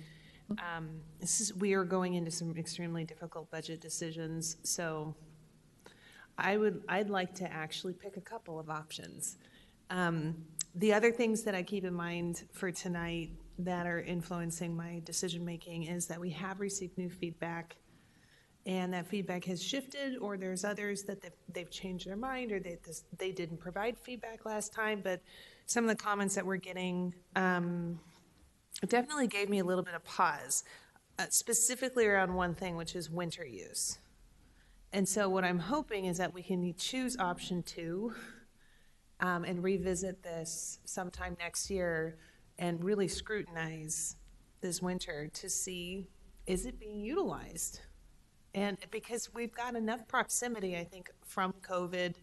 We are going into some extremely difficult budget decisions, so I'd like to actually pick a couple of options. The other things that I keep in mind for tonight that are influencing my decision making is that we have received new feedback, and that feedback has shifted, or there's others that they've changed their mind, or they didn't provide feedback last time. But some of the comments that we're getting definitely gave me a little bit of pause, specifically around one thing, which is winter use. And so what I'm hoping is that we can choose option 2 and revisit this sometime next year and really scrutinize this winter to see, is it being utilized? And because we've got enough proximity, I think, from COVID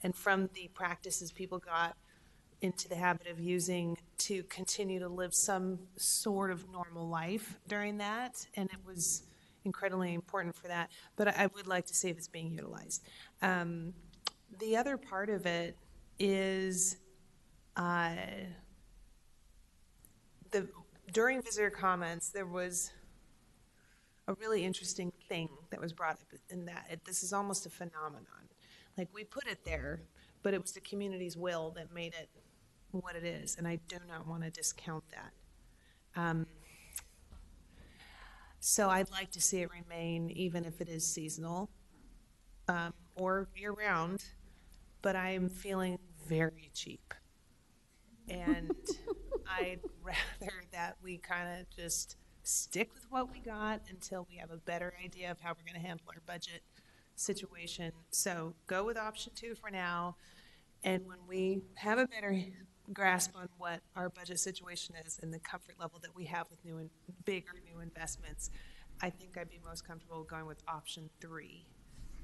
and from the practices people got into the habit of using to continue to live some sort of normal life during that. And it was incredibly important for that. But I would like to see if it's being utilized. The other part of it is during visitor comments, there was a really interesting thing that was brought up in that. This is almost a phenomenon. Like, we put it there, but it was the community's will that made it what it is, and I do not want to discount that. So I'd like to see it remain, even if it is seasonal or year-round, but I'm feeling very cheap. And I'd rather that we kind of just stick with what we got until we have a better idea of how we're going to handle our budget situation. So go with option 2 for now. And when we have a better grasp on what our budget situation is and the comfort level that we have with new and bigger new investments, I think I'd be most comfortable going with option 3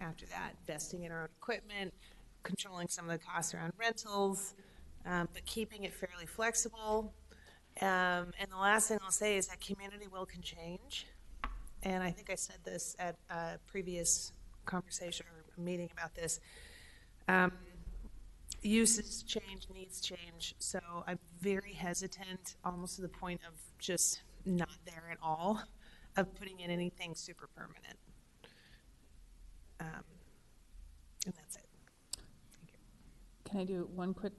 after that, investing in our own equipment, controlling some of the costs around rentals, but keeping it fairly flexible. And the last thing I'll say is that community will can change. And I think I said this at a previous conversation or meeting about this. Uses change, needs change. So I'm very hesitant, almost to the point of just not there at all, of putting in anything super permanent. And that's it. Thank you. Can I do one quick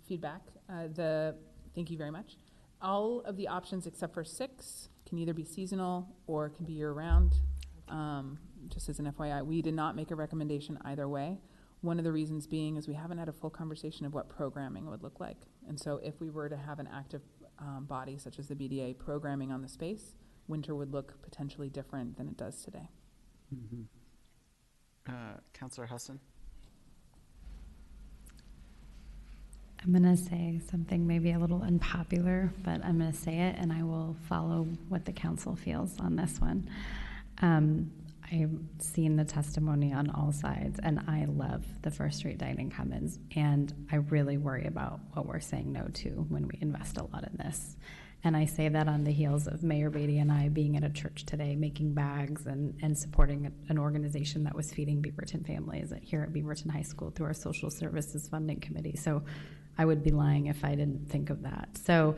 feedback? Thank you very much. All of the options except for 6 can either be seasonal or can be year-round. Just as an FYI, we did not make a recommendation either way. One of the reasons being is we haven't had a full conversation of what programming would look like. And so if we were to have an active body such as the BDA programming on the space, winter would look potentially different than it does today. Councillor Husson? I'm going to say something maybe a little unpopular, but I'm going to say it, and I will follow what the council feels on this one. I've seen the testimony on all sides, and I love the First Street Dining Commons, and I really worry about what we're saying no to when we invest a lot in this. And I say that on the heels of Mayor Beatty and I being at a church today, making bags and supporting an organization that was feeding Beaverton families here at Beaverton High School through our social services funding committee. So I would be lying if I didn't think of that. So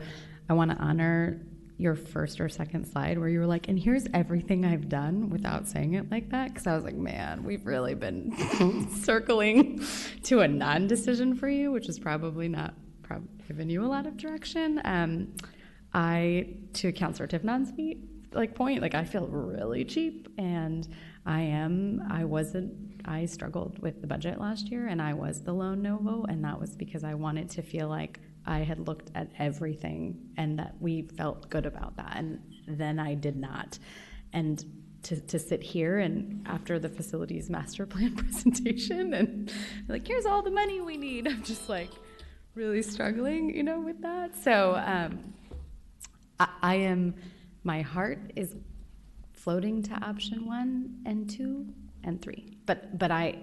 I want to honor your first or second slide where you were like, and here's everything I've done, without saying it like that, because I was like, man, we've really been circling to a non-decision for you, which is probably not giving you a lot of direction. To Councillor Tifnon's point, I feel really cheap, and I struggled with the budget last year, and I was the lone no vote, and that was because I wanted to feel like I had looked at everything and that we felt good about that, and then I did not. And to sit here and after the facilities master plan presentation and here's all the money we need, I'm just really struggling, with that. So my heart is floating to option 1 and 2 and 3, but I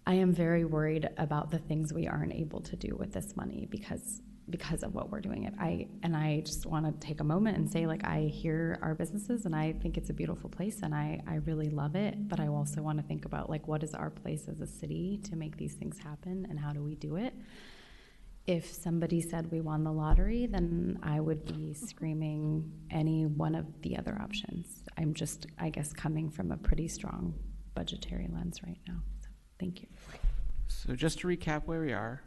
am very worried about the things we aren't able to do with this money, because because of what we're doing. I just want to take a moment and say, like, I hear our businesses and I think it's a beautiful place and I really love it, but I also want to think about, like, what is our place as a city to make these things happen and how do we do it? If somebody said we won the lottery, then I would be screaming any one of the other options. I'm just, I guess, coming from a pretty strong budgetary lens right now. So, thank you. So just to recap where we are,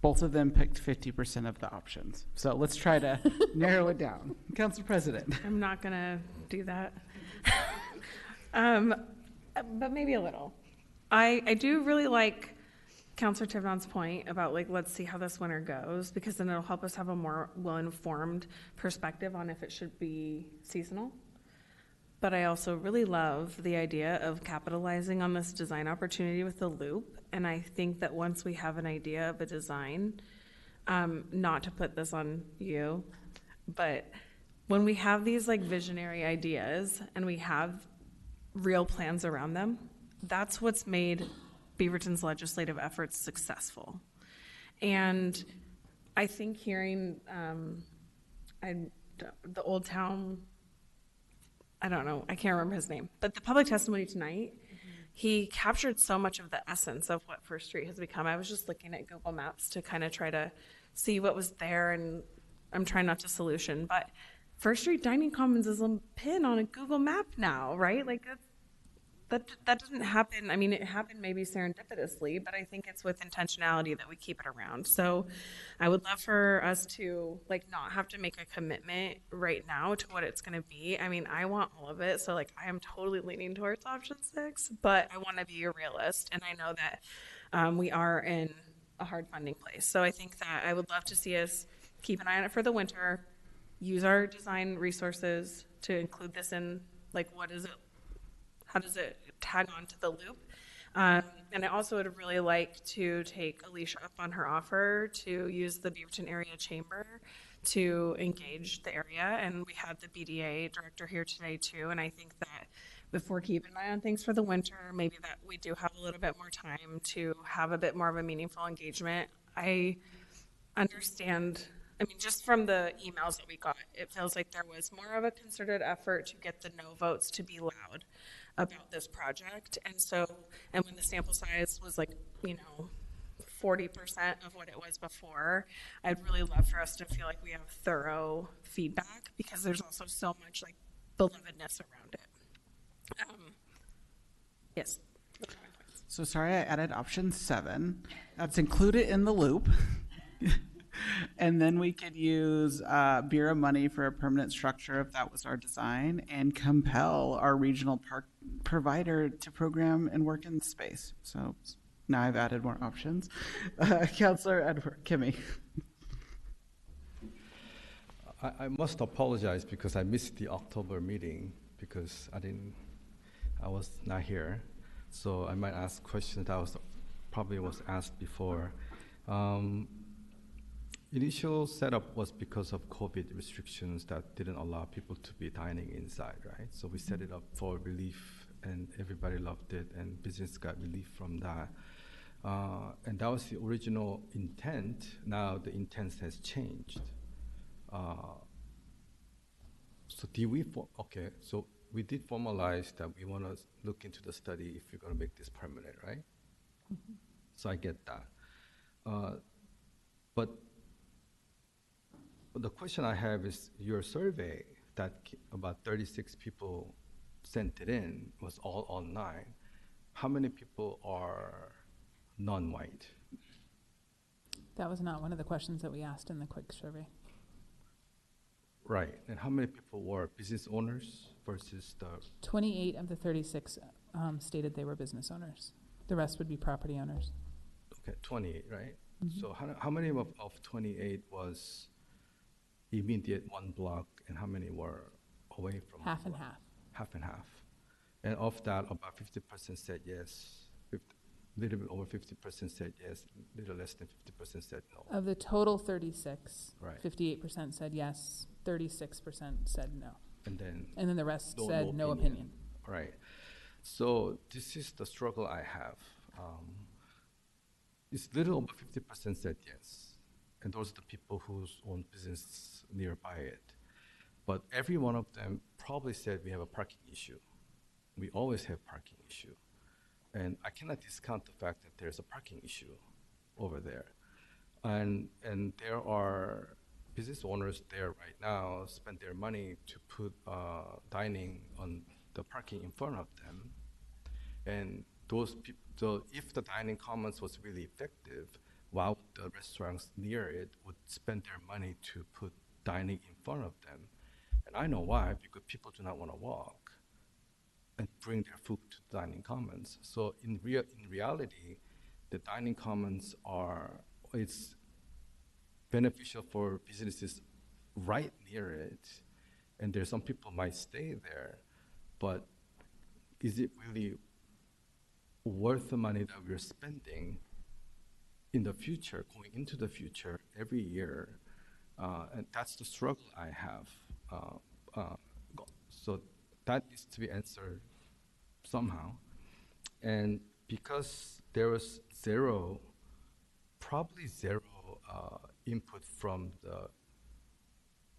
both of them picked 50% of the options. So let's try to narrow it down. Council President. I'm not going to do that. But maybe a little. I do really like Councilor Tivnon's point about, like, let's see how this winter goes, because then it'll help us have a more well-informed perspective on if it should be seasonal. But I also really love the idea of capitalizing on this design opportunity with the loop. And I think that once we have an idea of a design, not to put this on you, but when we have these, like, visionary ideas and we have real plans around them, that's what's made Beaverton's legislative efforts successful. And I think hearing the Old Town, I don't know, I can't remember his name, but the public testimony tonight, he captured so much of the essence of what First Street has become. I was just looking at Google Maps to kind of try to see what was there, and I'm trying not to solution, but First Street Dining Commons is a pin on a Google map now, right? Like, that doesn't happen. I mean, it happened maybe serendipitously, but I think it's with intentionality that we keep it around. So I would love for us to, like, not have to make a commitment right now to what it's going to be. I mean, I want all of it. So, like, I am totally leaning towards option 6, but I want to be a realist. And I know that we are in a hard funding place. So I think that I would love to see us keep an eye on it for the winter, use our design resources to include this in, like, what is it? How does it tag on to the loop? And I also would really like to take Alicia up on her offer to use the Beaverton Area Chamber to engage the area. And we had the BDA director here today too. And I think that before keeping an eye on things for the winter, maybe that we do have a little bit more time to have a bit more of a meaningful engagement. I understand, I mean, just from the emails that we got, it feels like there was more of a concerted effort to get the no votes to be loud about this project. And so, and when the sample size was, like, 40% of what it was before, I'd really love for us to feel like we have thorough feedback, because there's also so much, like, belovedness around it. Yes. So sorry, I added option 7. That's included in the loop. And then we could use Bureau money for a permanent structure if that was our design, and compel our regional park provider to program and work in the space. So now I've added more options. Councilor Edward Kimmy. I must apologize because I missed the October meeting because I was not here. So I might ask questions that probably was asked before. Initial setup was because of COVID restrictions that didn't allow people to be dining inside, right? So we set it up for relief, and everybody loved it, and business got relief from that. And that was the original intent. Now the intent has changed. So we did formalize that we want to look into the study if we're going to make this permanent, right? Mm-hmm. So I get that. But the question I have is, your survey that about 36 people sent it in was all online. How many people are non-white? That was not one of the questions that we asked in the quick survey. Right, and how many people were business owners versus the... 28 of the 36 stated they were business owners. The rest would be property owners. Okay, 28, right? Mm-hmm. So how many of 28 was immediate one block, and how many were away from half and half? Half and half. And of that, about 50% said yes. A little bit over 50% said yes. A little less than 50% said no. Of the total 36, right, 58% said yes. 36% said no. And then the rest said no opinion. Right. So this is the struggle I have. It's little over 50% said yes, and those are the people who own business nearby it. But every one of them probably said we have a parking issue. We always have parking issue. And I cannot discount the fact that there's a parking issue over there. And there are business owners there right now spend their money to put dining on the parking in front of them. And those people, so if the dining commons was really effective, why would the restaurants near it would spend their money to put dining in front of them? And I know why, because people do not want to walk and bring their food to dining commons. So in reality, the dining commons it's beneficial for businesses right near it, and there's some people might stay there, but is it really worth the money that we're spending in the future, going into the future every year? And that's the struggle I have. So that needs to be answered somehow. And because there was probably zero input from the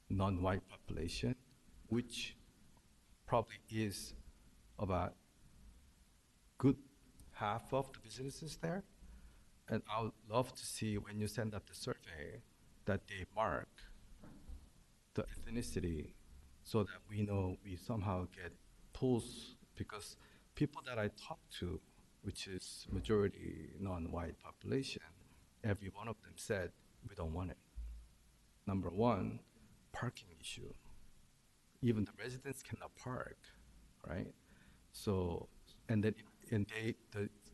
non-white population, which probably is about good half of the businesses there. And I would love to see when you send out the survey that they mark the ethnicity so that we know we somehow get pulls, because people that I talk to, which is majority non-white population, every one of them said, we don't want it. Number one, parking issue. Even the residents cannot park, right? So, the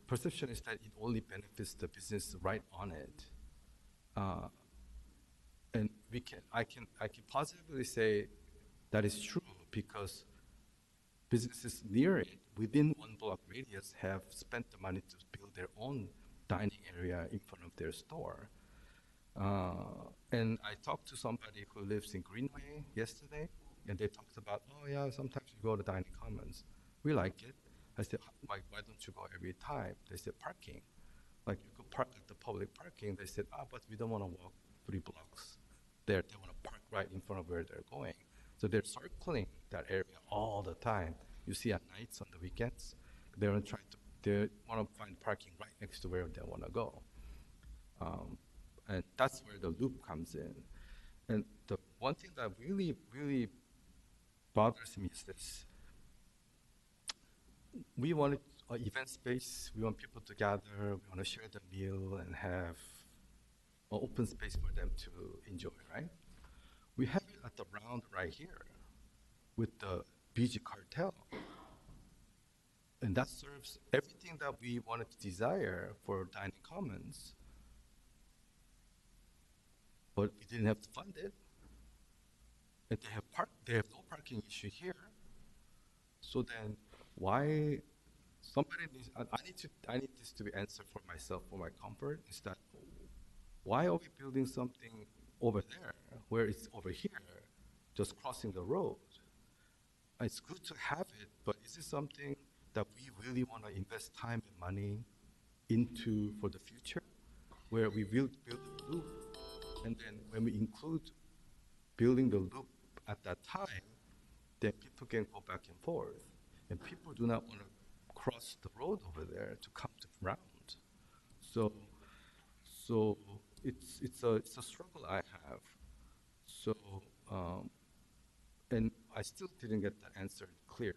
perception is that it only benefits the business right on it. And I can positively say that is true, because businesses near it, within 1 block radius, have spent the money to build their own dining area in front of their store. And I talked to somebody who lives in Greenway yesterday, and they talked about, oh yeah, sometimes we go to dining commons. We like it. I said, why don't you go every time? They said, parking. Like, you could park at the public parking. They said, but we don't want to walk 3 blocks there. They want to park right in front of where they're going. So they're circling that area all the time. You see at nights, on the weekends, they want to find parking right next to where they want to go. And that's where the loop comes in. And the one thing that really, really bothers me is this. We want an event space, we want people to gather, we want to share the meal and have an open space for them to enjoy, right? We have it at the round right here with the BG cartel. And that serves everything that we wanted to desire for dining commons, but we didn't have to fund it. And they have no parking issue here. So then why somebody needs, I need this to be answered for myself, for my comfort, is that why are we building something over there where it's over here, just crossing the road? It's good to have it, but is it something that we really want to invest time and money into for the future, where we will build a loop, and then when we include building the loop at that time, then people can go back and forth, and people do not want to cross the road over there to come to ground. So it's a struggle I have. So and I still didn't get the answer clearly.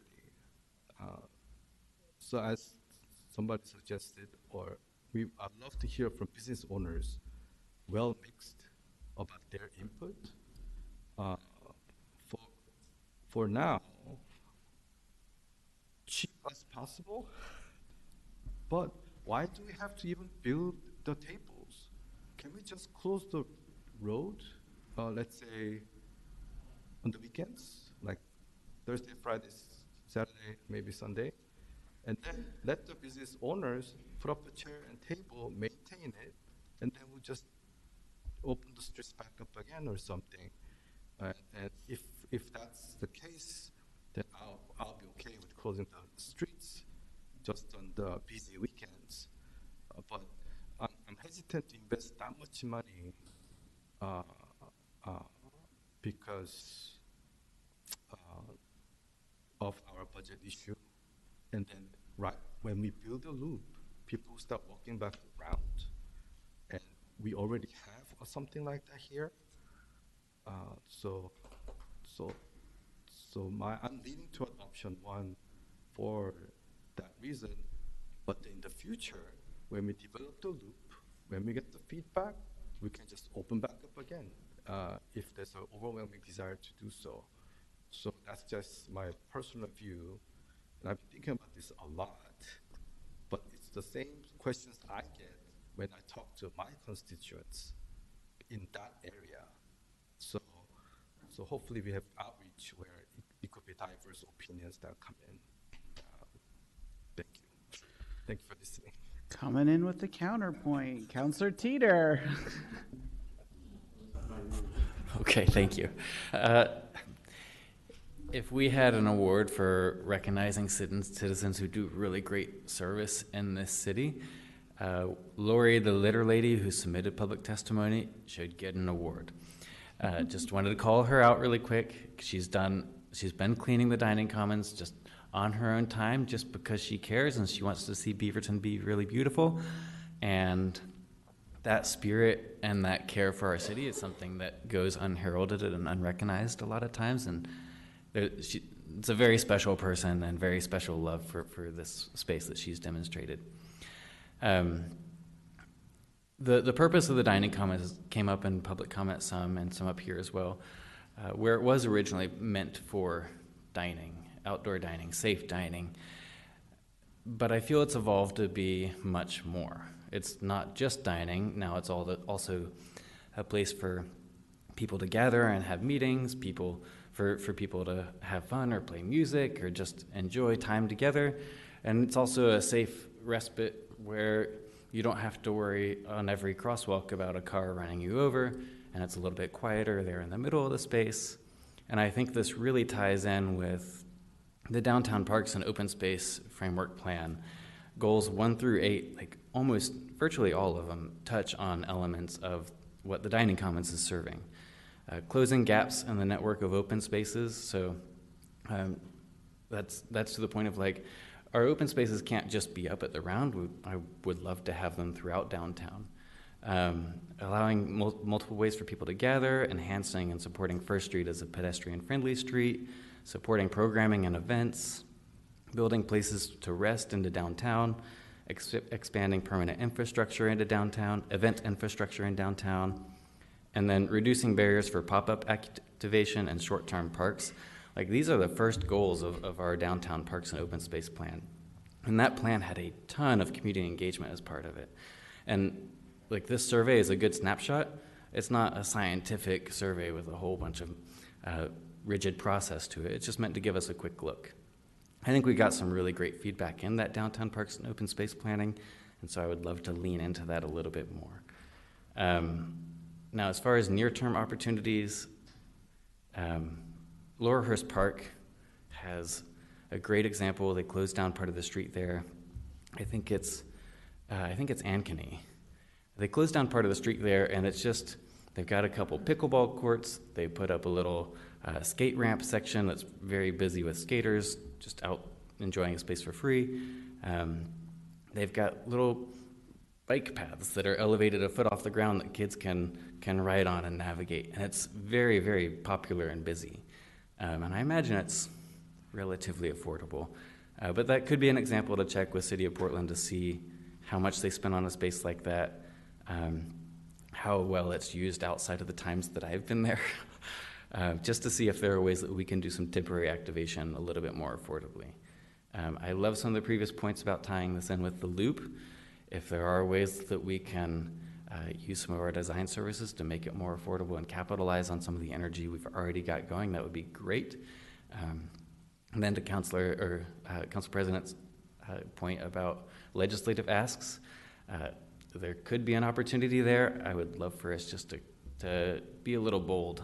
So as somebody suggested, I'd love to hear from business owners, well mixed, about their input. For now, cheap as possible, but why do we have to even build the tables? Can we just close the road, let's say on the weekends, like Thursday, Friday, Saturday, maybe Sunday, and then let the business owners put up a chair and table, maintain it, and then we'll just open the streets back up again or something. And if that's the case, then I'll be okay with closing the streets just on the busy weekends. But I'm hesitant to invest that much money because of our budget issue. And then right when we build a loop, people start walking back around. And we already have something like that here. So I'm leaning toward option one for that reason. But in the future, when we develop the loop, when we get the feedback, we can just open back up again if there's an overwhelming desire to do so. So that's just my personal view. And I've been thinking about this a lot. But it's the same questions I get when I talk to my constituents in that area. So hopefully we have outreach where it could be diverse opinions that come in. Thank you. Thank you for listening. Coming in with the counterpoint, Councilor Teeter. Okay, thank you. If we had an award for recognizing citizens who do really great service in this city, Lori, the litter lady who submitted public testimony, should get an award. Just wanted to call her out really quick. She's been cleaning the dining commons just on her own time, just because she cares and she wants to see Beaverton be really beautiful. And that spirit and that care for our city is something that goes unheralded and unrecognized a lot of times. And it's a very special person and very special love for this space that she's demonstrated. The purpose of the dining commons came up in public comment some and some up here as well, where it was originally meant for dining, outdoor dining, safe dining. But I feel it's evolved to be much more. It's not just dining. Now it's also a place for people to gather and have meetings, for people to have fun or play music or just enjoy time together. And it's also a safe respite where you don't have to worry on every crosswalk about a car running you over, and it's a little bit quieter there in the middle of the space. And I think this really ties in with the Downtown Parks and Open Space Framework Plan. Goals 1 through 8, like almost virtually all of them, touch on elements of what the dining commons is serving. Closing gaps in the network of open spaces. So that's to the point of like, our open spaces can't just be up at the round. I would love to have them throughout downtown. Allowing multiple ways for people to gather, enhancing and supporting First Street as a pedestrian-friendly street, supporting programming and events, building places to rest into downtown, expanding permanent infrastructure into downtown, event infrastructure in downtown, and then reducing barriers for pop-up activation and short-term parks. Like, these are the first goals of our Downtown Parks and Open Space Plan. And that plan had a ton of community engagement as part of it. And like, this survey is a good snapshot. It's not a scientific survey with a whole bunch of rigid process to it. It's just meant to give us a quick look. I think we got some really great feedback in that Downtown Parks and Open Space Planning, and so I would love to lean into that a little bit more. Now, as far as near-term opportunities, Laurelhurst Park has a great example. They closed down part of the street there. I think it's Ankeny. They closed down part of the street there, and it's just, they've got a couple pickleball courts. They put up a little skate ramp section that's very busy with skaters, just out enjoying a space for free. They've got little bike paths that are elevated a foot off the ground that kids can ride on and navigate. And it's very, very popular and busy. And I imagine it's relatively affordable. But that could be an example to check with City of Portland to see how much they spend on a space like that, how well it's used outside of the times that I've been there, just to see if there are ways that we can do some temporary activation a little bit more affordably. I love some of the previous points about tying this in with the loop. If there are ways that we can use some of our design services to make it more affordable and capitalize on some of the energy we've already got going, that would be great. And then to Council President's point about legislative asks, there could be an opportunity there. I would love for us just to be a little bold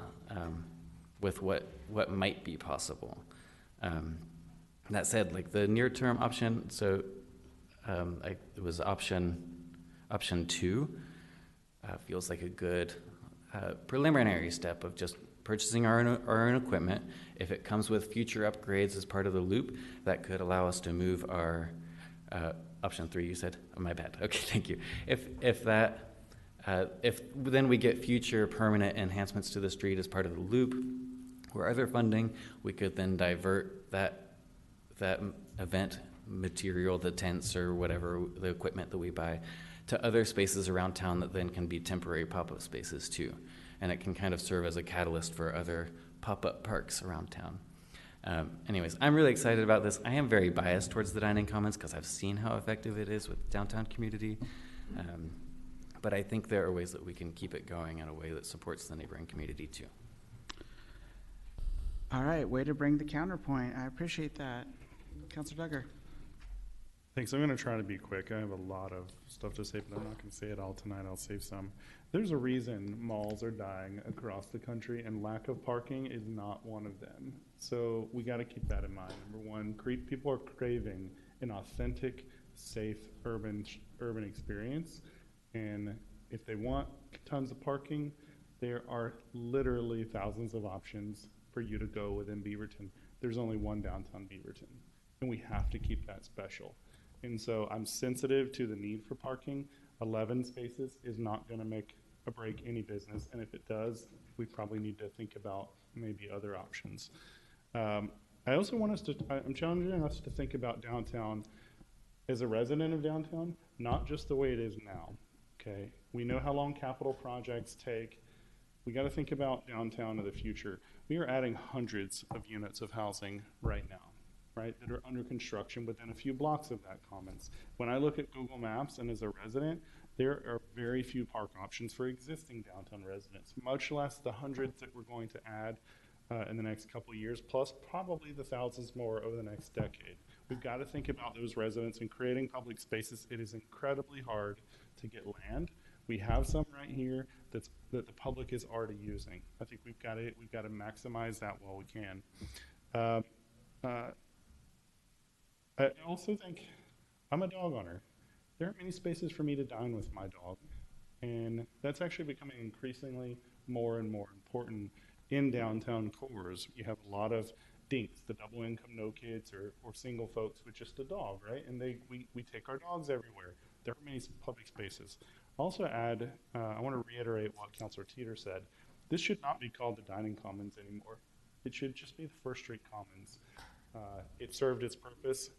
with what might be possible. That said, like the near-term option, so it was option 2, feels like a good preliminary step of just purchasing our own equipment. If it comes with future upgrades as part of the loop, that could allow us to move our option 3. You said, oh, my bad. Okay, thank you. If then we get future permanent enhancements to the street as part of the loop, or other funding, we could then divert that event material, the tents or whatever, the equipment that we buy, to other spaces around town that then can be temporary pop-up spaces too. And it can kind of serve as a catalyst for other pop-up parks around town. Anyways, I'm really excited about this. I am very biased towards the Dining Commons because I've seen how effective it is with downtown community. But I think there are ways that we can keep it going in a way that supports the neighboring community too. All right, way to bring the counterpoint. I appreciate that. Councilor Duggar. Thanks. I'm going to try to be quick. I have a lot of stuff to say, but I'm not going to say it all tonight. I'll save some. There's a reason malls are dying across the country, and lack of parking is not one of them. So we got to keep that in mind. Number one, people are craving an authentic, safe, urban experience. And if they want tons of parking, there are literally thousands of options for you to go within Beaverton. There's only one downtown Beaverton, and we have to keep that special. And so I'm sensitive to the need for parking. 11 spaces is not going to make or break any business, and if it does, we probably need to think about maybe other options. I also want us to, I'm challenging us to think about downtown as a resident of downtown, not just the way it is now, okay? We know how long capital projects take. We got to think about downtown of the future. We are adding hundreds of units of housing right now, right, that are under construction within a few blocks of that commons. When I look at Google Maps and as a resident, there are very few park options for existing downtown residents, much less the hundreds that we're going to add in the next couple of years, plus probably the thousands more over the next decade. We've got to think about those residents and creating public spaces. It is incredibly hard to get land. We have some right here that the public is already using. I think we've got to maximize that while we can. I also think I'm a dog owner. There aren't many spaces for me to dine with my dog, and that's actually becoming increasingly more and more important in downtown cores. You have a lot of dinks, the double income, no kids, or single folks with just a dog, right? And we take our dogs everywhere. There are many public spaces. Also add, I want to reiterate what Councilor Teeter said. This should not be called the Dining Commons anymore. It should just be the First Street Commons. It served its purpose.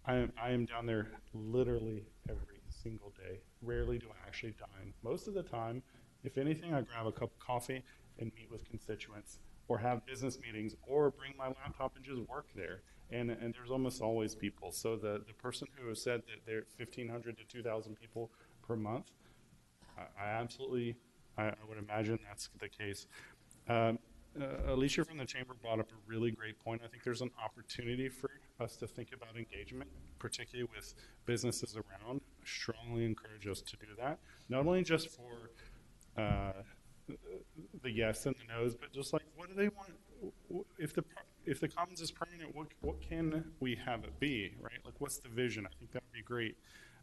I am down there literally every single day. Rarely do I actually dine. Most of the time, if anything, I grab a cup of coffee and meet with constituents, or have business meetings, or bring my laptop and just work there. And there's almost always people. So the person who has said that there are 1,500 to 2,000 people per month, I would imagine that's the case. Alicia from the Chamber brought up a really great point. I think there's an opportunity for us to think about engagement, particularly with businesses around. I strongly encourage us to do that, not only just for the yes and the no's, but just like, what do they want? If the commons is permanent, what can we have it be, right? Like, what's the vision? I think that would be great.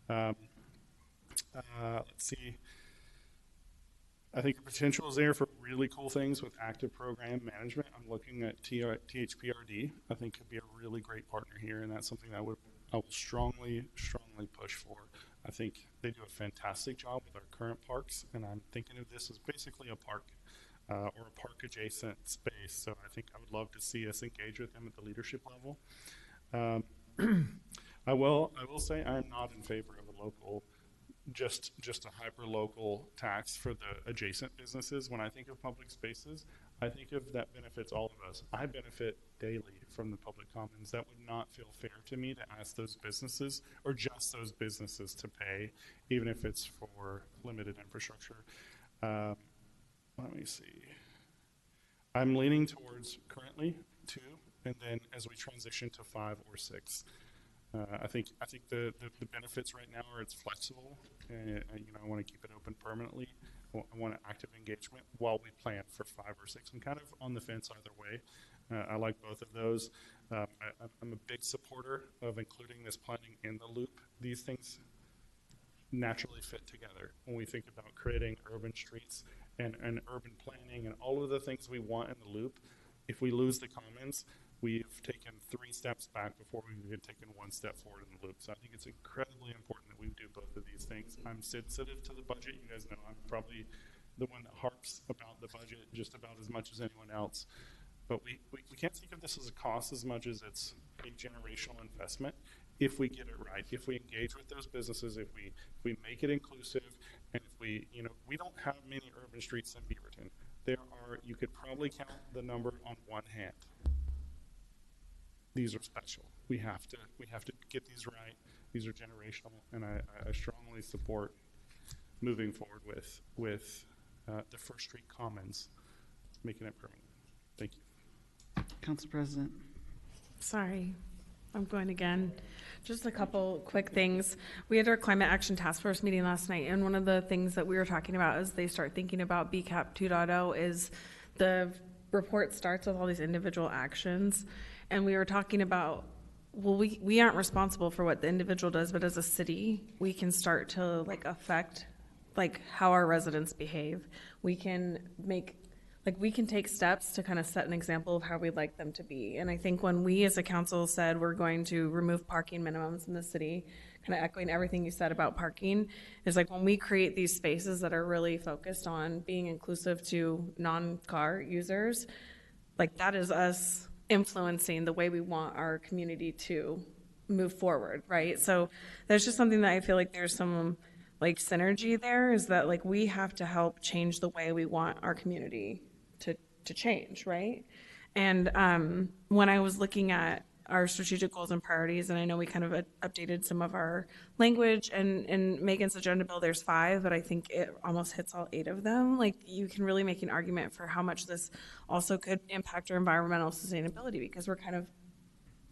Let's see. I think the potential is there for really cool things with active program management. I'm looking at THPRD. I think could be a really great partner here, and that's something that I will strongly push for. I think they do a fantastic job with our current parks, and I'm thinking of this as basically a park or a park adjacent space. So I think I would love to see us engage with them at the leadership level. I will say I am not in favor of a local, just a hyper-local tax for the adjacent businesses. When I think of public spaces, I think of that benefits all of us. I benefit daily from the public commons. That would not feel fair to me to ask those businesses, or just those businesses, to pay, even if it's for limited infrastructure. Let me see. I'm leaning towards currently 2, and then as we transition to 5 or 6. I think the benefits right now are it's flexible, and I want to keep it open permanently. I want active engagement while we plan for 5 or 6. I'm kind of on the fence either way. I like both of those. I'm a big supporter of including this planning in the loop. These things naturally fit together when we think about creating urban streets and urban planning and all of the things we want in the loop, if we lose the commons, we've taken 3 steps back before we've even taken 1 step forward in the loop. So I think it's incredibly important that we do both of these things. I'm sensitive to the budget. You guys know I'm probably the one that harps about the budget just about as much as anyone else. But we can't think of this as a cost as much as it's a generational investment if we get it right, if we engage with those businesses, if we make it inclusive, and if we don't have many urban streets in Beaverton. You could probably count the number on one hand. These are special. We have to get these right. These are generational, and I strongly support moving forward with the First Street Commons, making it permanent. Thank you. Council President. Sorry, I'm going again. Just a couple quick things. We had our Climate Action Task Force meeting last night, and one of the things that we were talking about as they start thinking about BCAP 2.0 is the report starts with all these individual actions, and we were talking about, well, we aren't responsible for what the individual does, but as a city, we can start to affect how our residents behave. We can take steps to kind of set an example of how we'd like them to be. And I think when we as a council said we're going to remove parking minimums in the city, kind of echoing everything you said about parking, is when we create these spaces that are really focused on being inclusive to non-car users, that is us influencing the way we want our community to move forward, right? So that's just something that I feel like there's some synergy there, is that we have to help change the way we want our community to change, right? And when I was looking at our strategic goals and priorities, and I know we kind of updated some of our language, and in Megan's agenda bill there's 5, but I think it almost hits all 8 of them. You can really make an argument for how much this also could impact our environmental sustainability, because we're kind of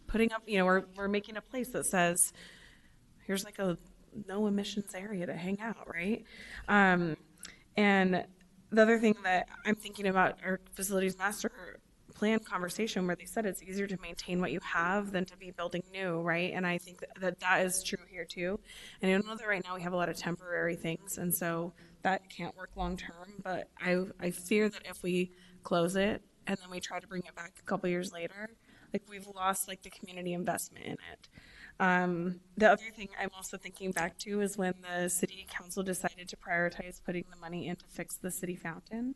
putting up, we're making a place that says, here's a no emissions area to hang out, right? And the other thing that I'm thinking about our facilities master plan conversation, where they said it's easier to maintain what you have than to be building new, right? And I think that is true here too. And I know that right now we have a lot of temporary things, and so that can't work long term, but I fear that if we close it and then we try to bring it back a couple years later, we've lost the community investment in it. The other thing I'm also thinking back to is when the city council decided to prioritize putting the money in to fix the city fountain.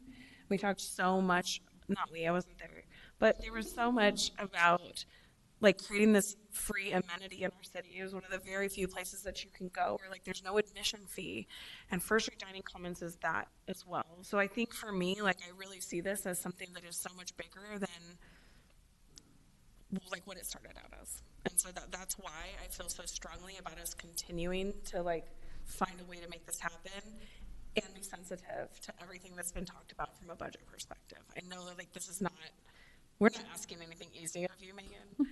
We talked so much, not we, I wasn't there, but there was so much about creating this free amenity in our city. It was one of the very few places that you can go where there's no admission fee, and First Street Dining Commons is that as well. So I think for me, I really see this as something that is so much bigger than what it started out as. And so that's why I feel so strongly about us continuing to find a way to make this happen and be sensitive to everything that's been talked about from a budget perspective. I know that this is not, we're not asking anything easy of you, Megan,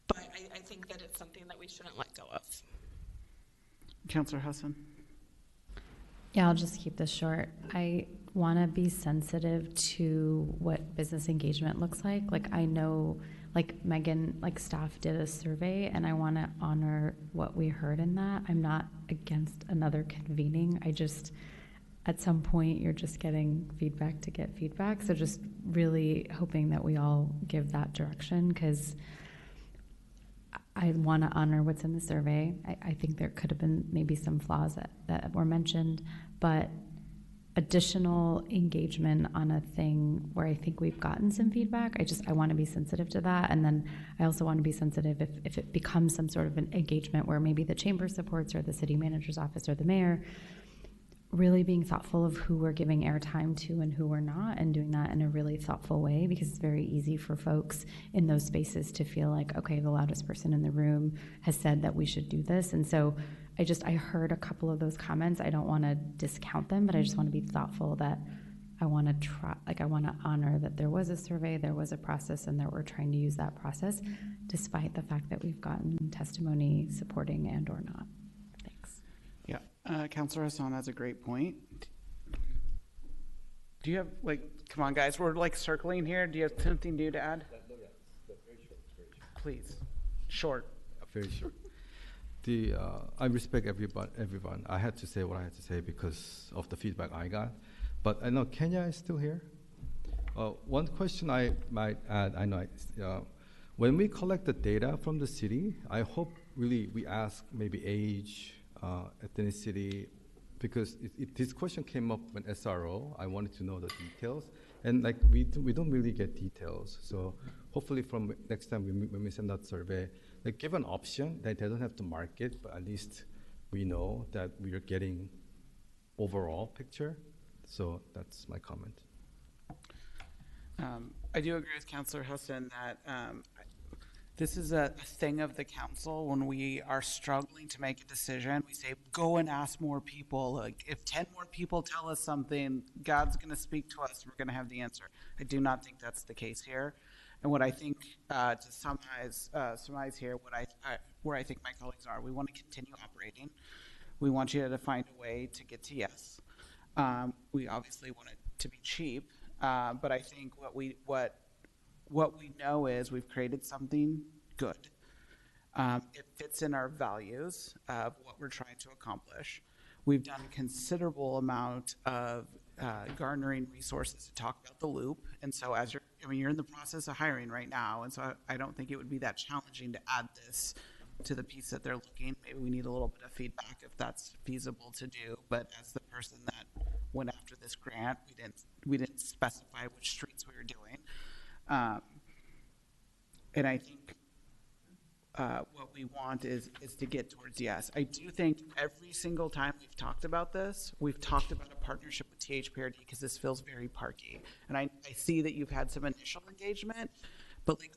but I think that it's something that we shouldn't let go of. Councilor Hassan. Yeah, I'll just keep this short. I want to be sensitive to what business engagement looks like. I know, Megan, staff did a survey, and I want to honor what we heard in that. I'm not against another convening. At some point, you're just getting feedback to get feedback. So just really hoping that we all give that direction, because I want to honor what's in the survey. I think there could have been maybe some flaws that were mentioned, but additional engagement on a thing where I think we've gotten some feedback, I want to be sensitive to that. And then I also want to be sensitive if it becomes some sort of an engagement where maybe the chamber supports or the city manager's office or the mayor, really being thoughtful of who we're giving airtime to and who we're not, and doing that in a really thoughtful way, because it's very easy for folks in those spaces to feel like, okay, the loudest person in the room has said that we should do this. And so I heard a couple of those comments. I don't want to discount them, but I just want to be thoughtful that I want to try, I want to honor that there was a survey, there was a process, and that we're trying to use that process, despite the fact that we've gotten testimony supporting and or not. Yeah, Councilor Hassan has a great point. Do you have come on guys, we're circling here. Do you have something new to add? Please, short. Very short. I respect everyone. I had to say what I had to say because of the feedback I got. But I know Kenya is still here. One question I might add, when we collect the data from the city, I hope really we ask maybe age, ethnicity, because this question came up when SRO. I wanted to know the details, and like we don't really get details. So hopefully from next time when we send out survey, like give an option that they don't have to mark it, but at least we know that we are getting overall picture. So that's my comment. I do agree with Councillor Huston that this is a thing of the council. When we are struggling to make a decision, we say, go and ask more people. Like, if 10 more people tell us something, God's going to speak to us. We're going to have the answer. I do not think that's the case here. And what I think, to surmise here, where I think my colleagues are, we want to continue operating. We want you to find a way to get to yes. We obviously want it to be cheap. But I think what we know is we've created something good. It fits in our values of what we're trying to accomplish. We've done a considerable amount of garnering resources to talk about the loop. And so you're in the process of hiring right now. And so I don't think it would be that challenging to add this to the piece that they're looking. Maybe we need a little bit of feedback if that's feasible to do. But as the person that went after this grant, we didn't specify which streets we were doing. And I think what we want is to get towards yes. I do think every single time we've talked about this, we've talked about a partnership with THPRD because this feels very parky. And I see that you've had some initial engagement, but like,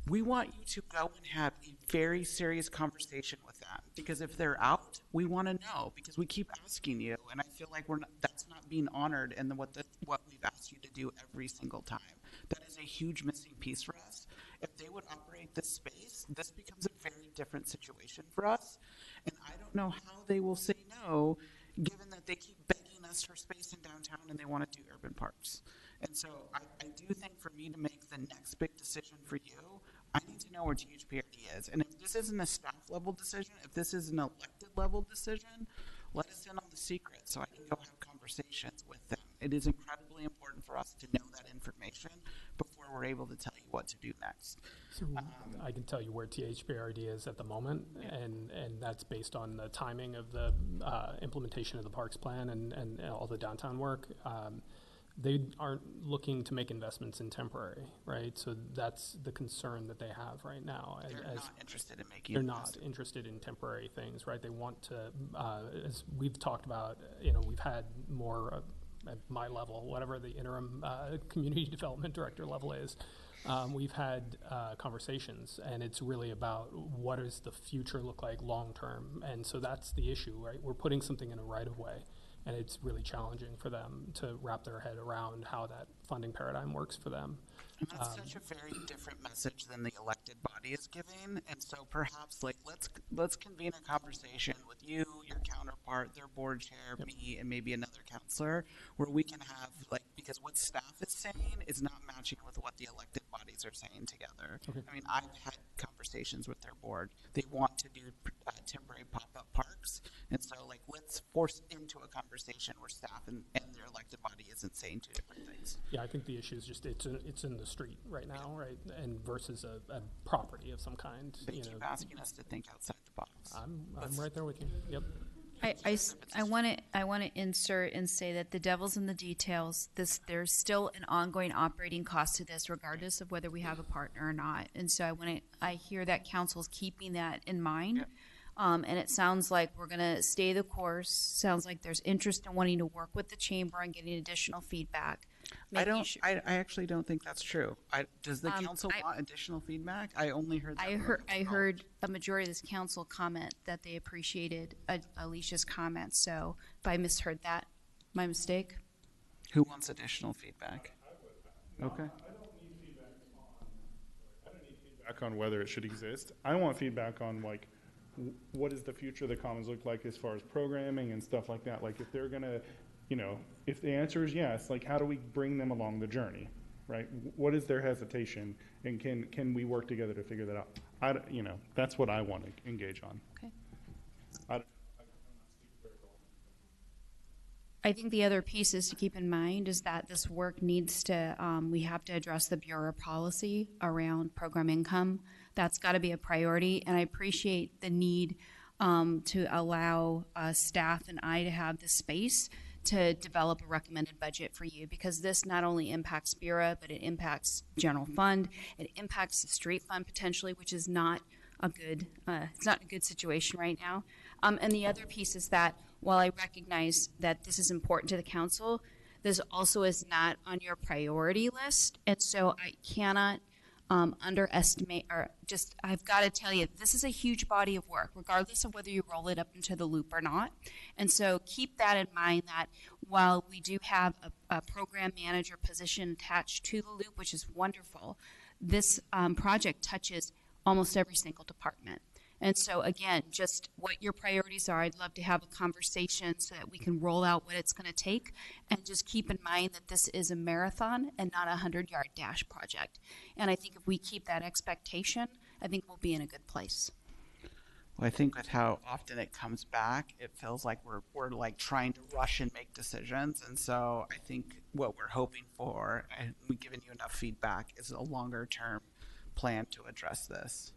we want you to go and have a very serious conversation with them, because if they're out, we want to know, because we keep asking you, and I feel like that's not being honored in what we've asked you to do every single time. That is a huge missing piece for us. If they would operate this space, this becomes a very different situation for us, and I don't know how they will say no, given that they keep begging us for space in downtown and they want to do urban parks. And so I do think for me to make the next big decision for you, I need to know where THPRD is. And if this isn't a staff level decision, if this is an elected level decision, let us in on the secret so I can go have conversations with them. It is incredibly important for us to know that information before we're able to tell you what to do next. So I can tell you where THPRD is at the moment, and that's based on the timing of the implementation of the parks plan and all the downtown work. They aren't looking to make investments in temporary, right? So that's the concern that they have right now. They're not interested in making. They're not interested in temporary things, right? They want to, as we've talked about, we've had more at my level, whatever the interim community development director level is. We've had conversations, and it's really about what does the future look like long term, and so that's the issue, right? We're putting something in a right of way. And it's really challenging for them to wrap their head around how that funding paradigm works for them. And that's such a very different message than the elected body is giving. And so perhaps let's convene a conversation with you, your counterpart, their board chair, me, and maybe another counselor, where we can have because what staff is saying is not matching with what the elected bodies are saying together. Okay. I mean, I've had conversations with their board. They want to do temporary pop-up parks. And so let's force into a conversation where staff and their elected body isn't saying two different things. Yeah, I think the issue is just it's in the street right now, right? And versus a property of some kind. They keep asking us to think outside the box. I'm right there with you. Yep. I want to insert and say that the devil's in the details. There's still an ongoing operating cost to this, regardless of whether we have a partner or not. And so I hear that council's keeping that in mind. Yep. And it sounds like we're going to stay the course. Sounds like there's interest in wanting to work with the chamber and getting additional feedback. I actually don't think that's true. Does the council want additional feedback? I only heard that. I heard a majority of this council comment that they appreciated Alicia's comments. So if I misheard that, my mistake. Who wants additional feedback? Okay. I don't need feedback on whether it should exist. I want feedback on what does the future of the commons look like as far as programming and stuff like that? If they're gonna, if the answer is yes, how do we bring them along the journey, right? What is their hesitation, and can we work together to figure that out? That's what I want to engage on. Okay. I think the other piece is to keep in mind is that this work needs to, we have to address the Bureau policy around program income. That's got to be a priority, and I appreciate the need to allow staff and I to have the space to develop a recommended budget for you, because this not only impacts Bureau, but it impacts general fund, it impacts the street fund potentially, which is not a good, it's not a good situation right now. And the other piece is that while I recognize that this is important to the council, this also is not on your priority list. And so I cannot underestimate, or just, I've got to tell you, this is a huge body of work, regardless of whether you roll it up into the loop or not. And so keep that in mind, that while we do have a program manager position attached to the loop, which is wonderful, this project touches almost every single department. And so again, just what your priorities are, I'd love to have a conversation so that we can roll out what it's going to take, and just keep in mind that this is a marathon and not a 100-yard dash project. And I think if we keep that expectation, I think we'll be in a good place. Well, I think with how often it comes back, it feels like we're like trying to rush and make decisions. And so I think what we're hoping for, and we've given you enough feedback, is a longer term plan to address this.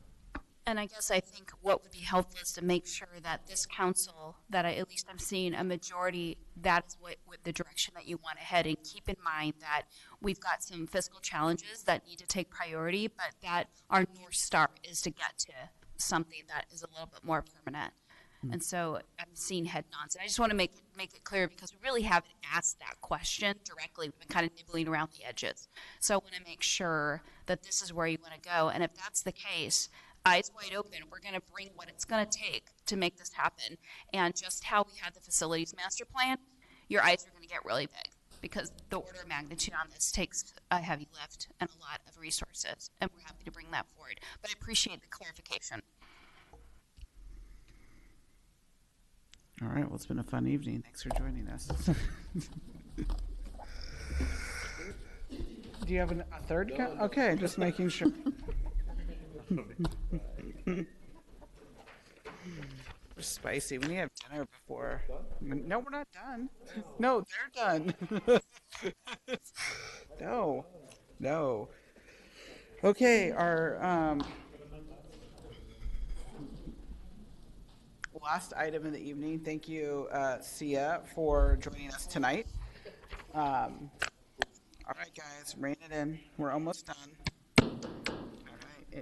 And I guess I think what would be helpful is to make sure that this council, that at least I'm seeing a majority, that is what the direction that you want to head. And keep in mind that we've got some fiscal challenges that need to take priority, but that our North Star is to get to something that is a little bit more permanent. And so I'm seeing head nods. And I just want to make it clear, because we really haven't asked that question directly. We've been kind of nibbling around the edges. So I want to make sure that this is where you want to go. And if that's the case, eyes wide open, we're going to bring what it's going to take to make this happen. And just how we had the facilities master plan, your eyes are going to get really big, because the order of magnitude on this takes a heavy lift and a lot of resources. And we're happy to bring that forward. But I appreciate the clarification. All right, well, it's been a fun evening. Thanks for joining us. Do you have a third? Okay, just making sure. We're spicy. We need to have dinner before. No, we're not done. No, they're done. No. Okay, our last item in the evening. Thank you, Sia, for joining us tonight. All right, guys, rein it in. We're almost done.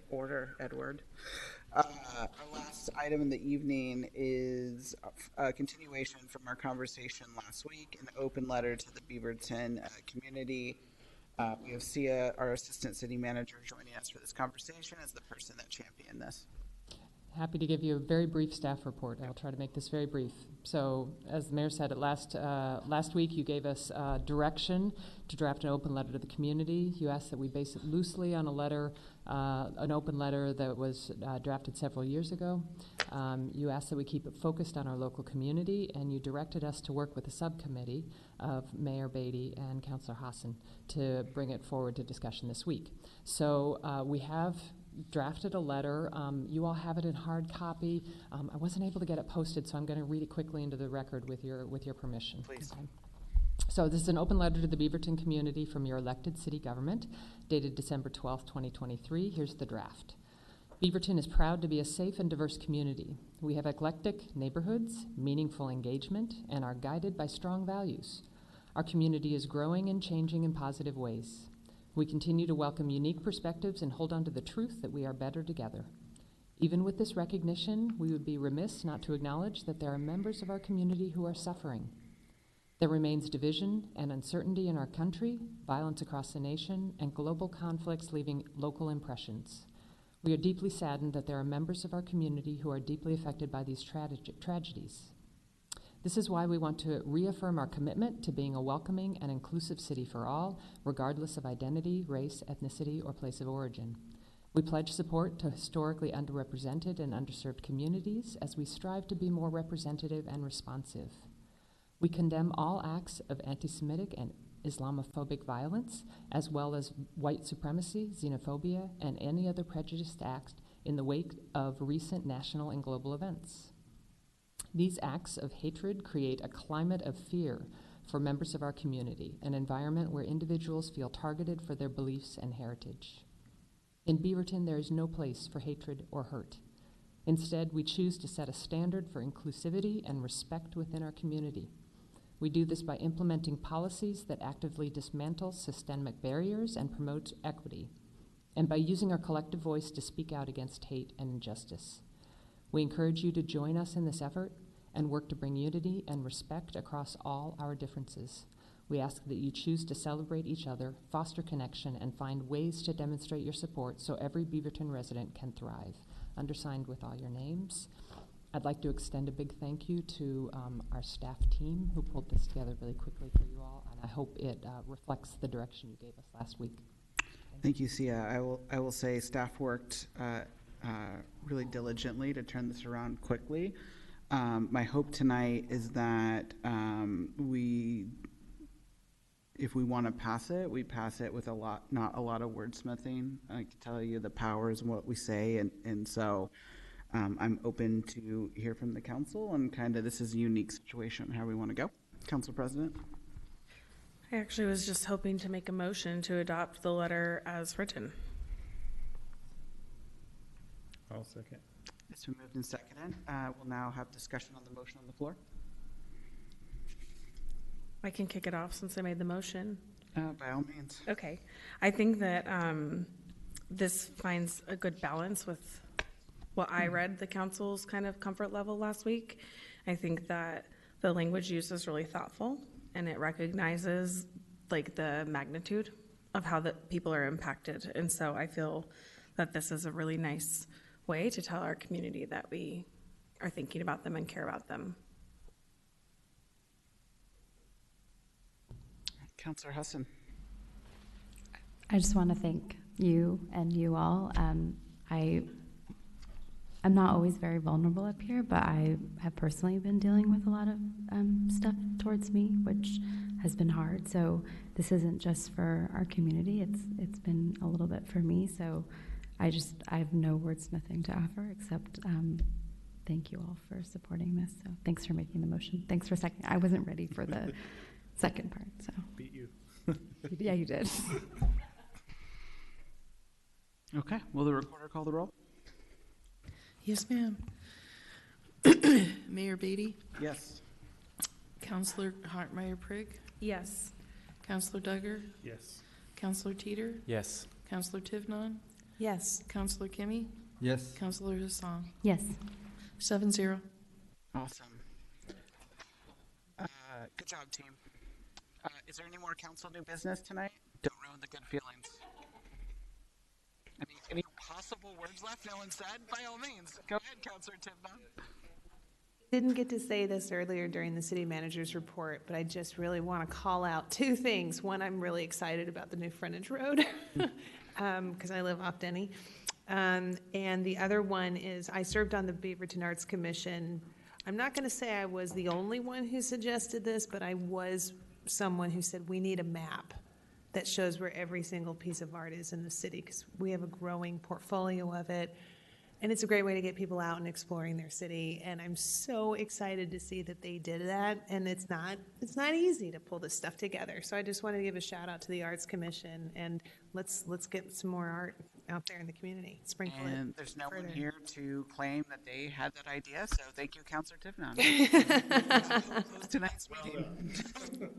Order, Edward. Our last item in the evening is a continuation from our conversation last week, an open letter to the Beaverton community. We have Sia, our assistant city manager, joining us for this conversation as the person that championed this. Happy to give you a very brief staff report. I'll try to make this very brief. So, as the mayor said, last week you gave us direction to draft an open letter to the community. You asked that we base it loosely on a letter, an open letter that was drafted several years ago. You asked that we keep it focused on our local community, and you directed us to work with a subcommittee of Mayor Beatty and Councilor Hassan to bring it forward to discussion this week. So we have drafted a letter. You all have it in hard copy. I wasn't able to get it posted, so I'm going to read it quickly into the record with your permission. Please. Okay. So this is an open letter to the Beaverton community from your elected city government, dated December 12th, 2023. Here's the draft. Beaverton is proud to be a safe and diverse community. We have eclectic neighborhoods, meaningful engagement, and are guided by strong values. Our community is growing and changing in positive ways. We continue to welcome unique perspectives and hold on to the truth that we are better together. Even with this recognition, we would be remiss not to acknowledge that there are members of our community who are suffering. There remains division and uncertainty in our country, violence across the nation, and global conflicts leaving local impressions. We are deeply saddened that there are members of our community who are deeply affected by these tragedies. This is why we want to reaffirm our commitment to being a welcoming and inclusive city for all, regardless of identity, race, ethnicity, or place of origin. We pledge support to historically underrepresented and underserved communities as we strive to be more representative and responsive. We condemn all acts of anti-Semitic and Islamophobic violence, as well as white supremacy, xenophobia, and any other prejudiced acts in the wake of recent national and global events. These acts of hatred create a climate of fear, for members of our community, an environment where individuals feel targeted for their beliefs and heritage. In Beaverton, there is no place for hatred or hurt. Instead, we choose to set a standard for inclusivity and respect within our community. We do this by implementing policies that actively dismantle systemic barriers and promote equity, and by using our collective voice to speak out against hate and injustice. We encourage you to join us in this effort and work to bring unity and respect across all our differences. We ask that you choose to celebrate each other, foster connection, and find ways to demonstrate your support so every Beaverton resident can thrive. Undersigned with all your names. I'd like to extend a big thank you to our staff team who pulled this together really quickly for you all, and I hope it reflects the direction you gave us last week. Thank you, Sia. I will say staff worked really diligently to turn this around quickly. My hope tonight is that if we want to pass it, we pass it with not a lot of wordsmithing. I can tell you the power is what we say, and so I'm open to hear from the council, and kind of this is a unique situation, how we want to go. Council President? I actually was just hoping to make a motion to adopt the letter as written. I'll second. It's been moved and seconded. We'll now have discussion on the motion on the floor. I can kick it off since I made the motion. By all means. Okay. I think that this finds a good balance with what I read the council's kind of comfort level last week. I think that the language used is really thoughtful, and it recognizes like the magnitude of how the people are impacted. And so I feel that this is a really nice way to tell our community that we are thinking about them and care about them. Councilor Husson. I just want to thank you and you all. I'm not always very vulnerable up here, but I have personally been dealing with a lot of stuff towards me, which has been hard. So this isn't just for our community. It's been a little bit for me. So I have no wordsmithing to offer except thank you all for supporting this. So thanks for making the motion. Thanks for second. I wasn't ready for the second part. So beat you. Yeah, you did. Okay. Will the recorder call the roll? Yes, ma'am. Mayor Beatty? Yes. Councilor Hartmeyer Prigg? Yes. Councilor Duggar? Yes. Councilor Teeter? Yes. Councilor Tivnon? Yes. Councilor Kimmy? Yes. Councilor Hassan? Yes. 7-0. Awesome. Good job, team. Is there any more council new business tonight? Don't ruin the good feelings. Any possible words left no one said? By all means. Go ahead, Councilor Tivnon. Didn't get to say this earlier during the city manager's report, but I just really want to call out two things. One, I'm really excited about the new frontage road because I live off Denny. And the other one is I served on the Beaverton Arts Commission. I'm not going to say I was the only one who suggested this, but I was someone who said we need a map that shows where every single piece of art is in the city because we have a growing portfolio of it. And it's a great way to get people out and exploring their city. And I'm so excited to see that they did that. And it's not easy to pull this stuff together. So I just wanted to give a shout out to the Arts Commission and let's get some more art out there in the community. Sprinkle it. And there's no one here to claim that they had that idea. So thank you, Councilor Tivnon. Close tonight's meeting.